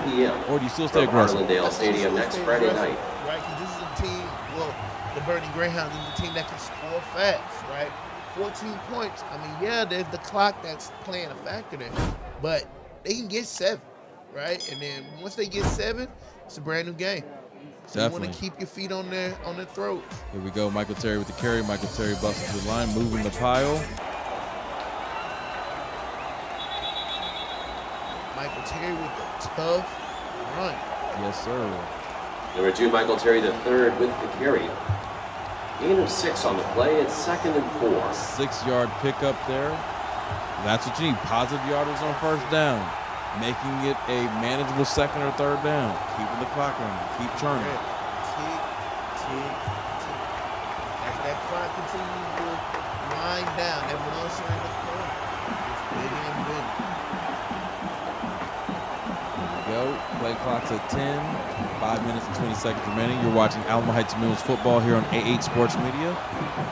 or do you still stay aggressive? Harlandale Stadium next Friday night. Right, because this is a team, well, the Bernie Greyhounds is a team that can score fast, right? 14 points. I mean, yeah, there's the clock that's playing a factor there, but they can get 7. Right, and then once they get 7, it's a brand new game. So you want to keep your feet on their throat. Here we go. Michael Terry with the carry. Michael Terry busts to the line, moving the pile. Michael Terry with a tough run. Yes, sir. Number 2, Michael Terry the third with the carry. Gain of 6 on the play. It's 2nd and 4. 6-yard pickup there. That's what you need. Positive yardage on first down. Making it a manageable 2nd or 3rd down. Keeping the clock running. Keep churning. Tick, tick, tick. As that clock continues to wind down, that monster in the corner is bigger and bigger. Go. Play clock's at 10. 5 minutes and 20 seconds remaining. You're watching Alamo Heights Mills football here on A8 Sports Media.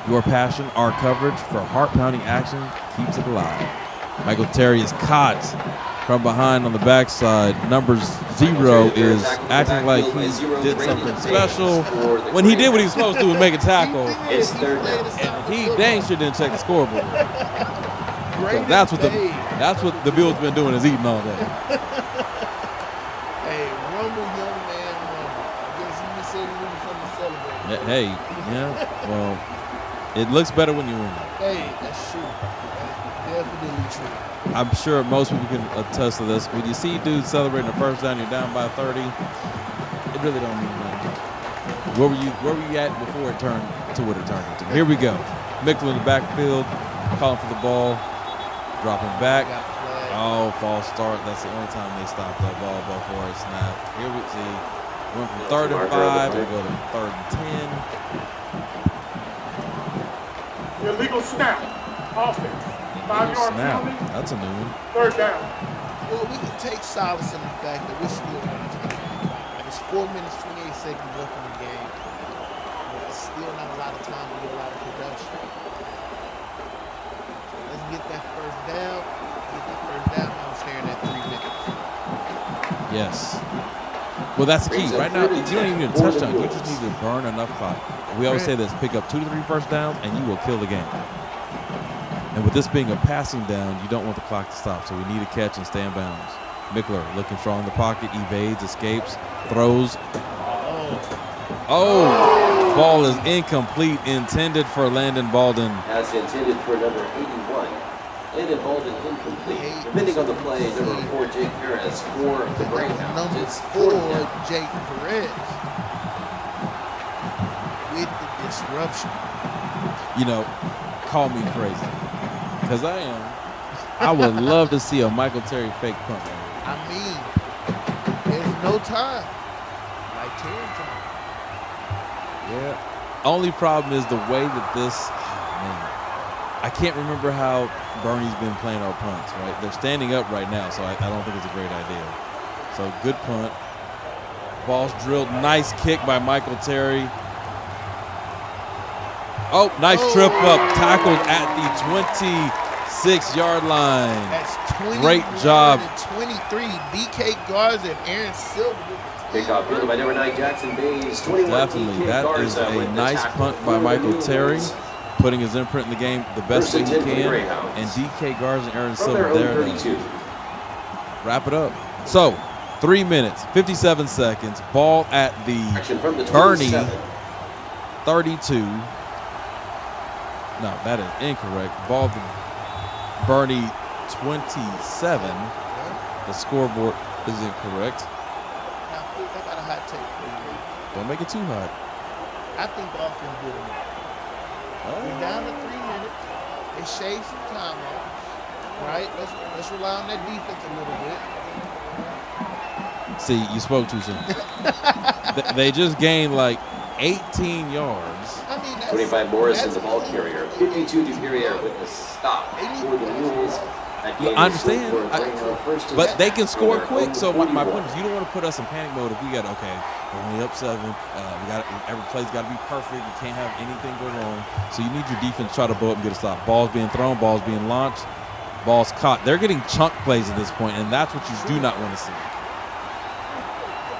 Your passion, our coverage for heart-pounding action keeps it alive. Michael Terry is caught from behind on the backside. Number 0 is acting like he did something special when he did what he was supposed to do and make a tackle. It's 3rd down. And he dang sure didn't check the scoreboard. So that's what the Bills been doing, is eating all day. Hey, rumble, young man, rumble. I guess you said he really something to celebrate. Hey, yeah, well, it looks better when you win. Hey, that's true. That's definitely true. I'm sure most people can attest to this. When you see dudes celebrating the first down, you're down by 30, it really don't mean nothing. Where were you at before it turned to what it turned into? Here we go. Mickle in the backfield, calling for the ball, dropping back. Oh, false start. That's the only time they stopped that ball before it snapped. Here we see. Went from 3rd and 5. We'll go to 3rd and 10. Illegal snap. Offense. 5-yard penalty. That's a new one. 3rd down. Well, we can take solace in the fact that we're still on time. Like, it's 4 minutes, 28 seconds left in the game. But it's still not a lot of time to get a lot of production. Let's get that first down. I'm staring at 3 minutes. Yes. Well, that's the key. Right now, you don't even need a touchdown. You just need to burn enough clock. We always say this: pick up 2 to 3 first downs, and you will kill the game. And with this being a passing down, you don't want the clock to stop. So we need a catch and stay in bounds. Mickler looking strong in the pocket, evades, escapes, throws. Oh, ball is incomplete. Intended for Landon Baldwin. That's intended for number 81. Landon Baldwin incomplete. Depending on the play, number 4, Jake Harris, for the Greyhounds. Number 4, Jake Perez. With the disruption. You know, call me crazy, because I am. I would love to see a Michael Terry fake punt. I mean, there's no time. Like 10 time. Yeah. Only problem is the way that this, man, I can't remember how Bernie's been playing our punts, right? They're standing up right now, so I don't think it's a great idea. So good punt. Ball's drilled. Nice kick by Michael Terry. Oh, nice trip up. Tackled at the 26-yard line. That's 21 Great job. And 23. DK Garza and Aaron Silver. Kickoff fielded by number 9, Jackson Bays. 21. Definitely. That is a nice punt by Michael Terry, putting his imprint in the game the best way he can. And DK Garza and Aaron Silver there to wrap it up. So, 3 minutes, 57 seconds. Ball at the Bernie 32. No, that is incorrect. Ball at the Bernie 27. The scoreboard is incorrect. Now, I got a hot take for you. Don't make it too hot. I think offense good enough. We're down to 3 minutes. It shaves some time off. Right? Let's rely on that defense a little bit. See, you spoke too soon. They just gained like 18 yards. I mean, 25 Morrison, the ball carrier. 52 Dupierre with the stop for the Mules. I understand, but they can score quick. So my point is, you don't want to put us in panic mode if we got, okay, we're only up 7. Every play's got to be perfect. You can't have anything go wrong. So you need your defense to try to blow up and get a stop. Balls being thrown, balls being launched, balls caught. They're getting chunk plays at this point, and that's what you do not want to see.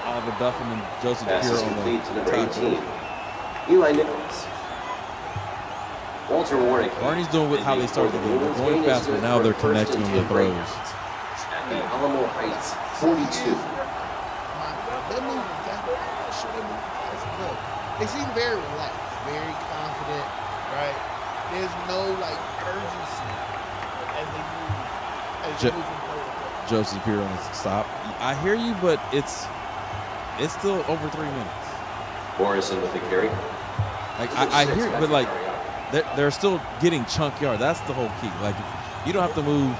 Oliver Duffin and Joseph Pure on the top. Eli Nichols. Walter Warwick. Bernie's doing with how they started the game. They're going fast, but now they're connecting on the throws. At the Alamo Heights 42. They're moving fast. They're moving fast. Look, they seem very relaxed, very confident, right? There's no like urgency as they move from play to play. Joseph Pure on the stop. I hear you, but it's still over 3 minutes. Morrison with the carry. Like I hear it, but like they're still getting chunk yard. That's the whole key. Like you don't have to move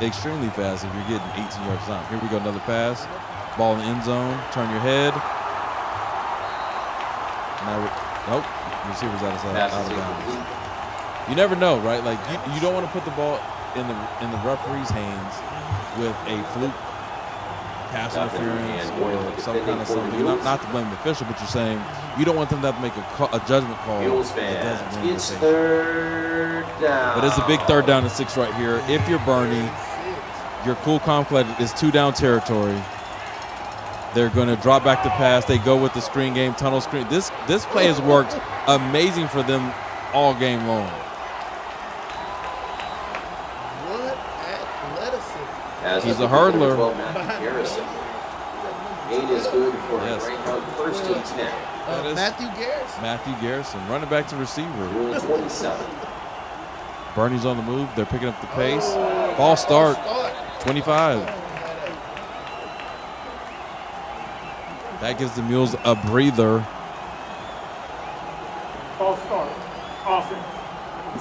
extremely fast if you're getting 18 yards a time. Here we go, another pass. Ball in the end zone. Turn your head. Now, nope. Receiver's out of bounds. You never know, right? Like you don't want to put the ball in the referee's hands with a fluke pass interference or some kind of something. Not to blame the official, but you're saying you don't want them to have to make a judgment call. It's third down. But it's a big 3rd down and 6 right here. If you're Bernie, your cool, calm play is 2-down territory. They're going to drop back to pass. They go with the screen game, tunnel screen. This play has worked amazing for them all game long. What athleticism. He's a hurdler. Gain is good for a Greyhound 1st and 10. Matthew Garrison, running back to receiver. Rule 27. Bernie's on the move. They're picking up the pace. False start. 25. That gives the Mules a breather. False start. Offense.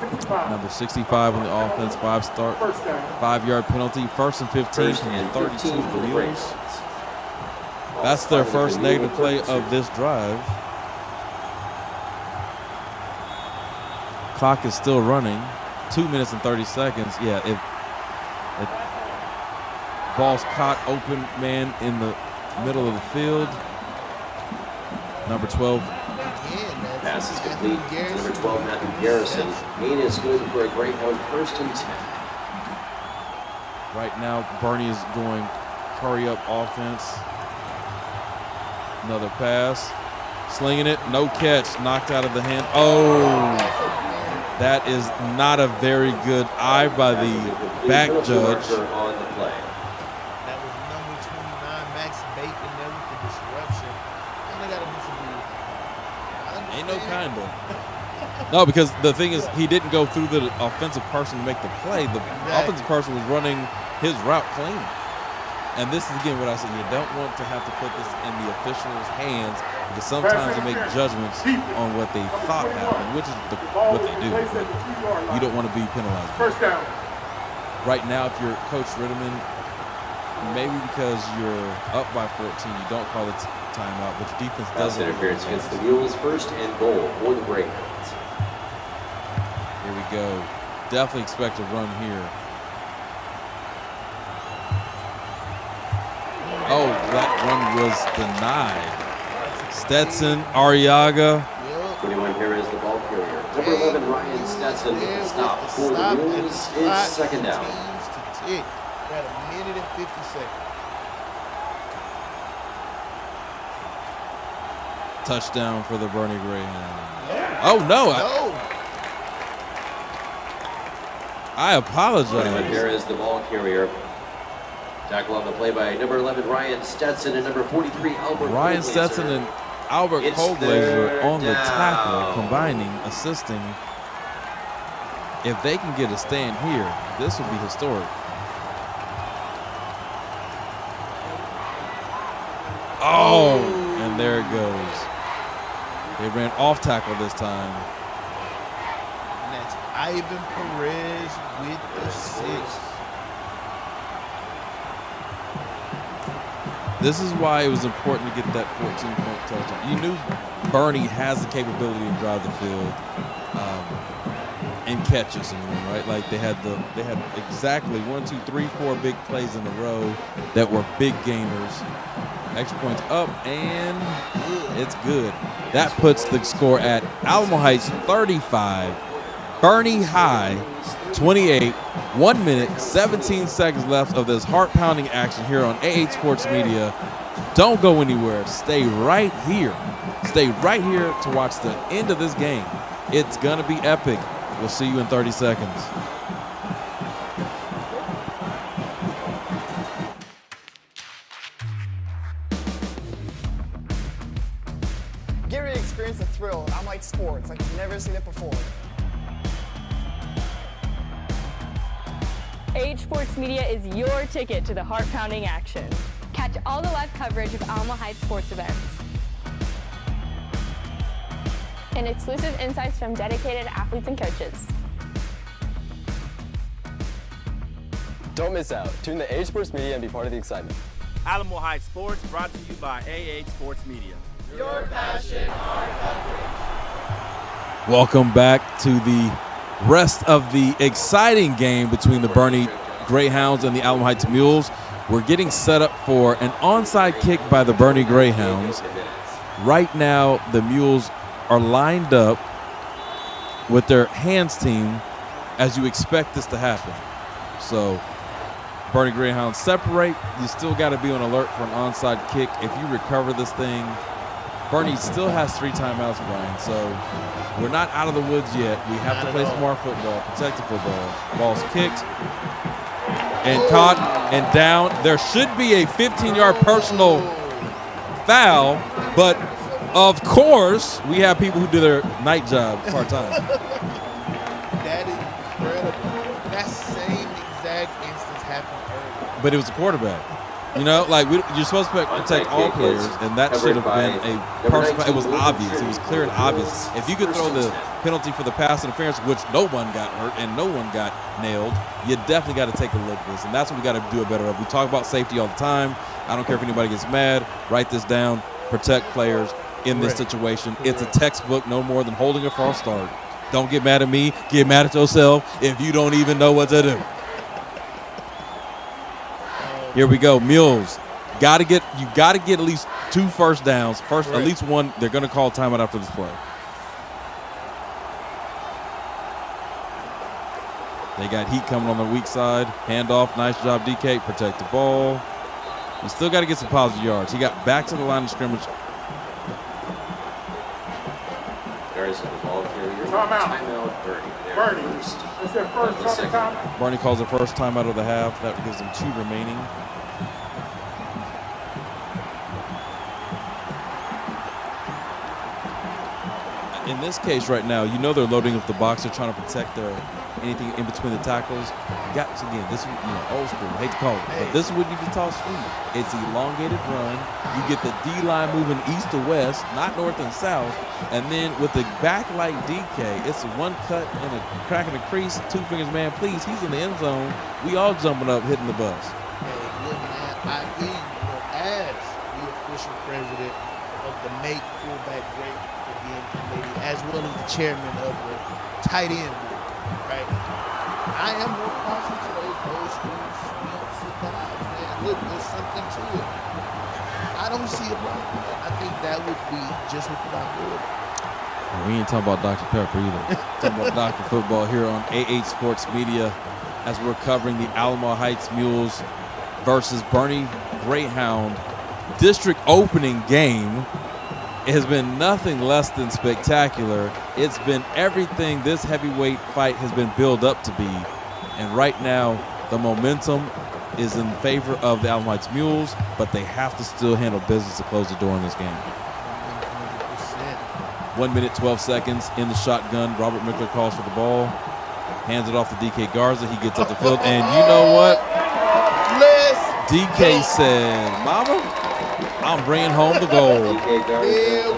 65. Number 65 on the offense. 5-yard penalty. 1st and 15 from the 32 of the Mules. That's their first negative play of this drive. Clock is still running. 2 minutes and 30 seconds. Yeah, if ball's caught open man in the middle of the field. Number 12. Pass is complete. Number 12, Matthew Garrison. Gain is good for a Greyhound 1st and 10. Right now, Bernie is going hurry up offense. Another pass. Slinging it. No catch. Knocked out of the hand. Oh, that is not a very good eye by the back judge. On the play. That was number 29, Max Bacon, there with the disruption. And they got to do some. Ain't no kinda. No, because the thing is, he didn't go through the offensive person to make the play. The offensive person was running his route clean. And this is, again, what I said. You don't want to have to put this in the officials' hands because sometimes they make judgments on what they thought happened, which is what they do. But you don't want to be penalized. First down. Right now, if you're Coach Ritterman, maybe because you're up by 14, you don't call it timeout, but your defense Pass doesn't. interference against the Mules, 1st and goal for the Greyhounds. Here we go. Definitely expect a run here. Oh, that run was denied. Stetson, Arriaga. 21 here is the ball carrier. Number 11, Ryan Stetson with the stop for the Mules. It's 2nd down. Got a minute and 50 seconds. Touchdown for the Bernie Greyhound. Oh, no. I apologize. 21 here is the ball carrier. Tackle on the play by number 11, Ryan Stetson, and number 43, Albert Ryan Colblazer. Stetson and Albert Colblazer on the tackle, combining, assisting. If they can get a stand here, this would be historic. Oh, and there it goes. They ran off tackle this time. And that's Ivan Perez with the 6. This is why it was important to get that 14-point touchdown. You knew Bernie has the capability to drive the field and catch us and win, right? Like they had exactly 1, 2, 3, 4 big plays in a row that were big gainers. Extra points up, and it's good. That puts the score at Alamo Heights 35, Bernie High 28, 1 minute, 17 seconds left of this heart-pounding action here on AH Sports Media. Don't go anywhere. Stay right here. Stay right here to watch the end of this game. It's going to be epic. We'll see you in 30 seconds. Get ready to experience the thrill of Alamo Heights sports like you've never seen it before. AH Sports Media is your ticket to the heart-pounding action. Catch all the live coverage of Alamo Heights sports events. and exclusive insights from dedicated athletes and coaches. Don't miss out. Tune to AH Sports Media and be part of the excitement. Alamo Heights Sports brought to you by AH Sports Media. Your passion, our coverage. Welcome back to the rest of the exciting game between the Boerne Greyhounds and the Alamo Heights Mules. We're getting set up for an onside kick by the Boerne Greyhounds. Right now, the Mules are lined up with their hands team as you expect this to happen. So Boerne Greyhounds separate. You still got to be on alert for an onside kick. If you recover this thing, Boerne still has 3 timeouts, Brian. So we're not out of the woods yet. We have to play some more football, protect the football. Ball's kicked and caught and down. There should be a 15-yard personal foul, but of course, we have people who do their night job part-time. That is incredible. That same exact instance happened earlier. But it was a quarterback. You know, like you're supposed to protect all players, and that should have been a personal. It was obvious. It was clear and obvious. If you could throw the penalty for the pass interference, which no one got hurt and no one got nailed, you definitely got to take a look at this, and that's what we got to do a better of. We talk about safety all the time. I don't care if anybody gets mad. Write this down. Protect players in this situation. It's a textbook, no more than holding a false start. Don't get mad at me. Get mad at yourself if you don't even know what to do. Here we go. Mules. You got to get at least 2 first downs. At least one. They're going to call timeout after this play. They got heat coming on the weak side. Handoff. Nice job, DK. Protect the ball. You still got to get some positive yards. He got back to the line of scrimmage. There's the ball carrier. Timeout. Boerne. That's their first timeout. Boerne calls the first timeout of the half. That gives them 2 remaining. In this case right now, you know they're loading up the box. They're trying to protect anything in between the tackles. This is old school. I hate to call it, but this is what you can tell sweet. It's elongated run. You get the D-line moving east to west, not north and south. And then with the back like DK, it's a one cut and a crack in the crease. 2 fingers, man, please. He's in the end zone. We all jumping up, hitting the bus. Hey, look, man, I hear you. As the official president of the Make Fullback Great Again Committee, as well as the chairman of the tight end board, right? I am more partial to those old school sweeps and vibes, man. Look, there's something to it. I don't see a problem. I think that would be just what the board. We ain't talking about Dr. Pepper either. Talking about Dr. Football here on AH Sports Media as we're covering the Alamo Heights Mules versus Boerne Greyhound district opening game. It has been nothing less than spectacular. It's been everything this heavyweight fight has been built up to be. And right now, the momentum is in favor of the Alamo Heights Mules, but they have to still handle business to close the door in this game. 1 minute, 12 seconds in the shotgun. Robert Mickler calls for the ball. Hands it off to DK Garza. He gets up the field. And you know what? DK said, Mama, I'm bringing home the gold. There we go.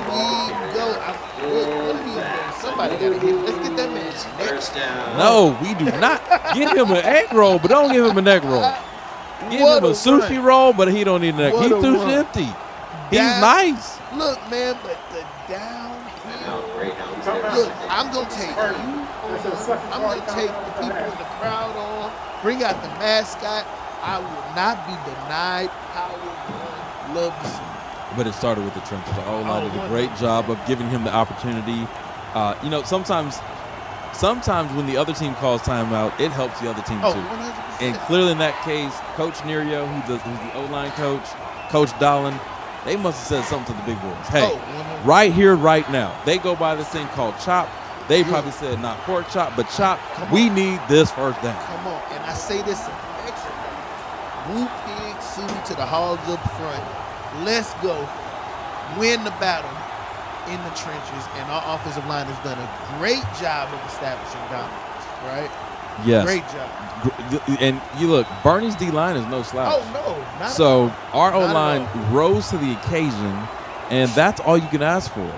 Somebody got to get. Let's get that man first down. No, we do not. Get him an egg roll, but don't give him a neck roll. Give him a sushi roll, but he don't need a neck. He's too empty. He's nice. Look, man, but the downhill. Look, I'm going to take you. I'm going to take the people in the crowd on. Bring out the mascot. I will not be denied power. Love to see it. But it started with the trenches. The O-line did a great job of giving him the opportunity. Sometimes when the other team calls timeout, it helps the other team too. 100%. And clearly in that case, Coach Nerio, who's the O-line coach, Coach Dolan, they must have said something to the big boys. Hey, right here, right now. They go by this thing called chop. They probably said not pork chop, but chop. We need this first down. Come on. And I say this affectionately. Woo pig suited to the hogs up front. Let's go. Win the battle in the trenches. And our offensive line has done a great job of establishing dominance, right? Yes. Great job. And you look, Boerne's D-line is no slouch. Oh, no. Not so our O-line rose to the occasion, and that's all you can ask for.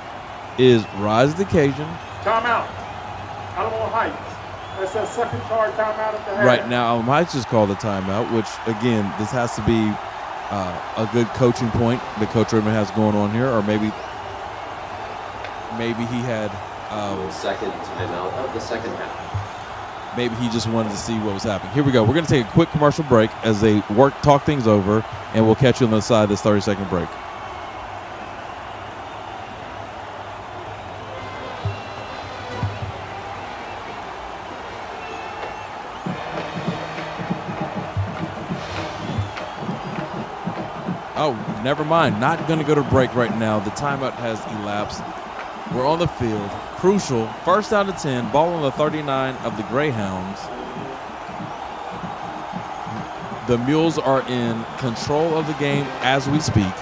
is rise to the occasion. Timeout. Alamo Heights. That's a second charge timeout at the half. Right now, Alamo Heights just called a timeout, which, again, this has to be a good coaching point that Coach Redmond has going on here, or maybe he had second timeout of the second half. Maybe he just wanted to see what was happening. Here we go. We're going to take a quick commercial break as they talk things over, and we'll catch you on the side of this 30-second break. Oh, never mind. Not going to go to break right now. The timeout has elapsed. We're on the field. Crucial. First down to 10. Ball on the 39 of the Greyhounds. The Mules are in control of the game as we speak.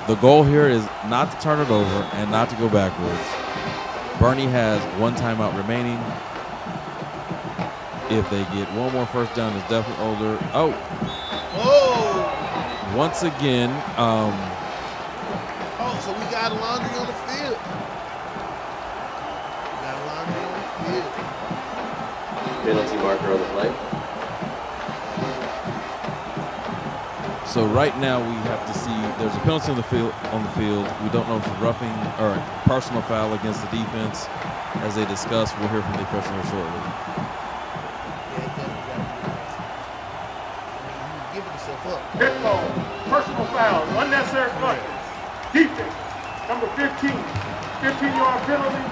The goal here is not to turn it over and not to go backwards. Boerne has one timeout remaining. If they get one more first down, it's definitely older. Oh. Once again. So we got laundry on the field. Penalty marker on the play. So right now we have to see there's a penalty on the field. We don't know if it's roughing or a personal foul against the defense. As they discuss, we'll hear from the official here shortly. Hit ball, personal foul, unnecessary bucket. Defense, number 15, 15-yard penalty,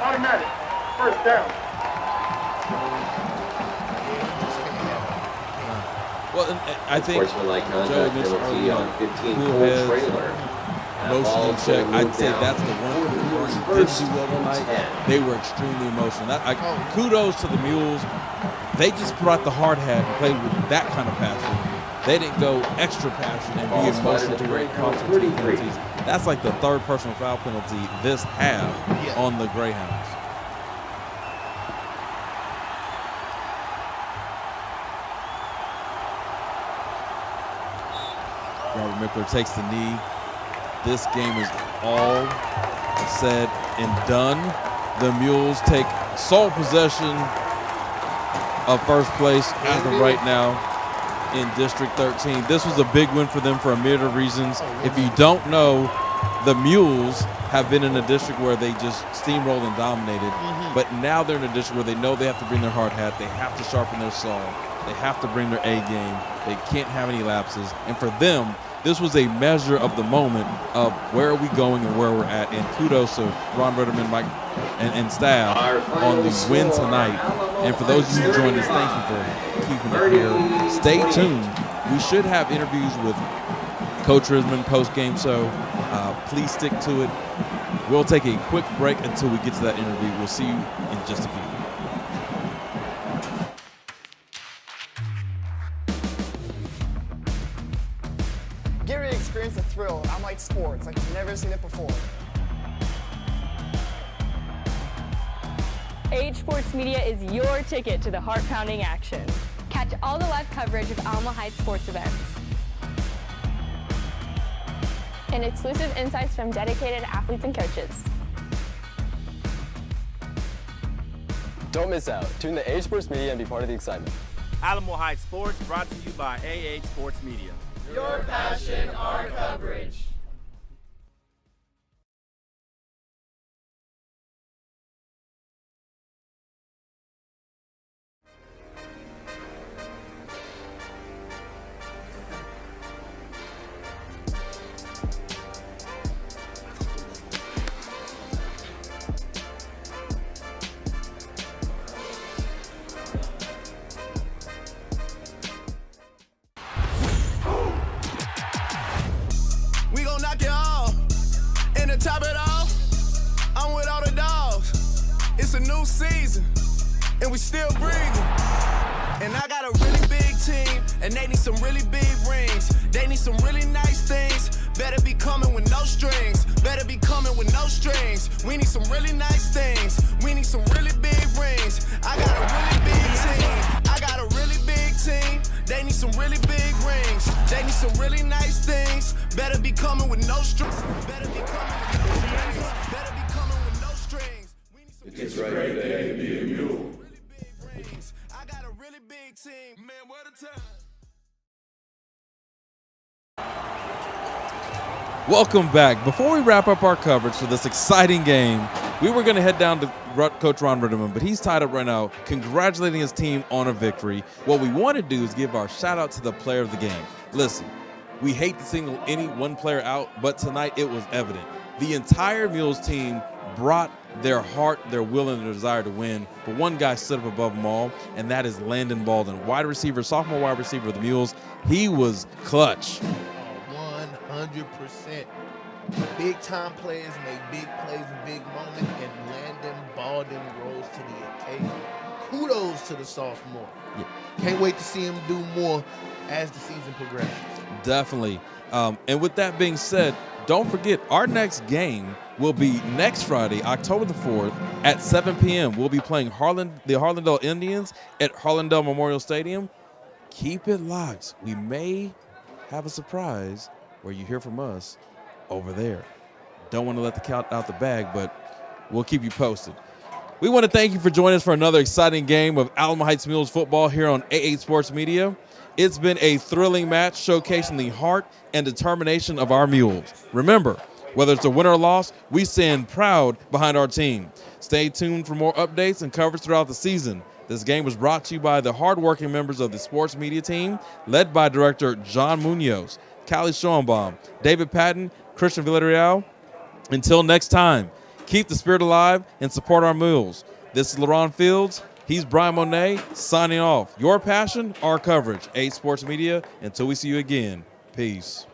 automatic, first down. Well, I think Joe mentioned earlier on 15 TRAYLOR. Motion check. I'd say that's the one thing Boerne didn't do well tonight. They were extremely emotional. Kudos to the Mules. They just brought the hard hat and played with that kind of passion. They didn't go extra passion and be emotional to where it cost them 2 penalties. That's like the third personal foul penalty this half on the Greyhounds. Robert Mickler takes the knee. This game is all said and done. The Mules take sole possession of first place as of right now in District 13. This was a big win for them for a myriad of reasons. If you don't know, the Mules have been in a district where they just steamrolled and dominated, but now they're in a district where they know they have to bring their hard hat, they have to sharpen their saw, they have to bring their A game, they can't have any lapses, and for them, this was a measure of the moment of where are we going and where we're at, and kudos to Ron Rudderman, Mike, and staff on the win tonight. And for those of you who joined us, thank you for keeping it here. Stay tuned. We should have interviews with Coach Risman post-game, so please stick to it. We'll take a quick break until we get to that interview. We'll see you in just a few. Get ready to experience the thrill of online sports like you've never seen it before. AH Sports Media is your ticket to the heart-pounding action. Catch all the live coverage of Alamo Heights sports events. And exclusive insights from dedicated athletes and coaches. Don't miss out. Tune to AH Sports Media and be part of the excitement. Alamo Heights Sports brought to you by AH Sports Media. Your passion, our coverage. We gon' knock it off. And to top it off, I'm with all the dogs. It's a new season, and we still breathing. And I got a really big team, and they need some really big rings. They need some really nice things. Better be coming with no strings. Better be coming with no strings. We need some really nice things. We need some really big rings. I got a really big team. I got a really big team. They need some really big rings. They need some really nice things. Better be coming with no strings. Better be coming with no strings. Better be coming team. Man, what a time. Welcome back. Before we wrap up our coverage for this exciting game, we were going to head down to Coach Ron Ritterman, but he's tied up right now congratulating his team on a victory. What we want to do is give our shout out to the player of the game. Listen, we hate to single any one player out, but tonight it was evident. The entire Mules team brought their heart, their will, and their desire to win, but one guy stood up above them all, and that is Landon Baldwin, sophomore wide receiver of the Mules. He was clutch. 100%. Big time players make big plays in big moments, and Landon Baldwin rose to the occasion. Kudos to the sophomore. Yeah. Can't wait to see him do more as the season progresses. Definitely. And with that being said, don't forget our next game will be next Friday, October the 4th at 7 p.m. We'll be playing the Harlandale Indians at Harlandale Memorial Stadium. Keep it locked. We may have a surprise where you hear from us over there. Don't want to let the cat out the bag, but we'll keep you posted. We want to thank you for joining us for another exciting game of Alamo Heights Mules football here on A8 Sports Media. It's been a thrilling match showcasing the heart and determination of our Mules. Remember, whether it's a win or a loss, we stand proud behind our team. Stay tuned for more updates and coverage throughout the season. This game was brought to you by the hardworking members of the sports media team, led by Director John Munoz, Callie Schoenbaum, David Patton, Christian Villarreal. Until next time, keep the spirit alive and support our Mules. This is LaRhon Fields. He's Brian Monet signing off. Your passion, our coverage. A Sports Media. Until we see you again, peace.